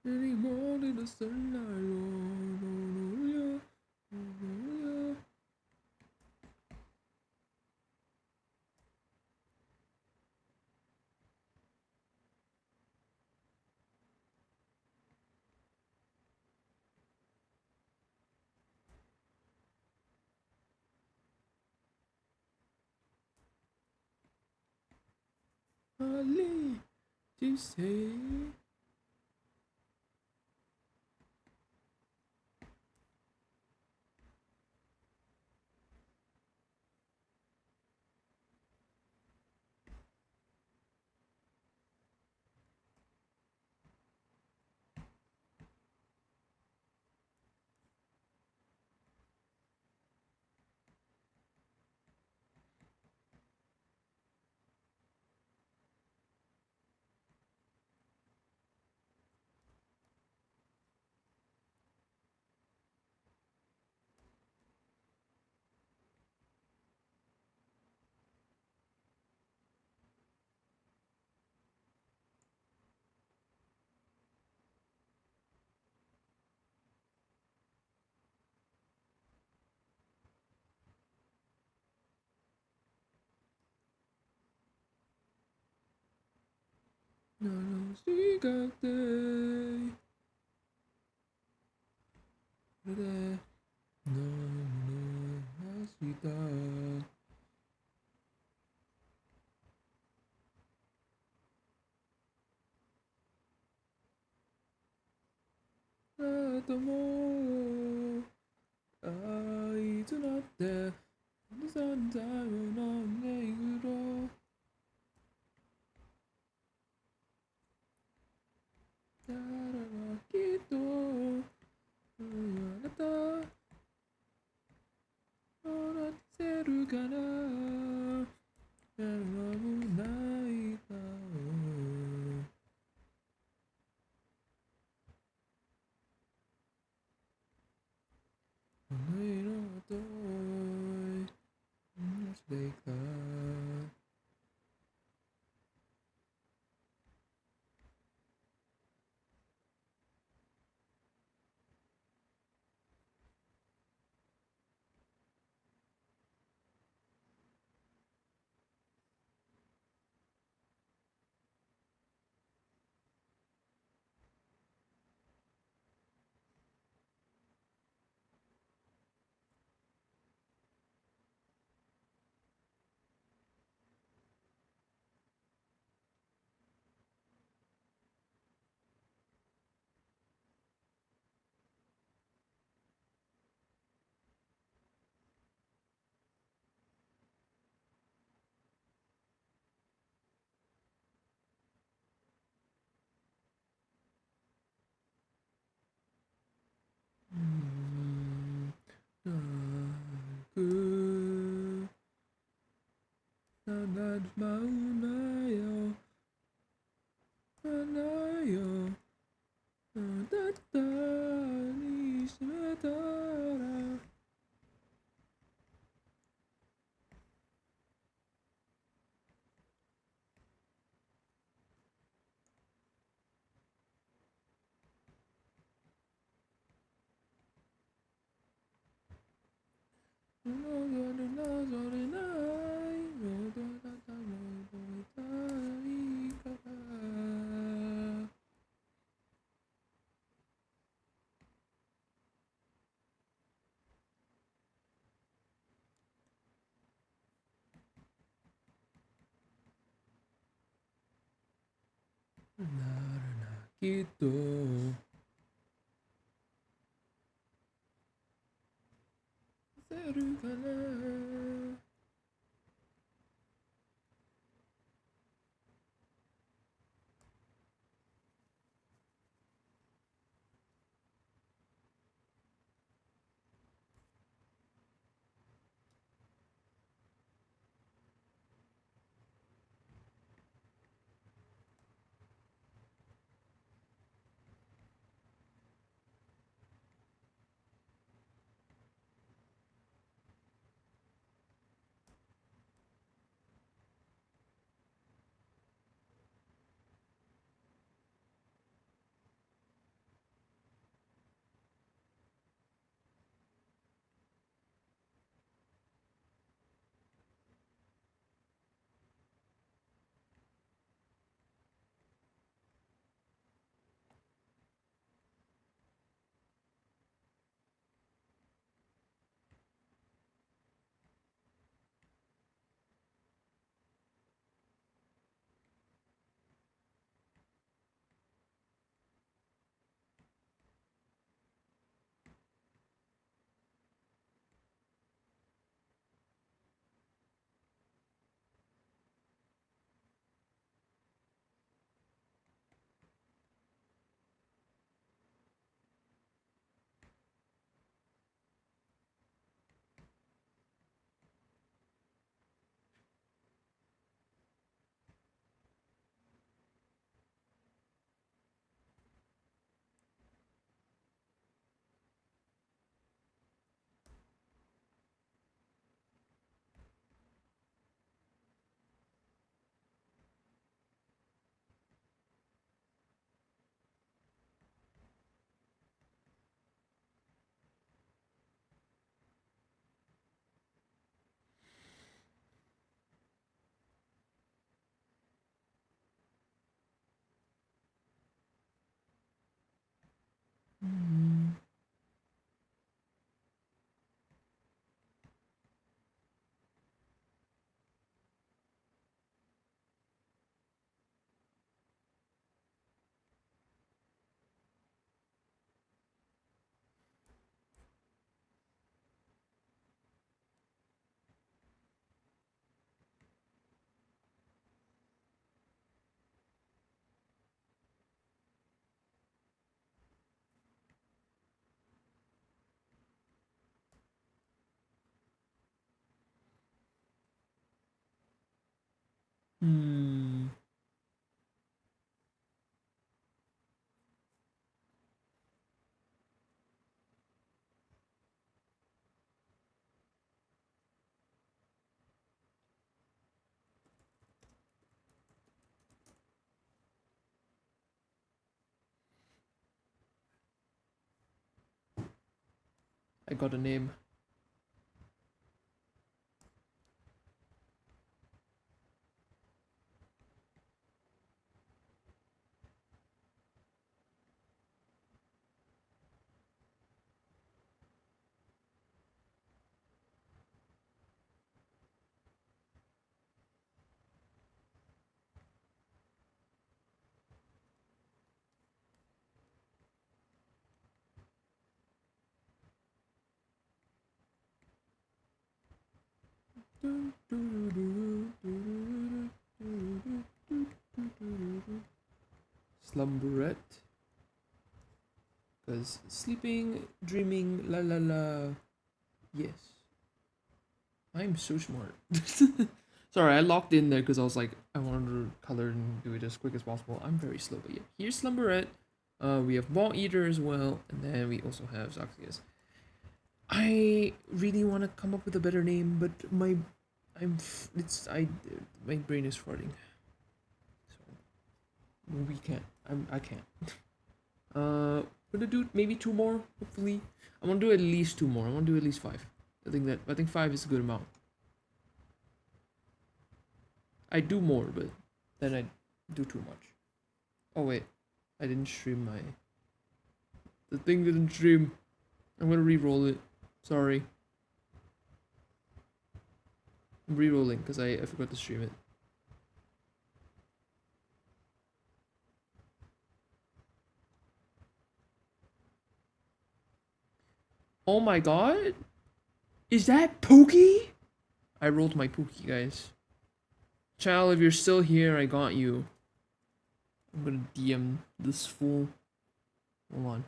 내리 머리를 쓸날로 머물려 머물려 빨리 주세요. 나는 시각대 그래 너무나 아시다 나도 뭐 아이도 어때 무슨 삶은 없네 이으로 따라가기도 알았다 어느새로 가나 너무 나이가 오늘은 어떠이 내가 그 나날 마음나요 하나요 따뜻한 이심에 따라 너는 나저리 나이 모두 다 모두 다이가라 Gitu. Seru kana. Hmm. I got a name. Slumberette. Because sleeping, dreaming, la la la. Yes. I'm so smart. Sorry, I locked in there because I was like, I wanted to color and do it as quick as possible. I'm very slow, but yeah. Here's Slumberette. We have Ball Eater as well, and then we also have Zaxius. I really want to come up with a better name, but my brain is farting, so we can't. I can't. Gonna do maybe two more. Hopefully, I want to do at least two more. I want to do at least five. I think five is a good amount. I do more, but then I do too much. Oh wait, I didn't stream my. The thing didn't stream. I'm gonna re-roll it. Sorry. I'm re-rolling because I forgot to stream it. Oh my god? Is that Pookie? I rolled my Pookie, guys. Child, if you're still here, I got you. I'm gonna DM this fool. Hold on.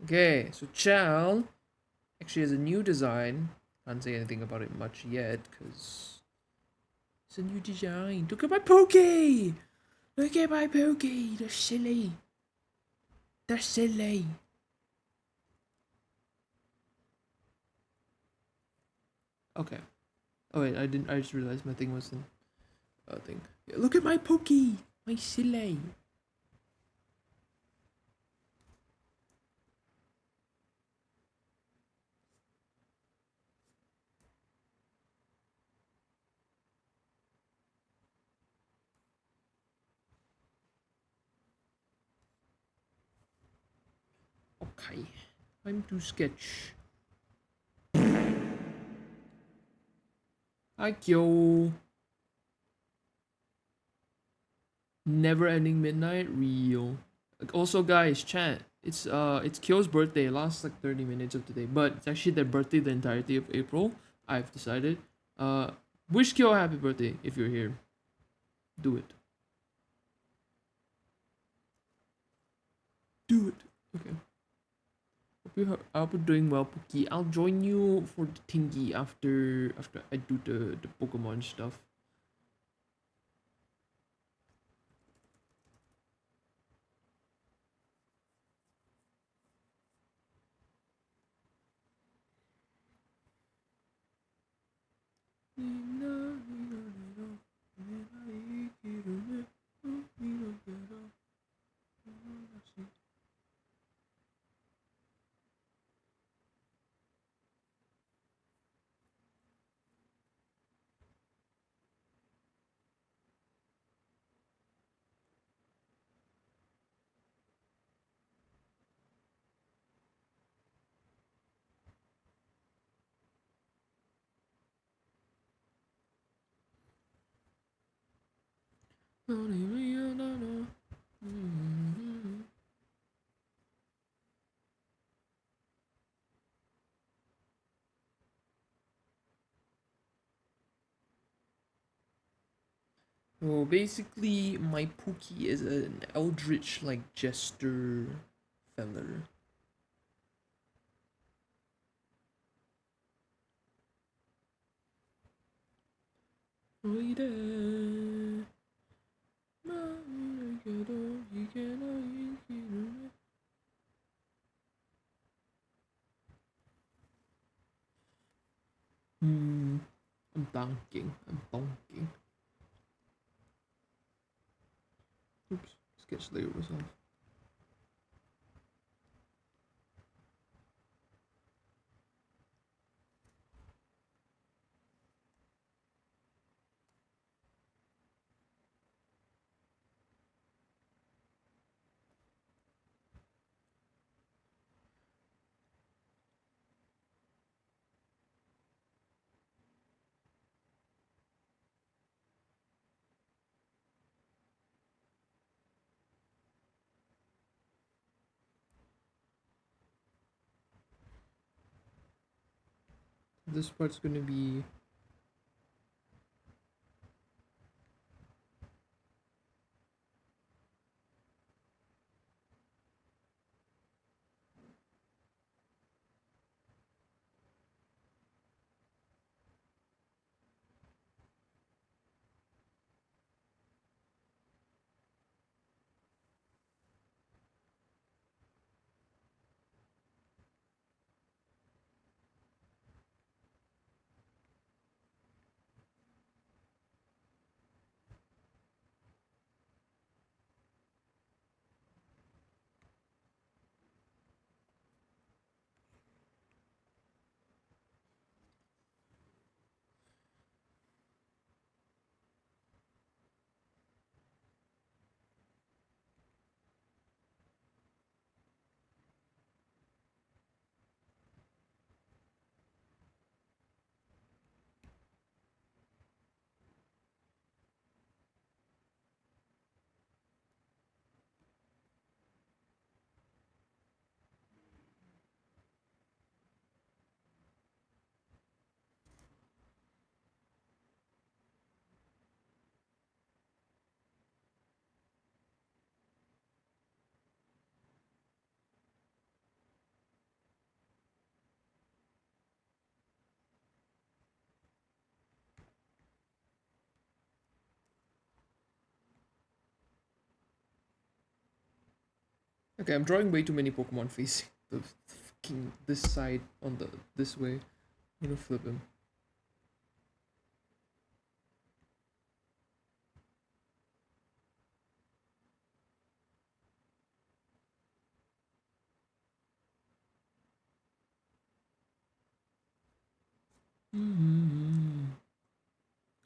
Okay, so Child actually has a new design. Can't say anything about it much yet, because it's a new design. Look at my Pookie! Look at my Pookie! They're silly. They're silly. Okay. Oh wait, I just realized my thing wasn't a thing. Yeah, look at my Pookie! My silly. Okay. Time to sketch. Hi, Kyo. Never ending midnight real. Also, guys, chat. It's Kyo's birthday. Last like 30 minutes of today, but it's actually their birthday the entirety of April. I've decided. Uh, wish Kyo a happy birthday if you're here. Do it. Do it. Okay. Hope you're doing well, Pookie. I'll join you for the thingy after I do the Pokemon stuff. So basically, my Pookie is an eldritch like jester feller. I'm bonking. I'm bonking. Oops, sketch layer was off. This part's gonna be Okay, I'm drawing way too many Pokemon facing the fucking this side on the this way. I'm gonna flip him.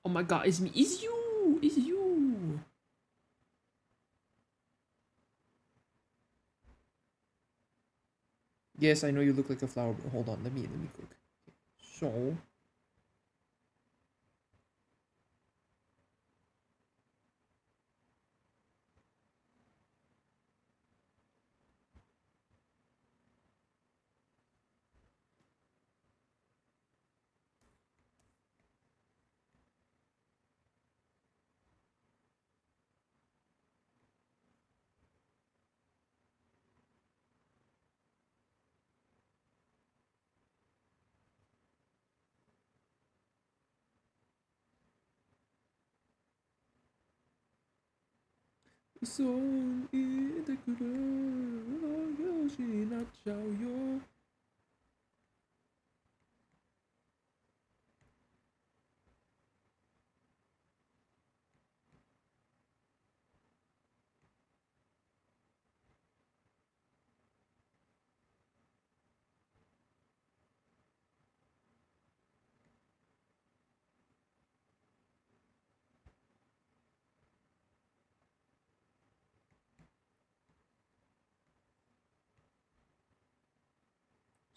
Oh my god, it's me. It's you. It's you. Yes, I know you look like a flower, but hold on. Let me cook. So 손 이대꾸라 여시 나짜요.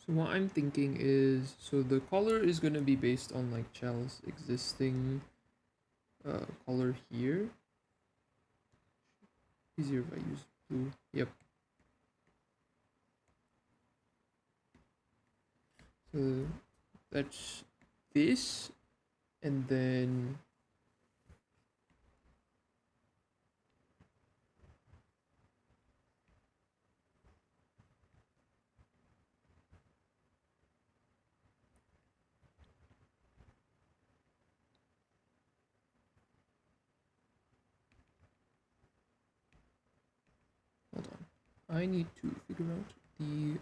So what I'm thinking is, so the color is gonna be based on like Chel's existing color here. Easier if I use blue. Yep. So that's this, and then hold on. I need to figure out the.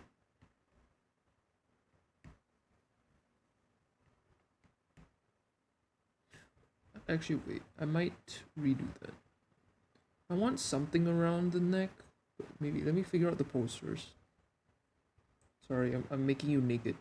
Actually, wait. I might redo that. I want something around the neck, but maybe let me figure out the posters. Sorry, I'm making you naked.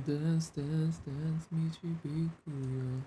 dance, dance, dance, Michibikuyo.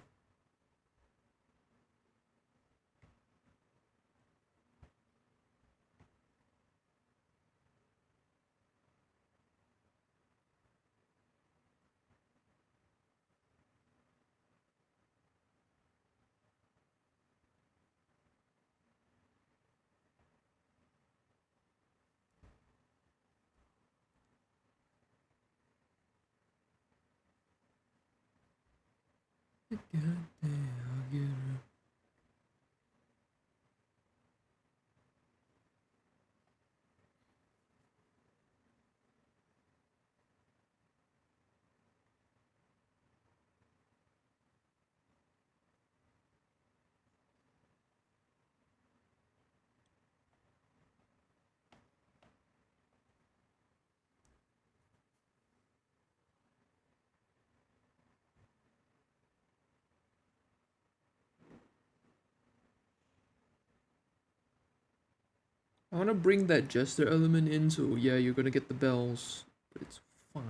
I want to bring that jester element in, so yeah, you're gonna get the bells, but it's fine.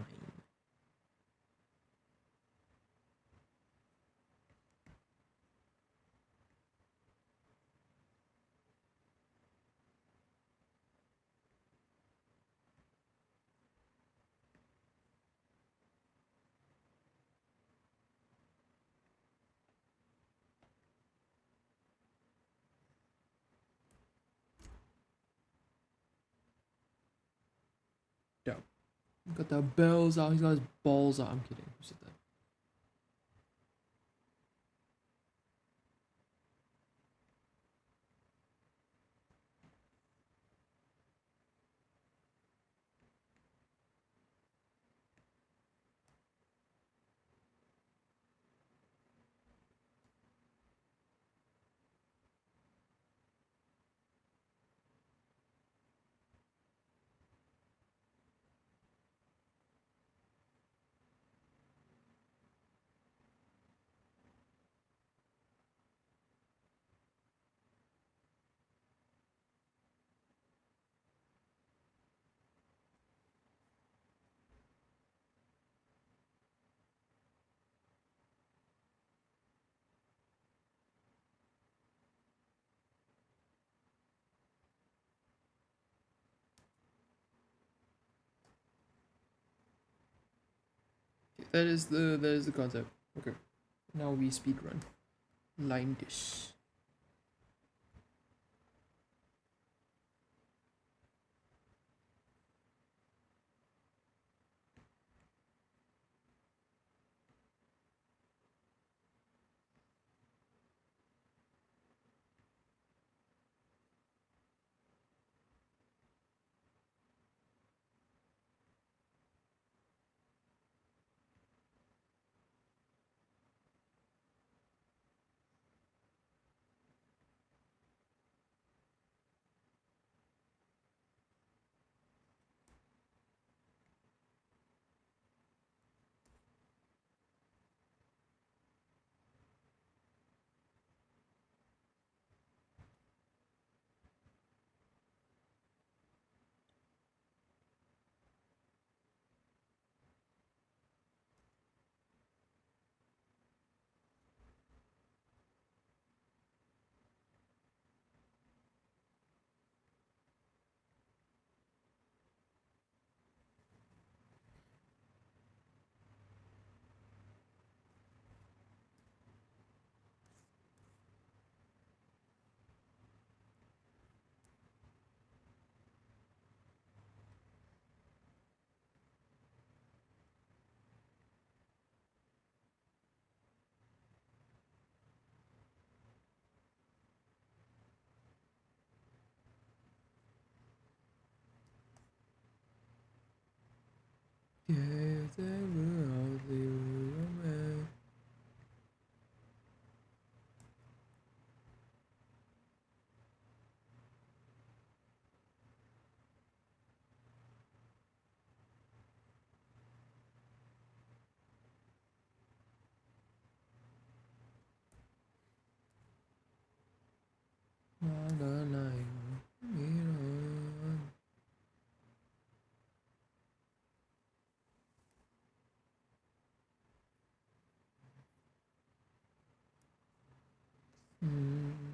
Yeah. Got the bells out, he's got his balls out. I'm kidding. Who said that? Okay, that is the concept. Okay. Now we speedrun. Line dish. 음.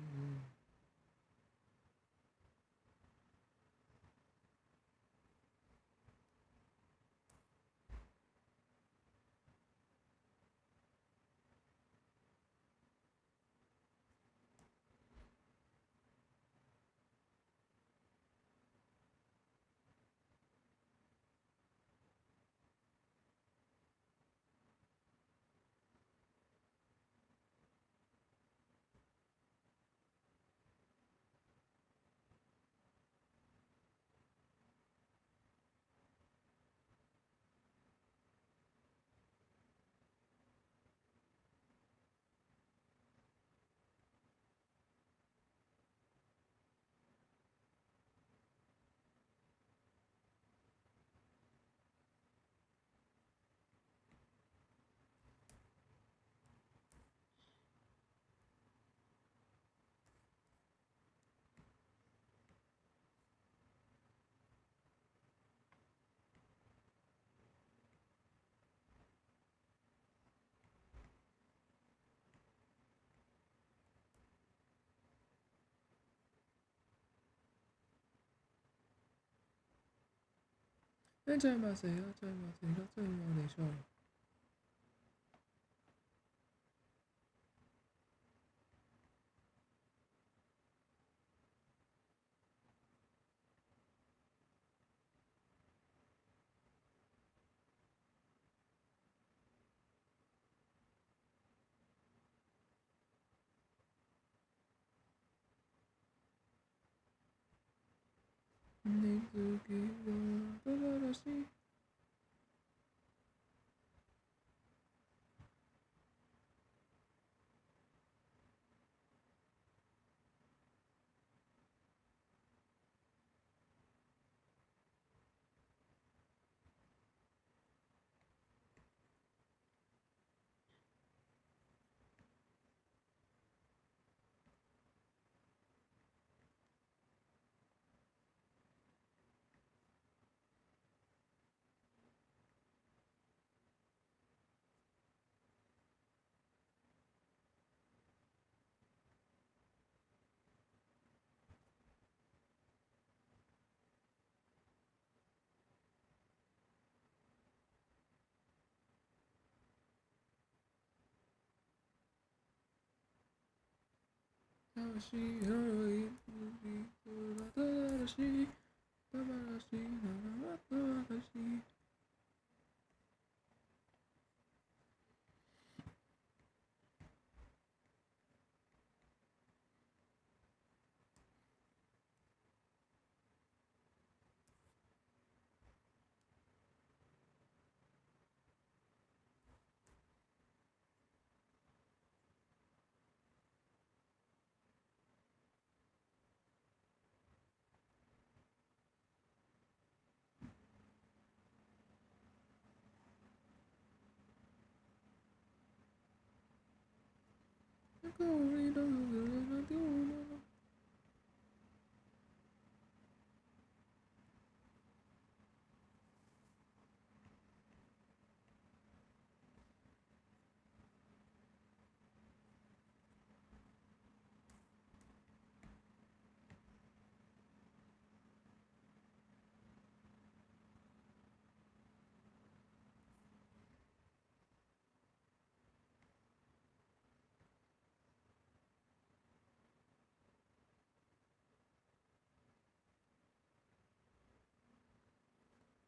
잘 마세요. 잘 마세요. 잘 마세요.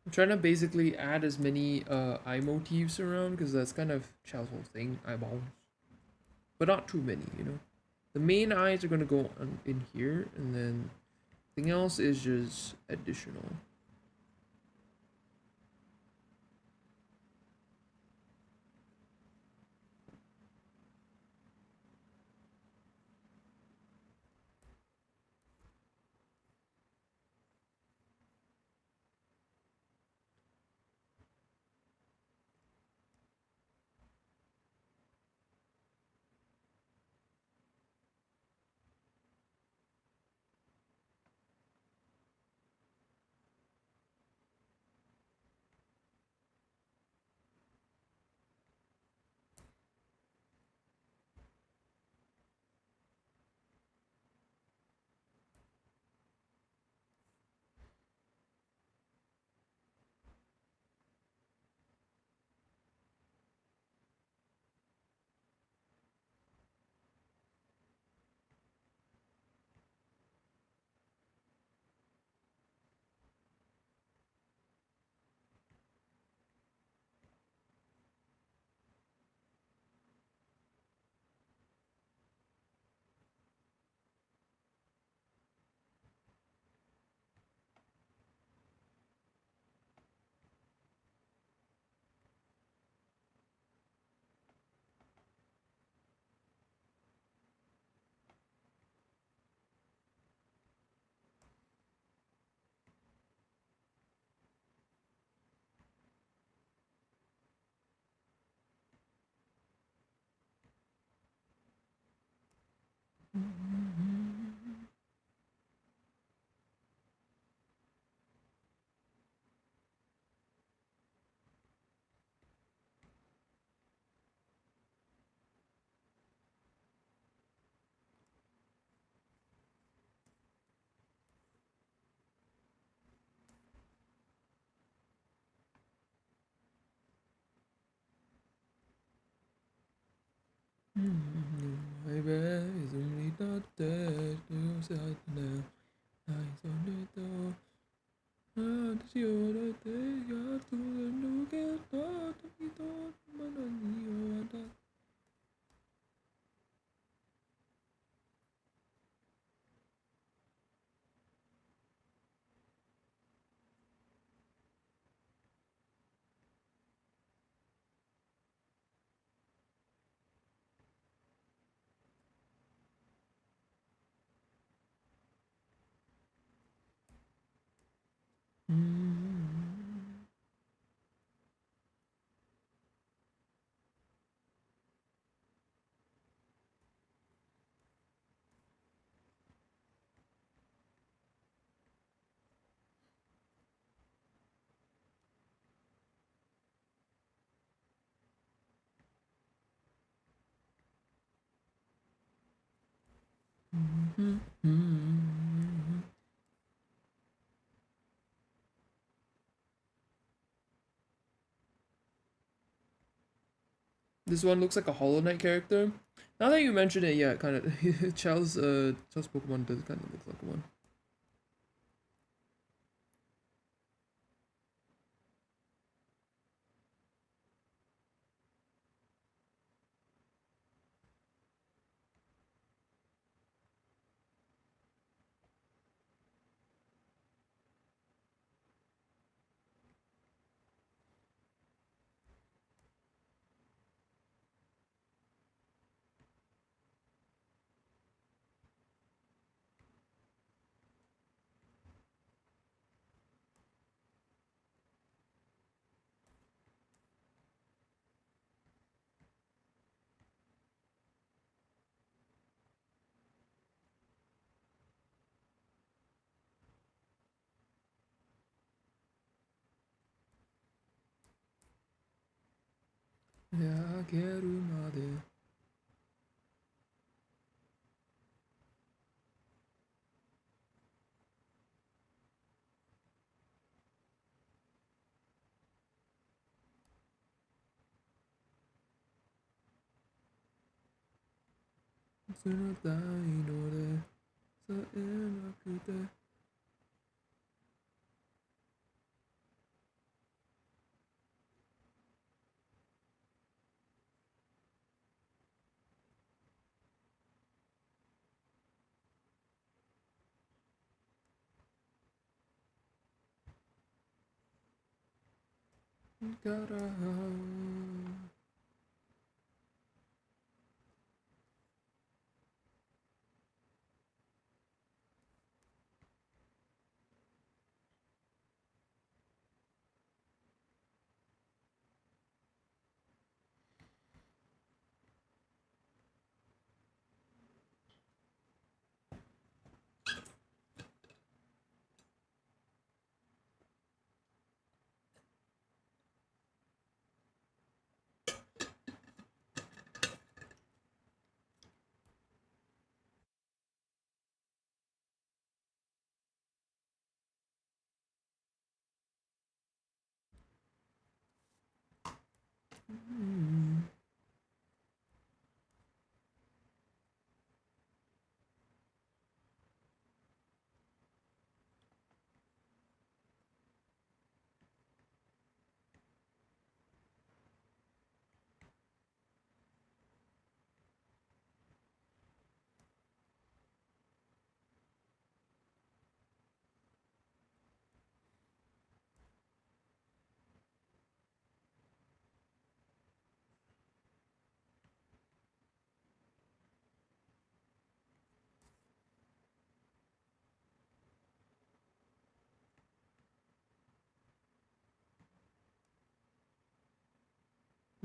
I'm trying to basically add as many eye motifs around because that's kind of Chow's whole thing, eyeballs. But not too many, you know. The main eyes are gonna go on, in here, and then everything else is just additional. Baby is only not dead. You said now. Eyes on the door. Ah, this you the day. You to the new get out. We don't want you. This one looks like a Hollow Knight character. Now that you mention it, yeah, it kind of Chell's Pokemon does kind of look like one. Yeah, quero mother. Sono dai nore. Sa ena kute. Cara.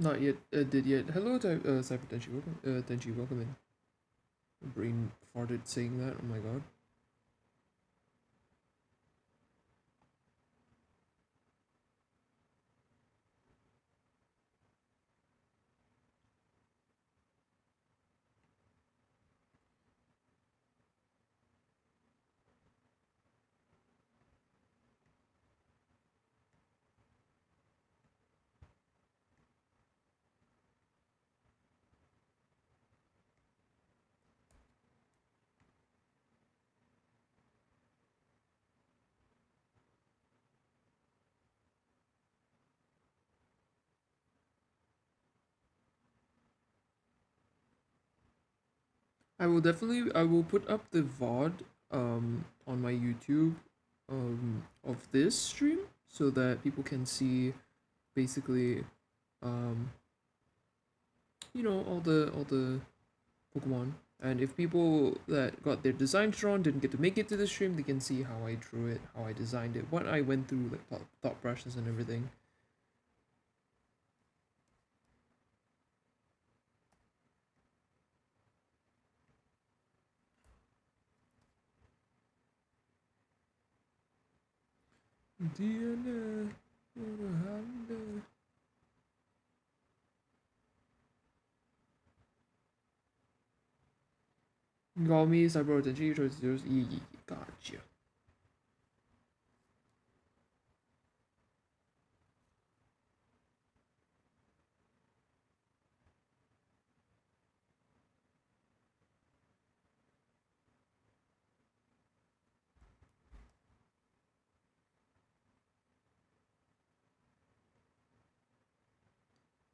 Not yet, did yet. Hello, Cyber Tenchi, welcome, Tenchi, welcome in. My brain farted saying that. Oh my god. I will put up the VOD on my YouTube of this stream so that people can see basically um all the Pokemon. And if people that got their designs drawn didn't get to make it to the stream, they can see how I drew it, how I designed it, what I went through, like thought process and everything. DNA, call me Cyber Attention, gotcha.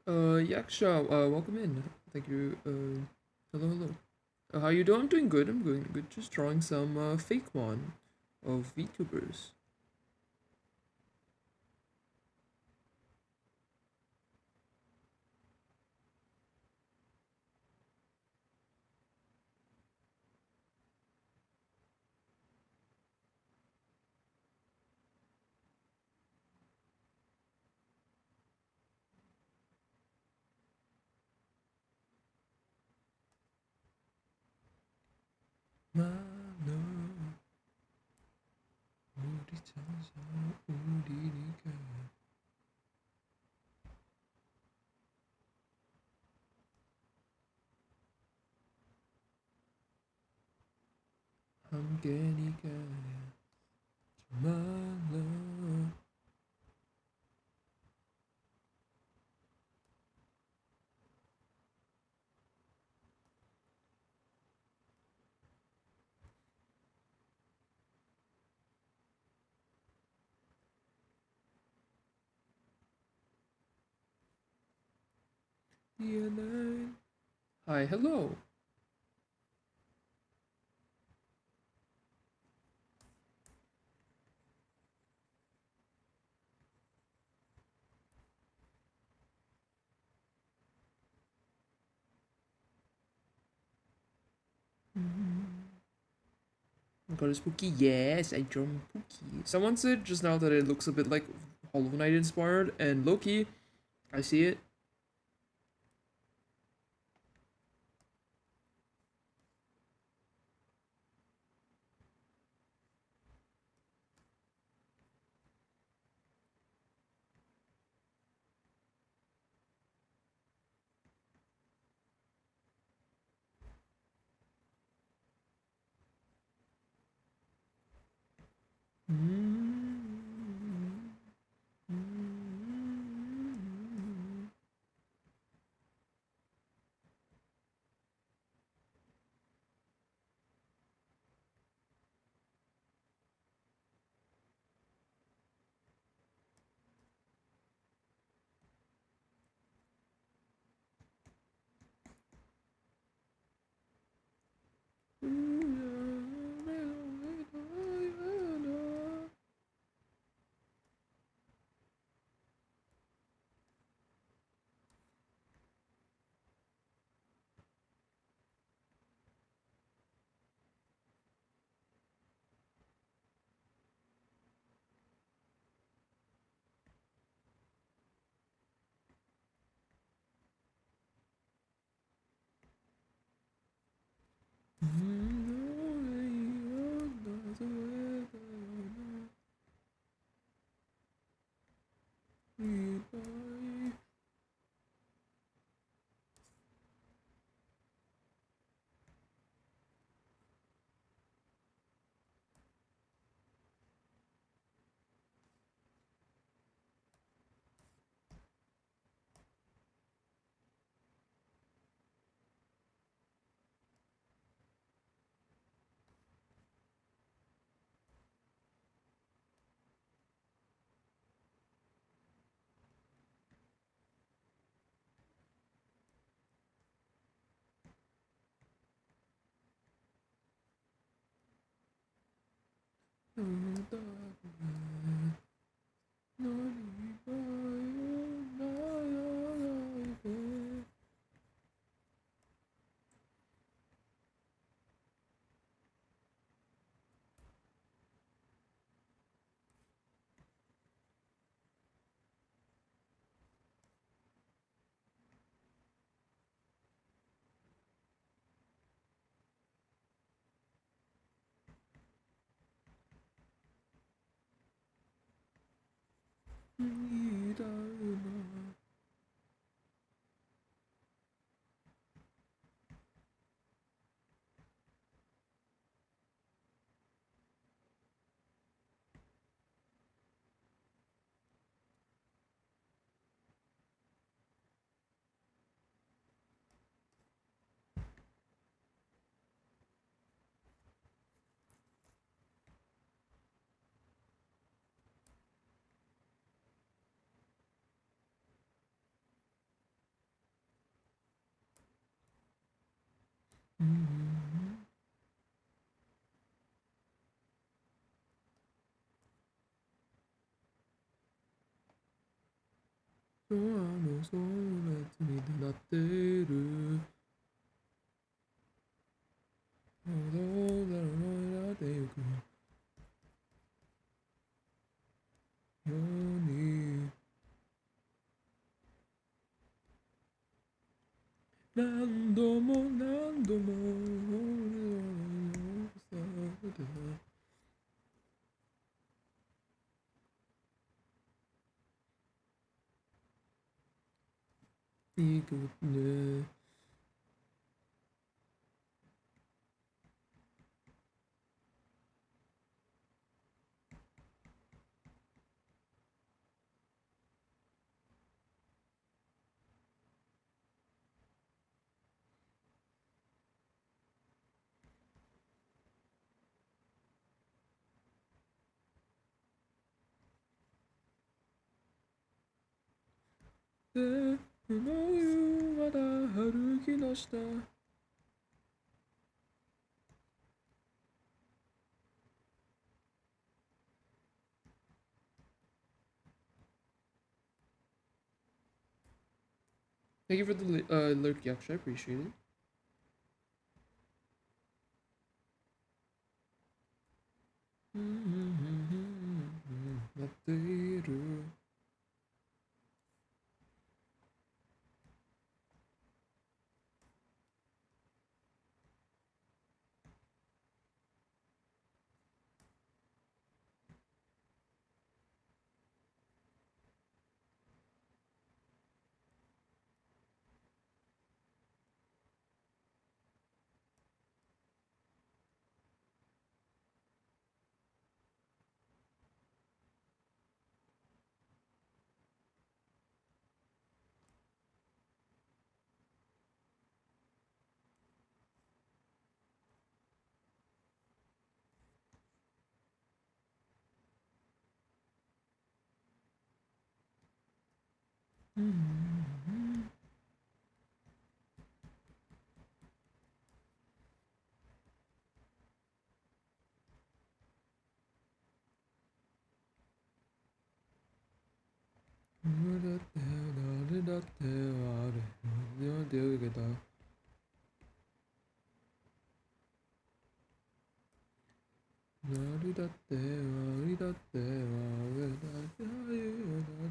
Yaksha, welcome in. Thank you. Hello, hello. How you doing? I'm doing good. I'm doing good. Just drawing some Fakemon of VTubers. Hi, hello. Got a spooky. Yes, I draw spooky. Someone said just now that it looks a bit like Hollow Knight inspired, and Loki, I see it. 空の空になってる。どうだろうなってゆくように何度も何度もいくね。で、思うよまだ歩き出した。Thank you for the lurk, Yaksha. I appreciate it. Na teru. Mm-hmm. 誰だって誰だってあれなんて言うけど誰だって誰だって誰だって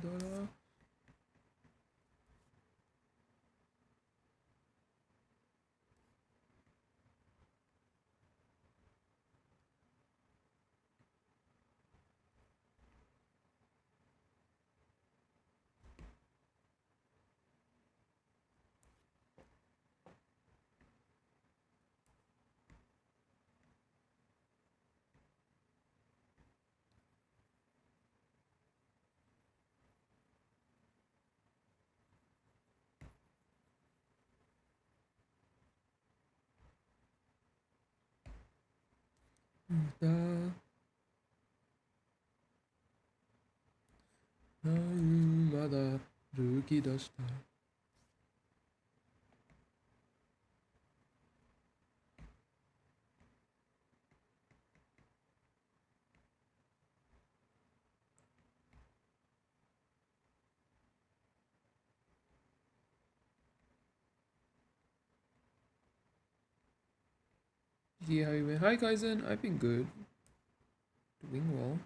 だらだまだ歩き出した。Yeah, how you been? Hi, Kaizen. I've been good. Doing well.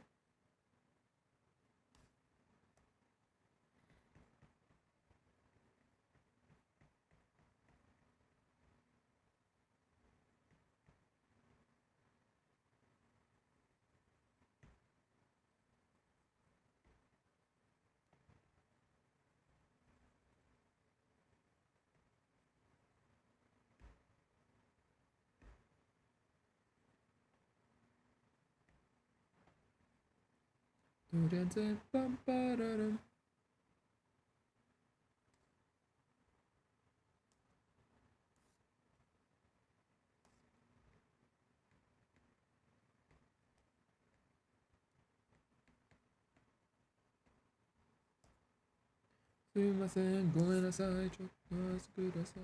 突然在梆梆哒哒すみません、ごめんなさい。ちょっとお待ちください。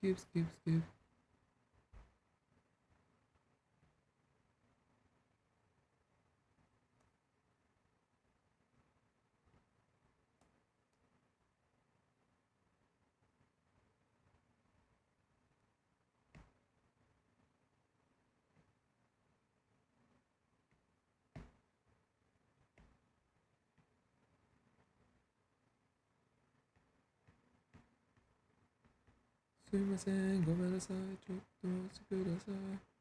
skip, skip, skip. すみません、ごめんなさい。ちょっとお待ちください。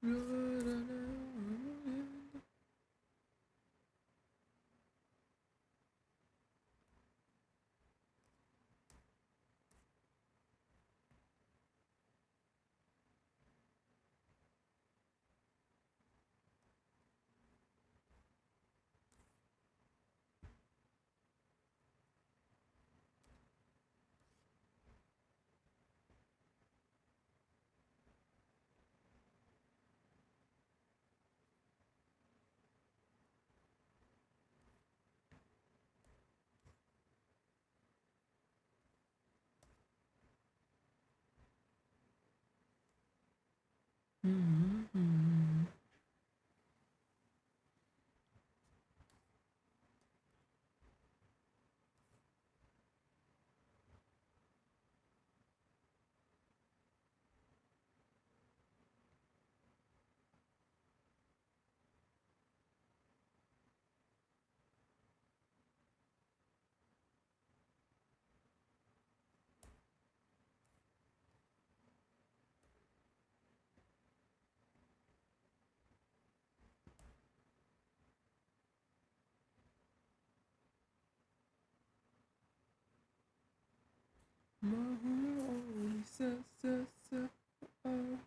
My heart always says, oh.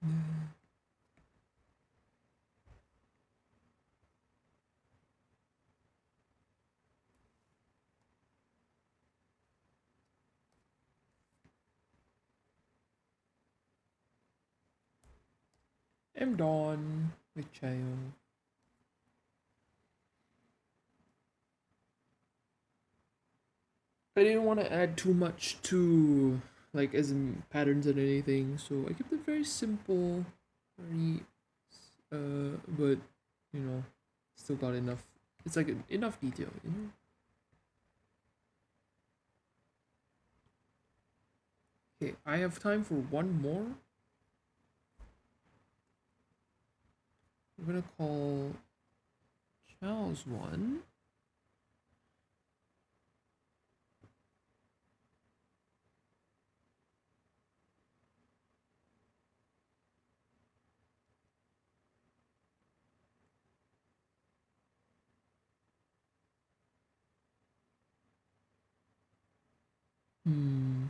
I'm done with child. I didn't want to add too much to like as in patterns and anything, so I kept it very simple, very but you know, still got enough. It's like enough detail, you know. Okay, I have time for one more. We're gonna call Chow's one. Hmm.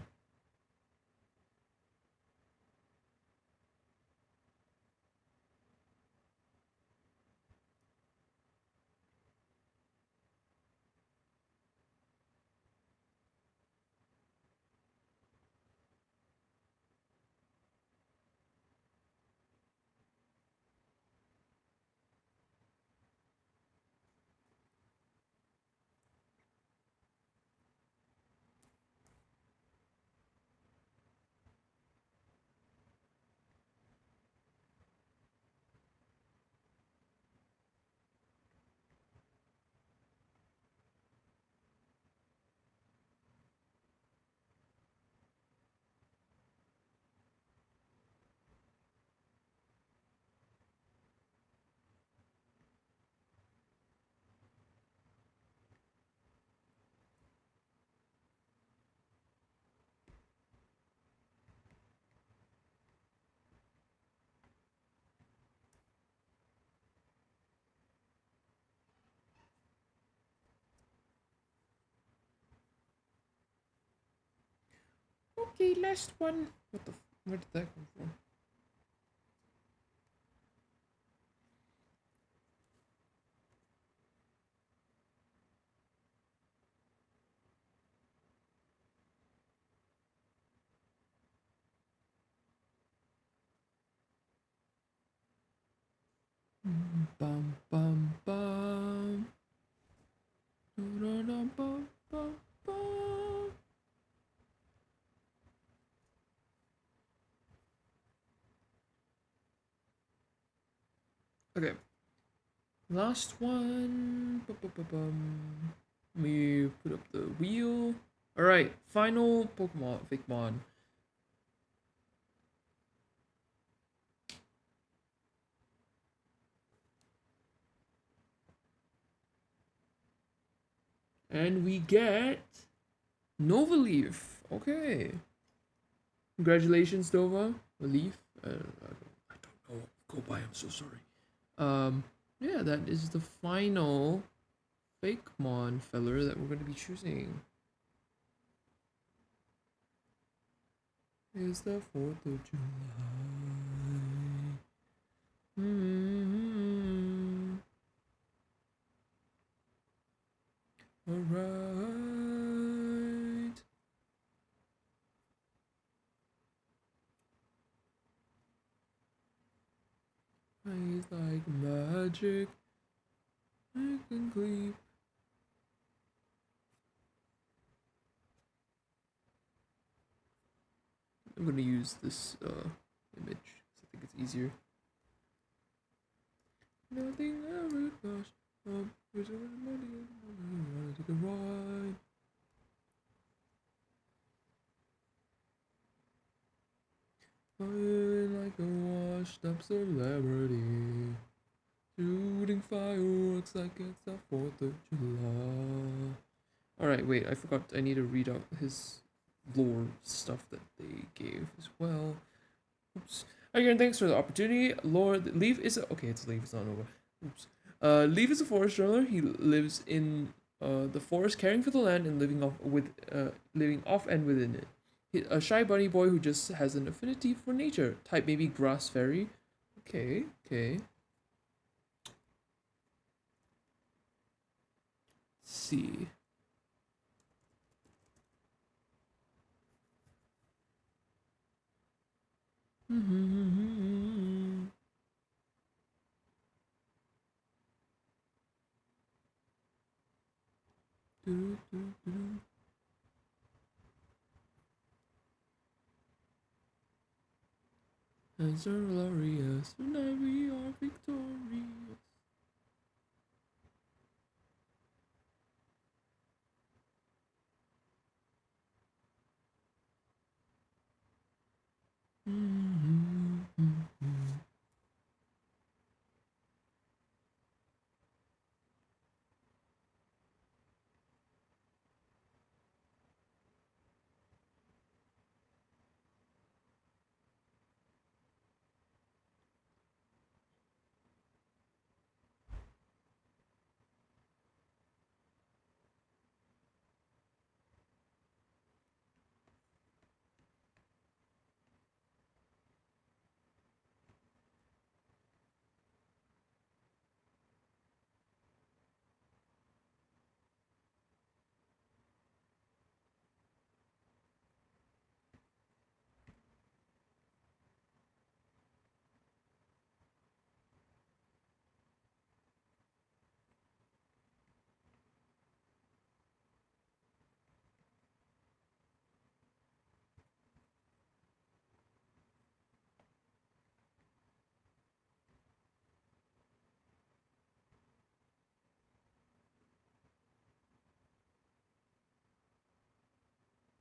Okay, last one. What the? Where did that come from? Bum bum bum. Bum bum bum. Okay, last one. Bum. Let me put up the wheel. All right, final Pokemon Fakemon. And we get Nova Leaf. Okay. Congratulations, Nova. Leaf. I don't know. Go by. I'm so sorry. Yeah, that is the final Fakemon feller that we're going to be choosing. It's the 4th of July. Mm-hmm. Alright. Eyes like magic. I can sleep. I'm gonna use this image because I think it's easier. Nothing ever goes up. There's a money. Wanna take a ride. Flying like a washed up celebrity. Shooting fireworks like it's the 4th of July. Alright, wait, I forgot. I need to read out his lore stuff that they gave as well. Oops. Again, thanks for the opportunity. Lord, Leaf is a, okay. It's Leaf. It's not Nova. Oops. Leaf is a forest dweller. He lives in the forest, caring for the land and living off and within it. A shy bunny boy who just has an affinity for nature. Type maybe grass fairy. Okay, okay. Let's see. And so glorious, tonight we are victorious.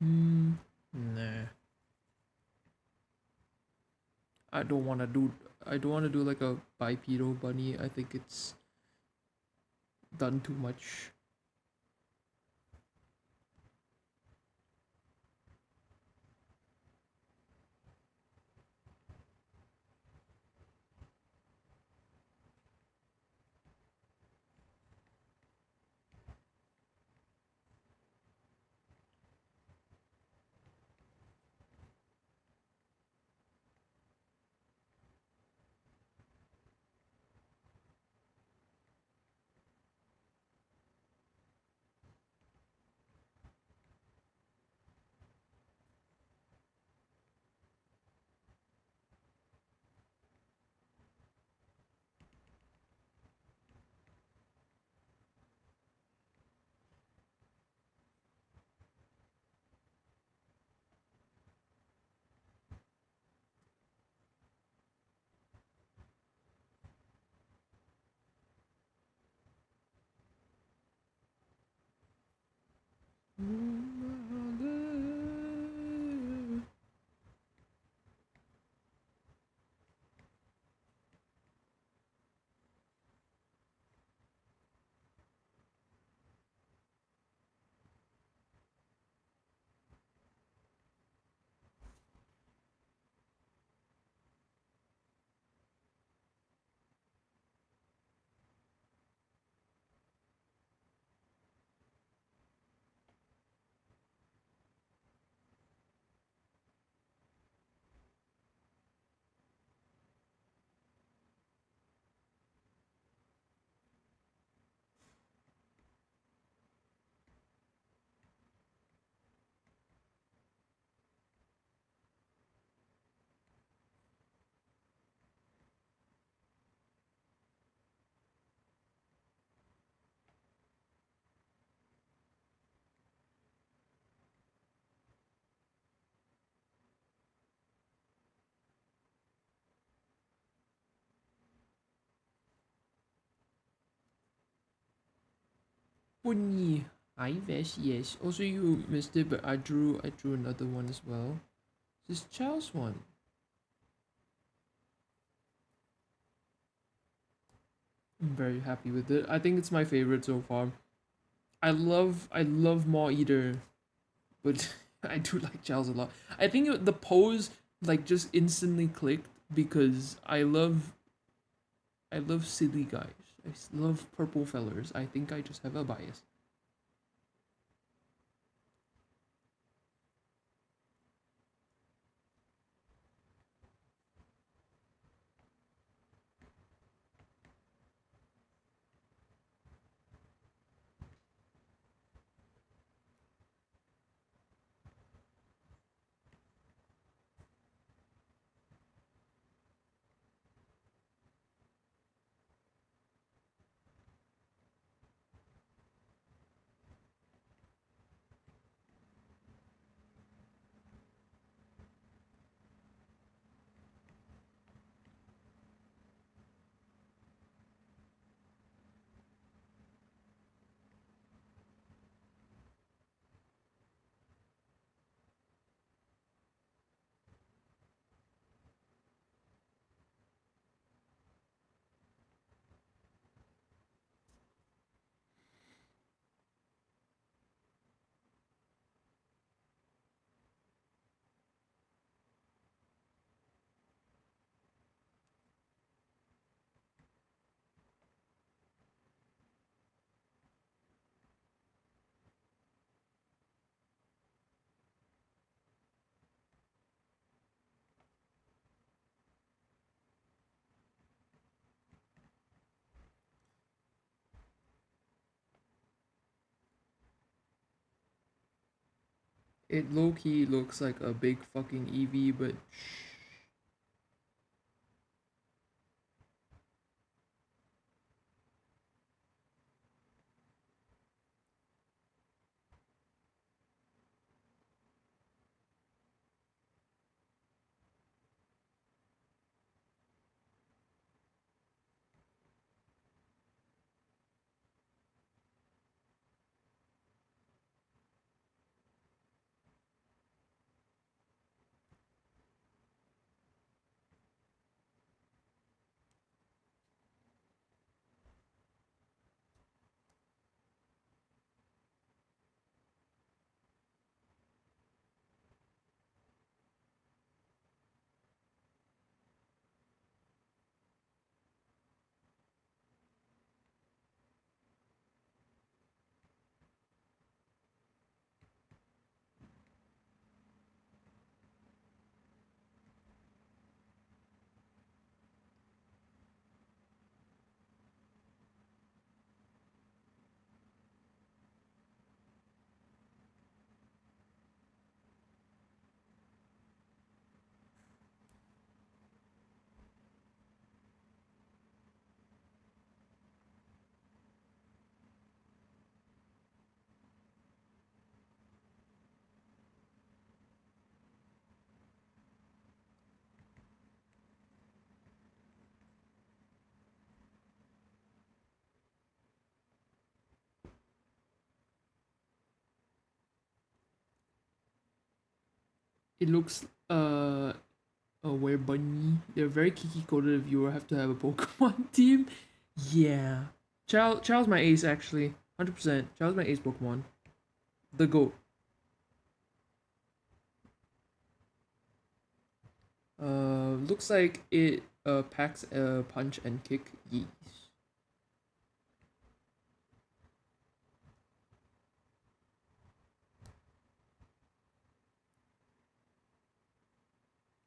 Nah. I don't wanna do I don't wanna do like a bipedal bunny. I think it's done too much. Bunny. Hi Vesh, yes. Also you missed it, but I drew another one as well. This child's one. I'm very happy with it. I think it's my favorite so far. I love Maw Eater, but I do like Chow's a lot. I think the pose like just instantly clicked because I love silly guys. Love purple fellers. I think I just have a bias. It low-key looks like a big fucking EV, but it looks where bunny. They're very kiki coded if you have to have a Pokemon team. Yeah. Chow's my ace actually. 100%. Chow's my ace Pokemon. The goat. Looks like it packs a punch and kick. Yeesh.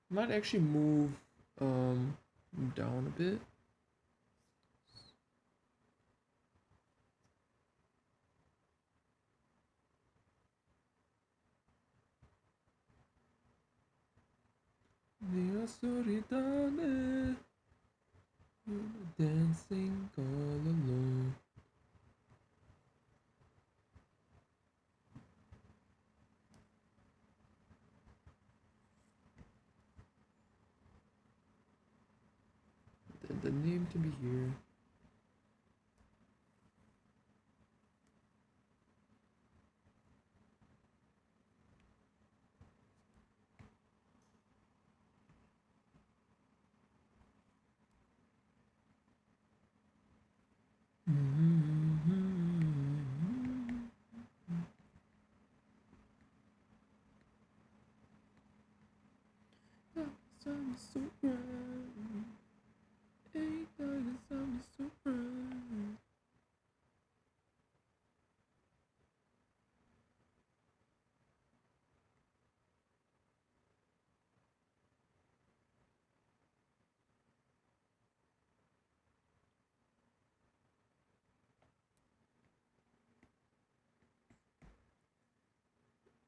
Might actually um move down a bit. Nia solitane, dancing all alone. The name can be here. Sun is so bright. Ain't the sun is so bright.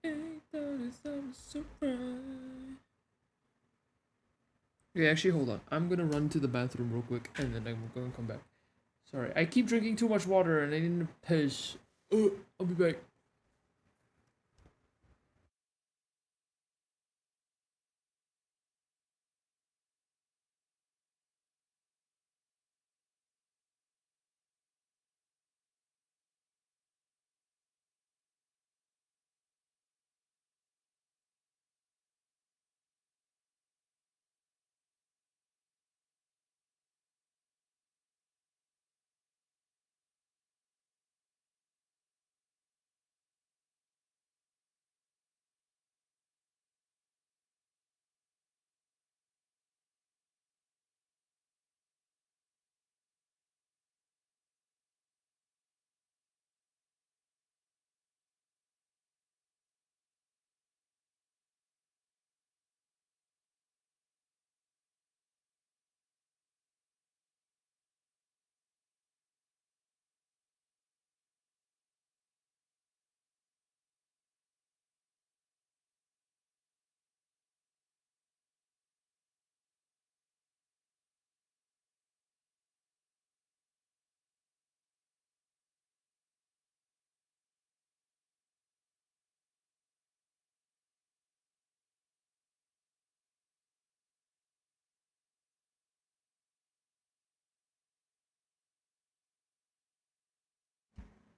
Ain't the sun is so bright. Okay, actually, hold on. I'm gonna run to the bathroom real quick, and then I'm gonna come back. Sorry, I keep drinking too much water, and I need to piss. I'll be back.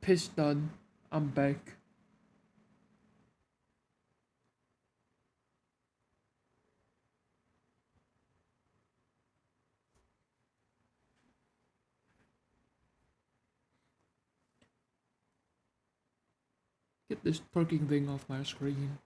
piss done. I'm back. Get this twerking thing off my screen.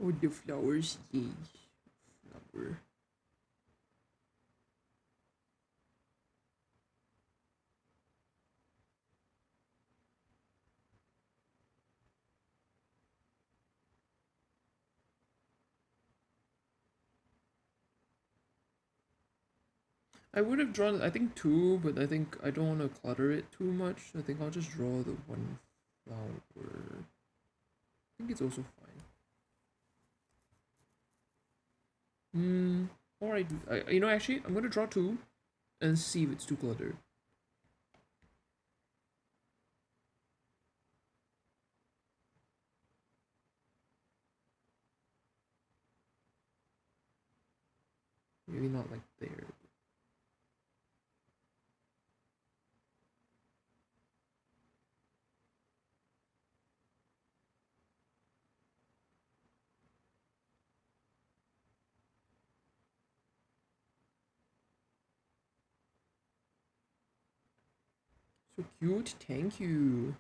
Oh, the flowers, yay. Flower. I would have drawn, I think, two, but I think I don't want to clutter it too much. I think I'll just draw the one flower. I think it's also fine. Alright, you know, actually, I'm gonna draw two and see if it's too cluttered. Maybe not like there. So cute, thank you.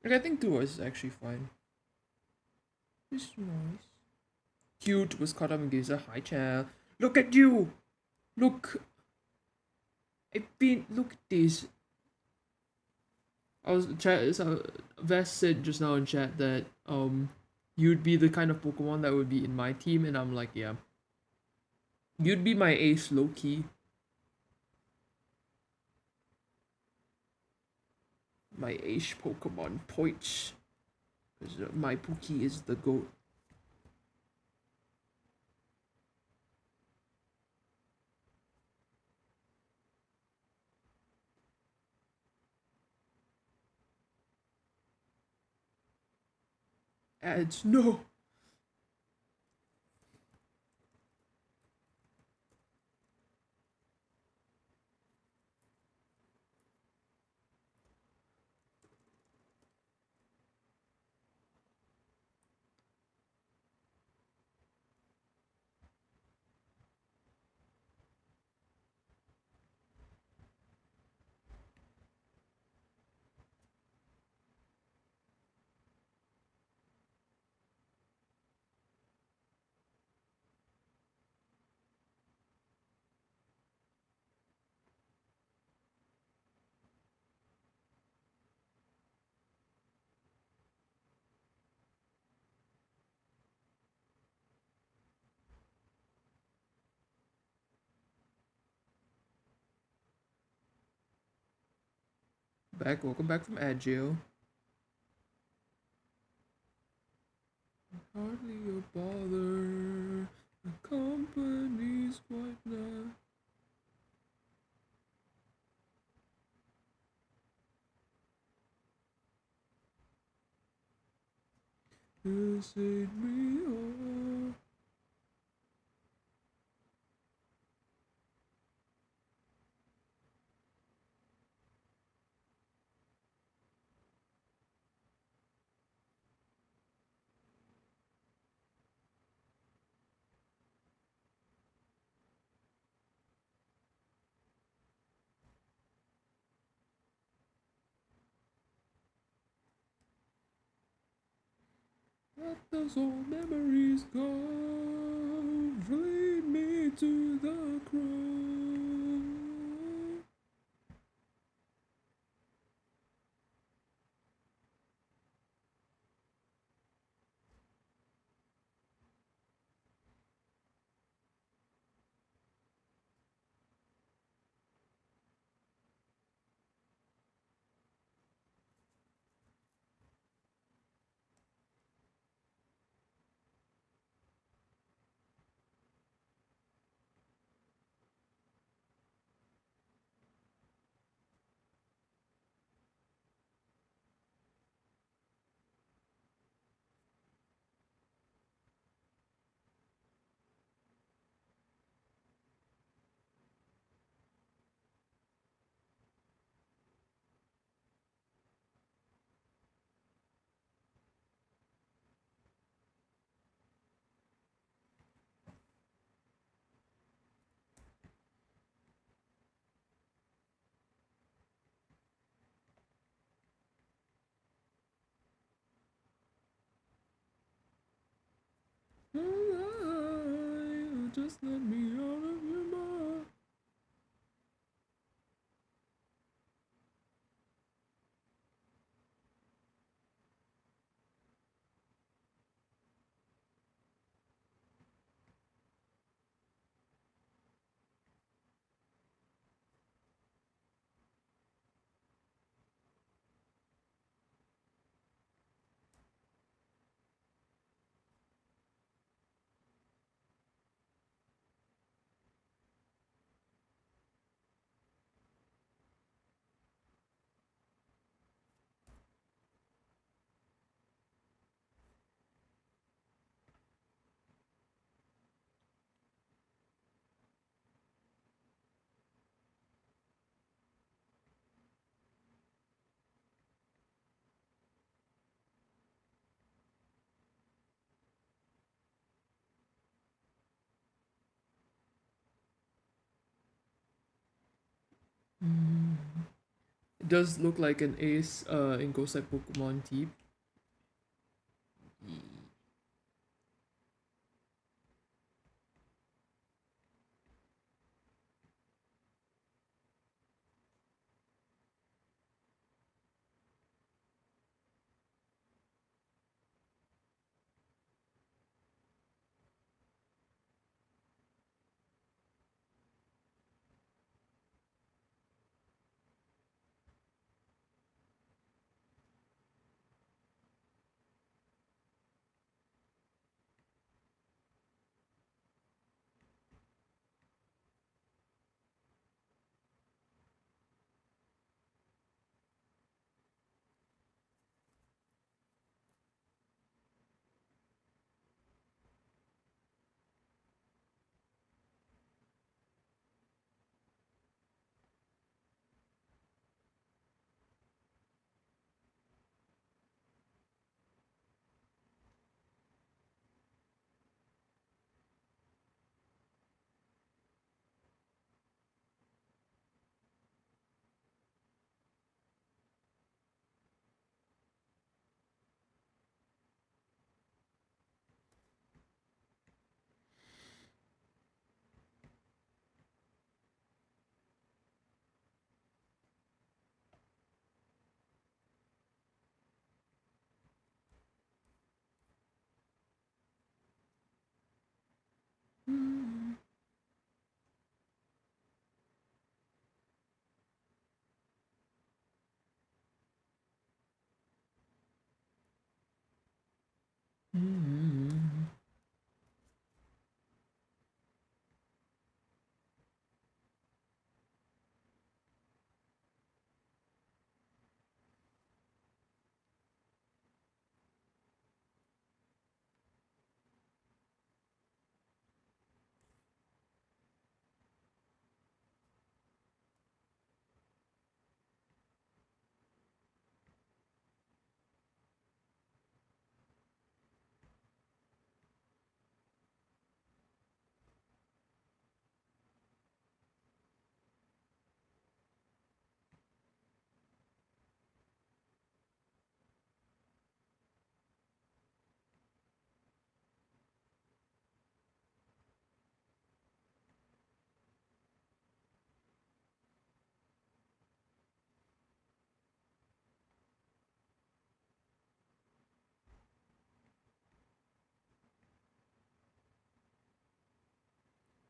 Like I think 2 is actually fine. It's nice. Cute was caught up in Giza. Hi, child. Look at you! Look! I've been. Look at this. I was chat. So Vest said just now in chat that you'd be the kind of Pokemon that would be in my team, and I'm like, yeah, you'd be my ace low key. My ace Pokemon points, because my Pookie is the goat. Ads no. Welcome back from ad jail. Hardly a bother. The company's quite nice. Visit me all. Let those old memories go. Lead me to the cross. Just let me out of your mind. It does look like an ace in Ghost type Pokemon type.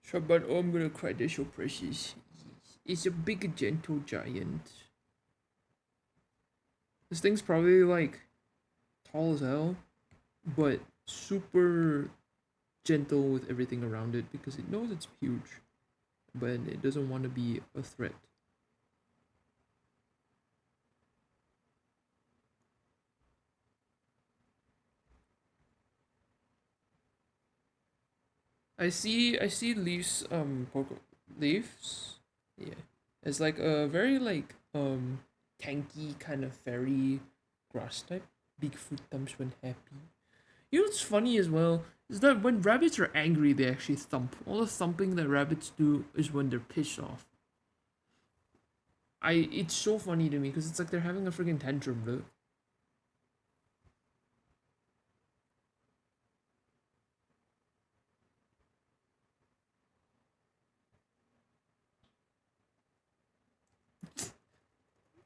Sure, but oh, I'm gonna cry. They're so precious. It's a big, gentle giant. This thing's probably like tall as hell, but super gentle with everything around it because it knows it's huge, but it doesn't want to be a threat. I see leaves leaves. Yeah. It's like a very like tanky kind of fairy grass type. Bigfoot thumps when happy. You know what's funny as well is that when rabbits are angry they actually thump. All the thumping that rabbits do is when they're pissed off. It's so funny to me because it's like they're having a freaking tantrum, though.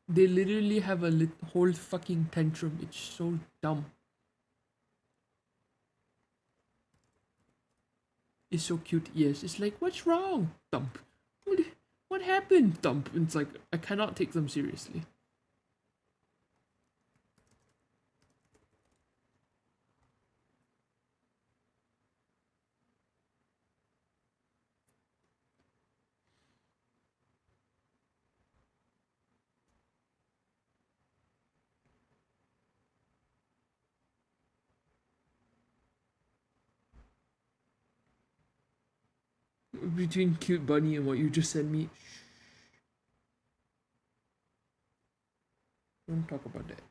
They literally have a whole fucking tantrum. It's so dumb. It's so cute. Yes, it's like, what's wrong? Thump. What, what happened? Thump. And it's like, I cannot take them seriously. Between cute bunny and what you just sent me, shh, don't talk about that.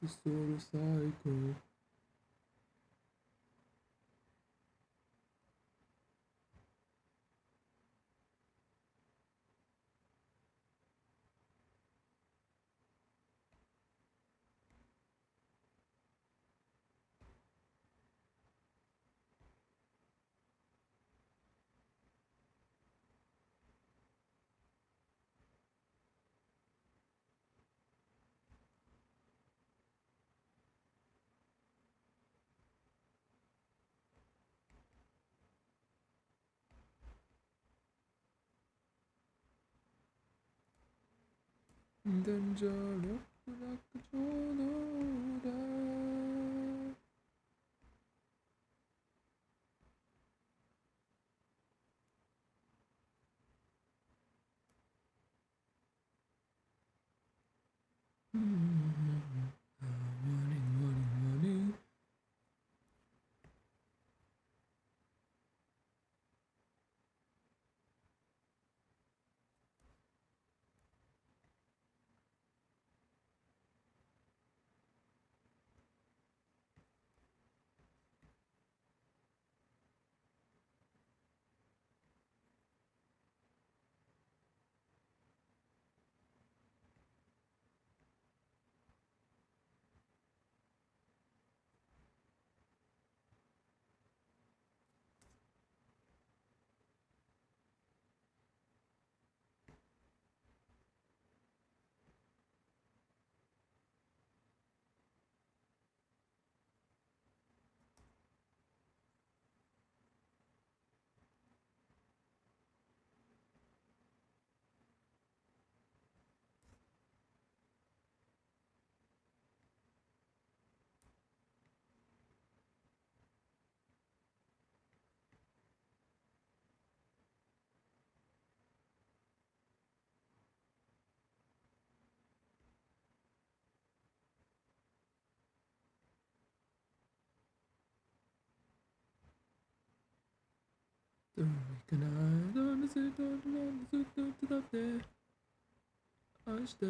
the sort of cycle. Dangerous, like a money. İşte.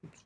Oops.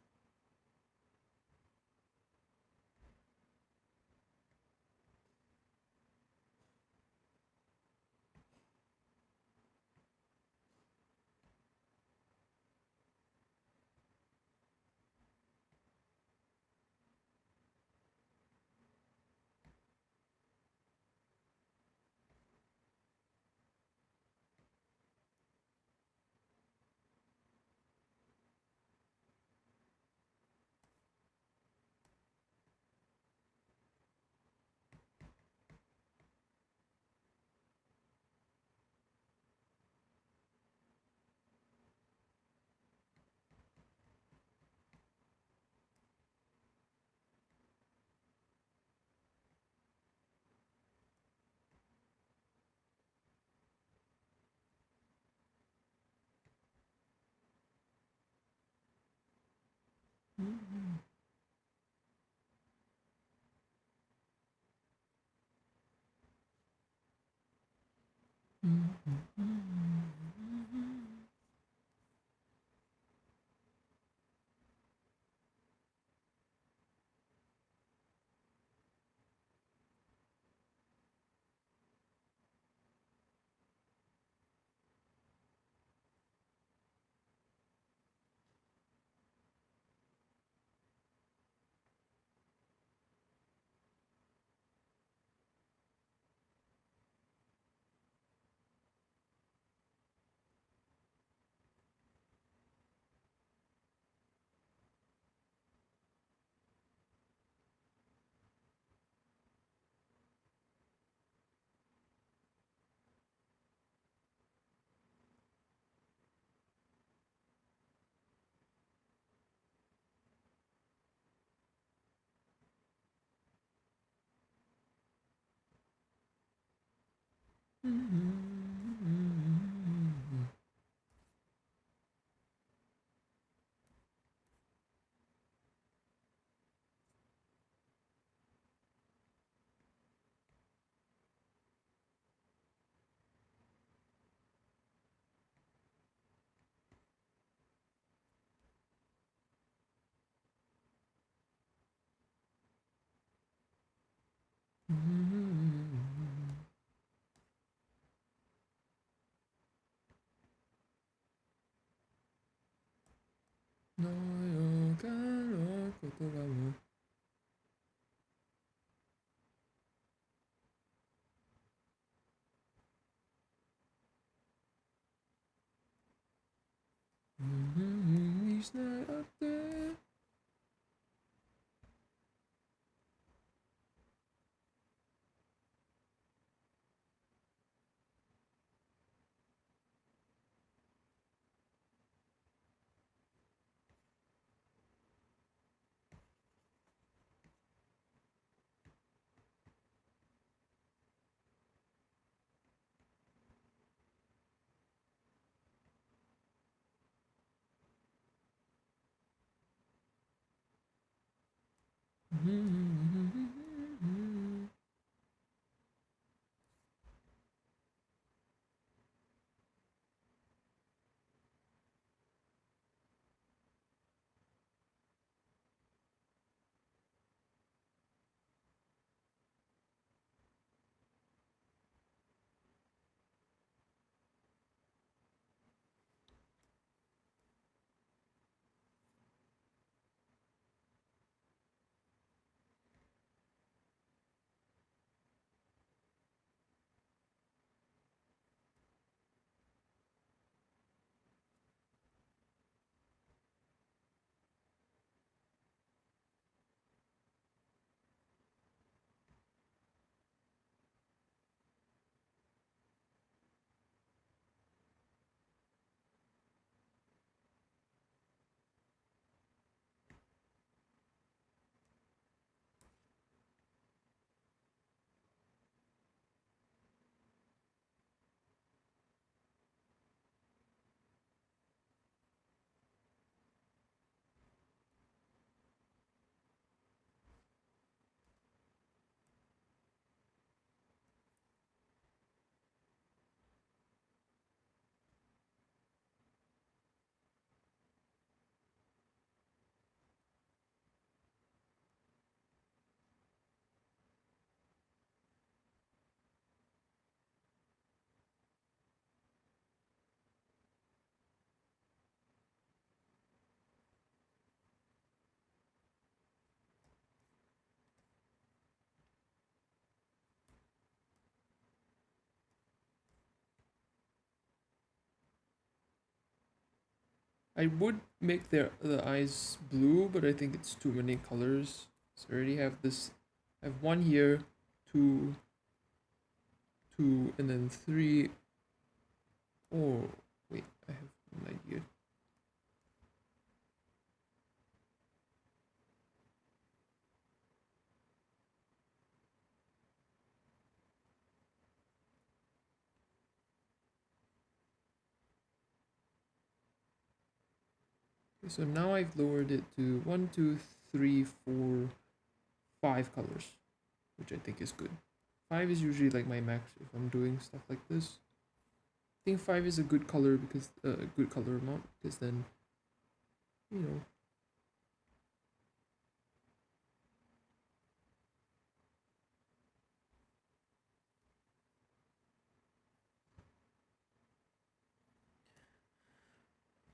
He's not up there. I would make the eyes blue, but I think it's too many colors. So I already have this. I have one here, two, two, and then three. Oh, wait, I have an idea. Okay, so now I've lowered it to one, two, three, four, five colors, which I think is good. Five is usually like my max if I'm doing stuff like this. I think five is a good color because a good color amount because then, you know,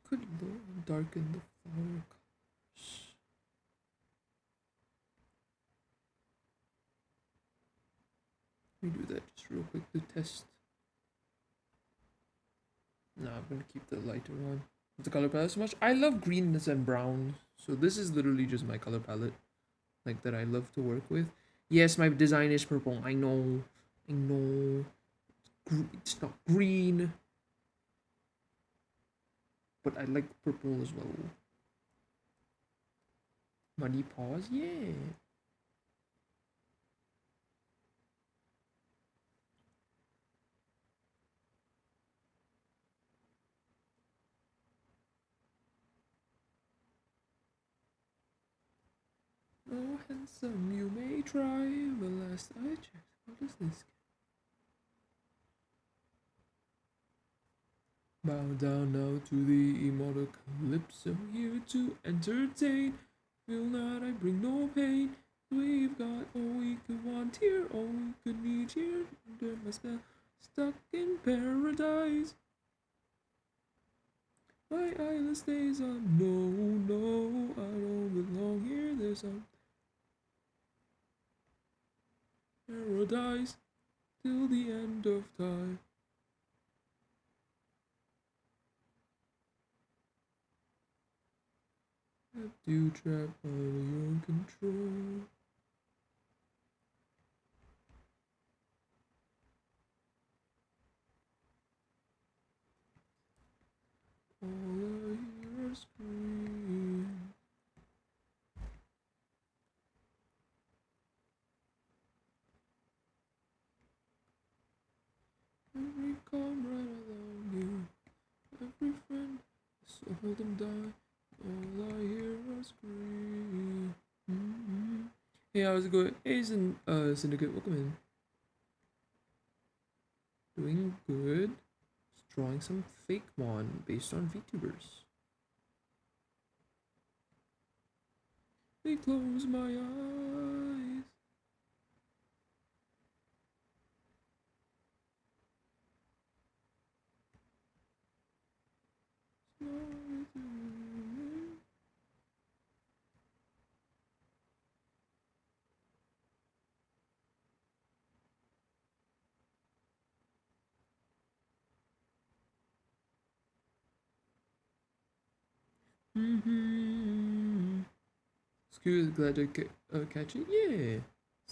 could darken the flower colors. Let me do that just real quick to test. Nah, I'm gonna keep the lighter one. The color palette so much. I love greenness and browns, so this is literally just my color palette, like that I love to work with. Yes, my design is purple. I know, I know. It's not green, but I like purple as well. Muddy paws, yeah. Oh, handsome, you may try, but last I checked, what is this? Bow down now to the immortal calypso, here to entertain. Feel not I bring no pain. We've got all we could want here, all we could need here. Under my spell, stuck in paradise. My island stays up. No, no, I don't belong here. There's a paradise till the end of time. Have you trapped out of your control? All I hear is scream. Every comrade along you, every friend, so hold them down. All I hear is scream. Mm-hmm. Hey, how's it going? Hey, Syndicate, welcome in. Doing good. Just drawing some Fakemon based on VTubers. They close my eyes. Mm-hmm. Excuse, glad to catch it. Yeah.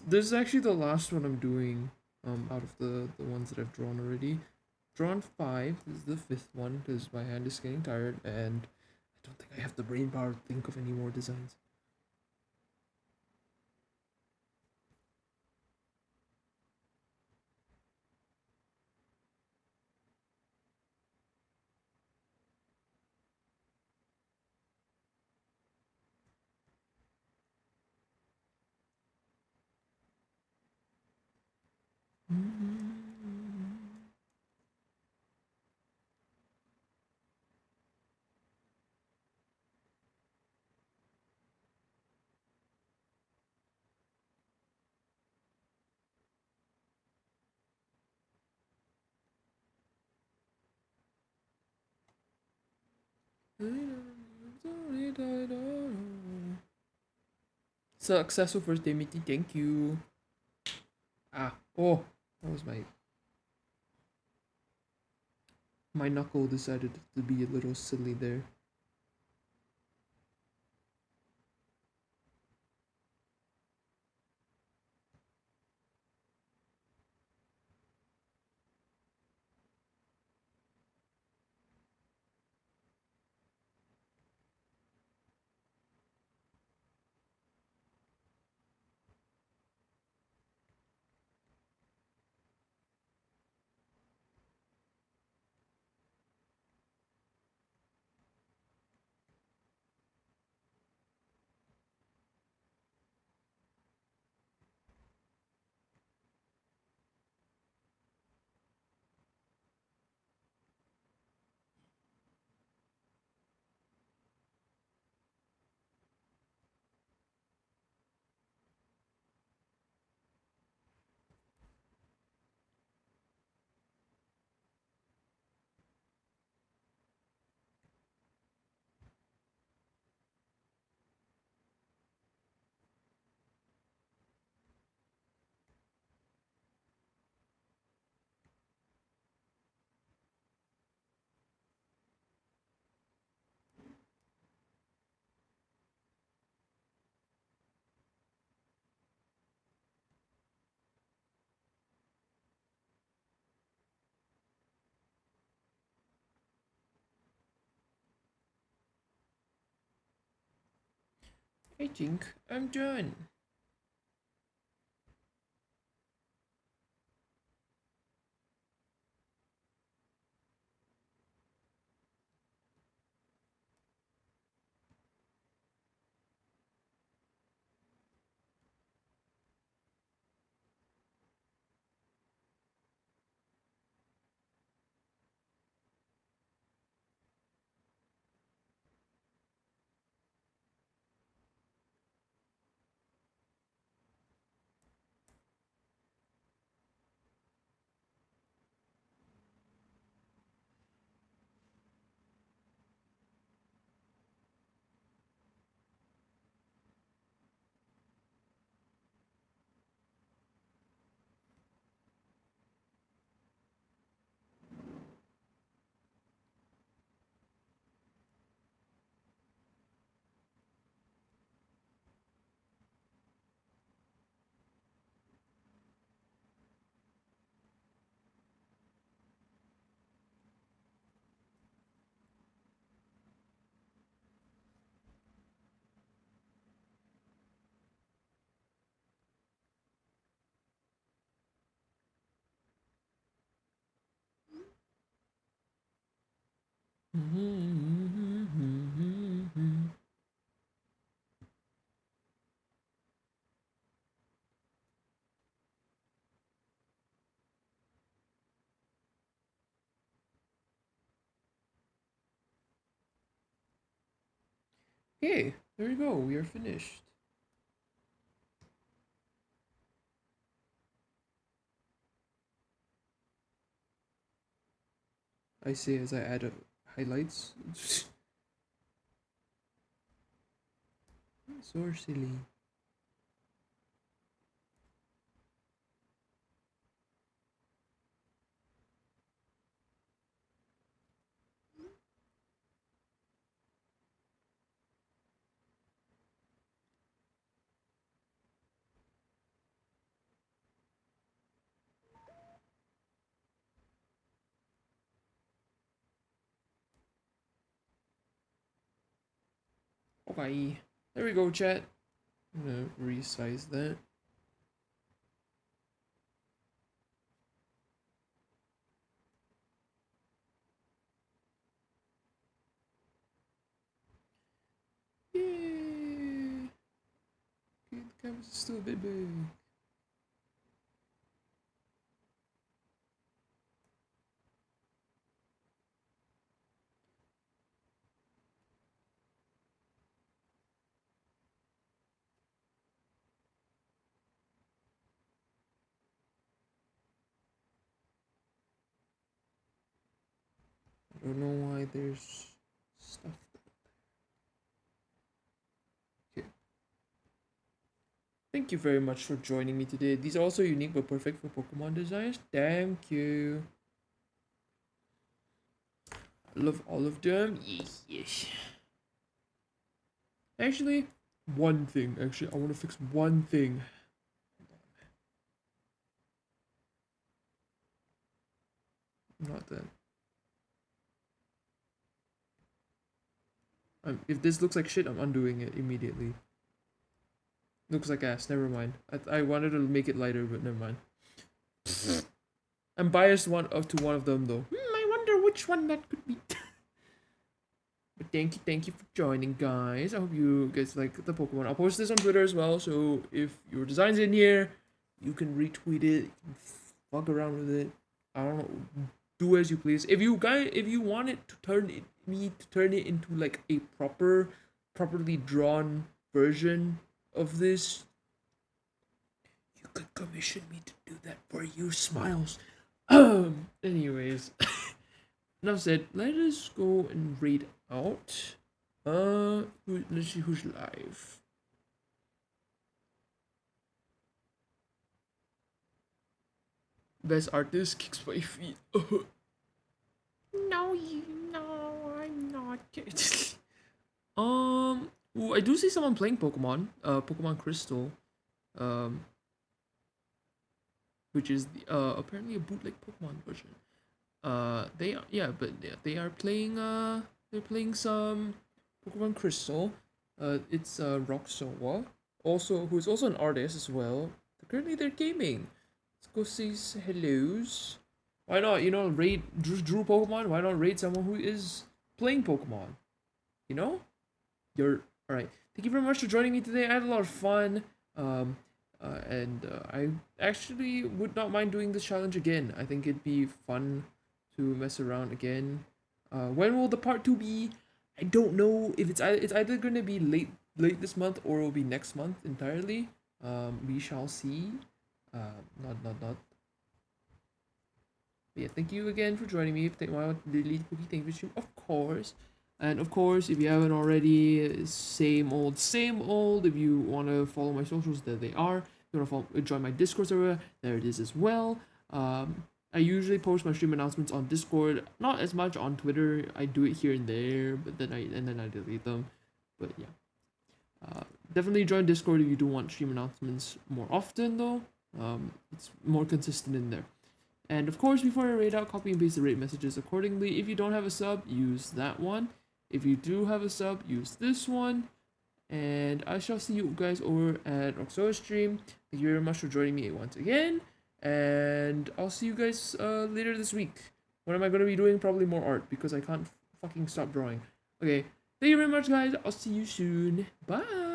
This is actually the last one I'm doing. Out of the ones that I've drawn already. Drawn five. This is the fifth one because my hand is getting tired and I don't think I have the brain power to think of any more designs. Mm-hmm. Successful first day meeting. Thank you. Ah, oh, that was my knuckle decided to be a little silly there. I think I'm done. Okay, there you go. We are finished. I say as I add highlights. So silly. Okay, there we go, chat. I'm gonna resize that. Yay! Okay, the canvas is still a bit big. I don't know why there's stuff. Okay. Thank you very much for joining me today. These are also unique but perfect for Pokemon designs. Thank you. I love all of them. Yes, yes. Actually, one thing. Actually, I want to fix one thing. Not that. If this looks like shit, I'm undoing it immediately. Looks like ass. Never mind. I wanted to make it lighter, but never mind. I'm biased to one of them though. I wonder which one that could be. But thank you for joining, guys. I hope you guys like the Pokemon. I'll post this on Twitter as well, so if your design's in here, you can retweet it. You can fuck around with it. I don't know. Do as you please. If you want it to turn it into like a properly drawn version of this, you could commission me to do that for you, Smiles. Anyways, enough said. Let us go and read out. Let's see who's live. Best artist kicks my feet. No, I'm not. Ooh, I do see someone playing Pokemon. Pokemon Crystal. Um, which is apparently a bootleg Pokemon version. They are playing they're playing some Pokemon Crystal. It's Roxowa, also who's also an artist as well. Currently they're gaming. Let's go say hellos. Why not? You know, raid Drew Pokemon. Why not raid someone who is playing Pokemon? You know, you're all right. Thank you very much for joining me today. I had a lot of fun. I actually would not mind doing this challenge again. I think it'd be fun to mess around again. When will the part 2 be? I don't know if it's either gonna be late this month or it'll be next month entirely. We shall see. Not. But yeah, thank you again for joining me. Thank my delete cookie. Thank you for stream, of course. And of course, if you haven't already, same old, same old. If you want to follow my socials, there they are. If you want to join my Discord server, there it is as well. I usually post my stream announcements on Discord, not as much on Twitter. I do it here and there, but then I delete them. But yeah, definitely join Discord if you do want stream announcements more often, though. It's more consistent in there. And of course, before I raid out, copy and paste the raid messages accordingly. If you don't have a sub, use that one. If you do have a sub, use this one. And I shall see you guys over at Roxo's stream. Thank you very much for joining me once again. And I'll see you guys later this week. What am I going to be doing? Probably more art because I can't fucking stop drawing. Okay, thank you very much, guys. I'll see you soon. Bye.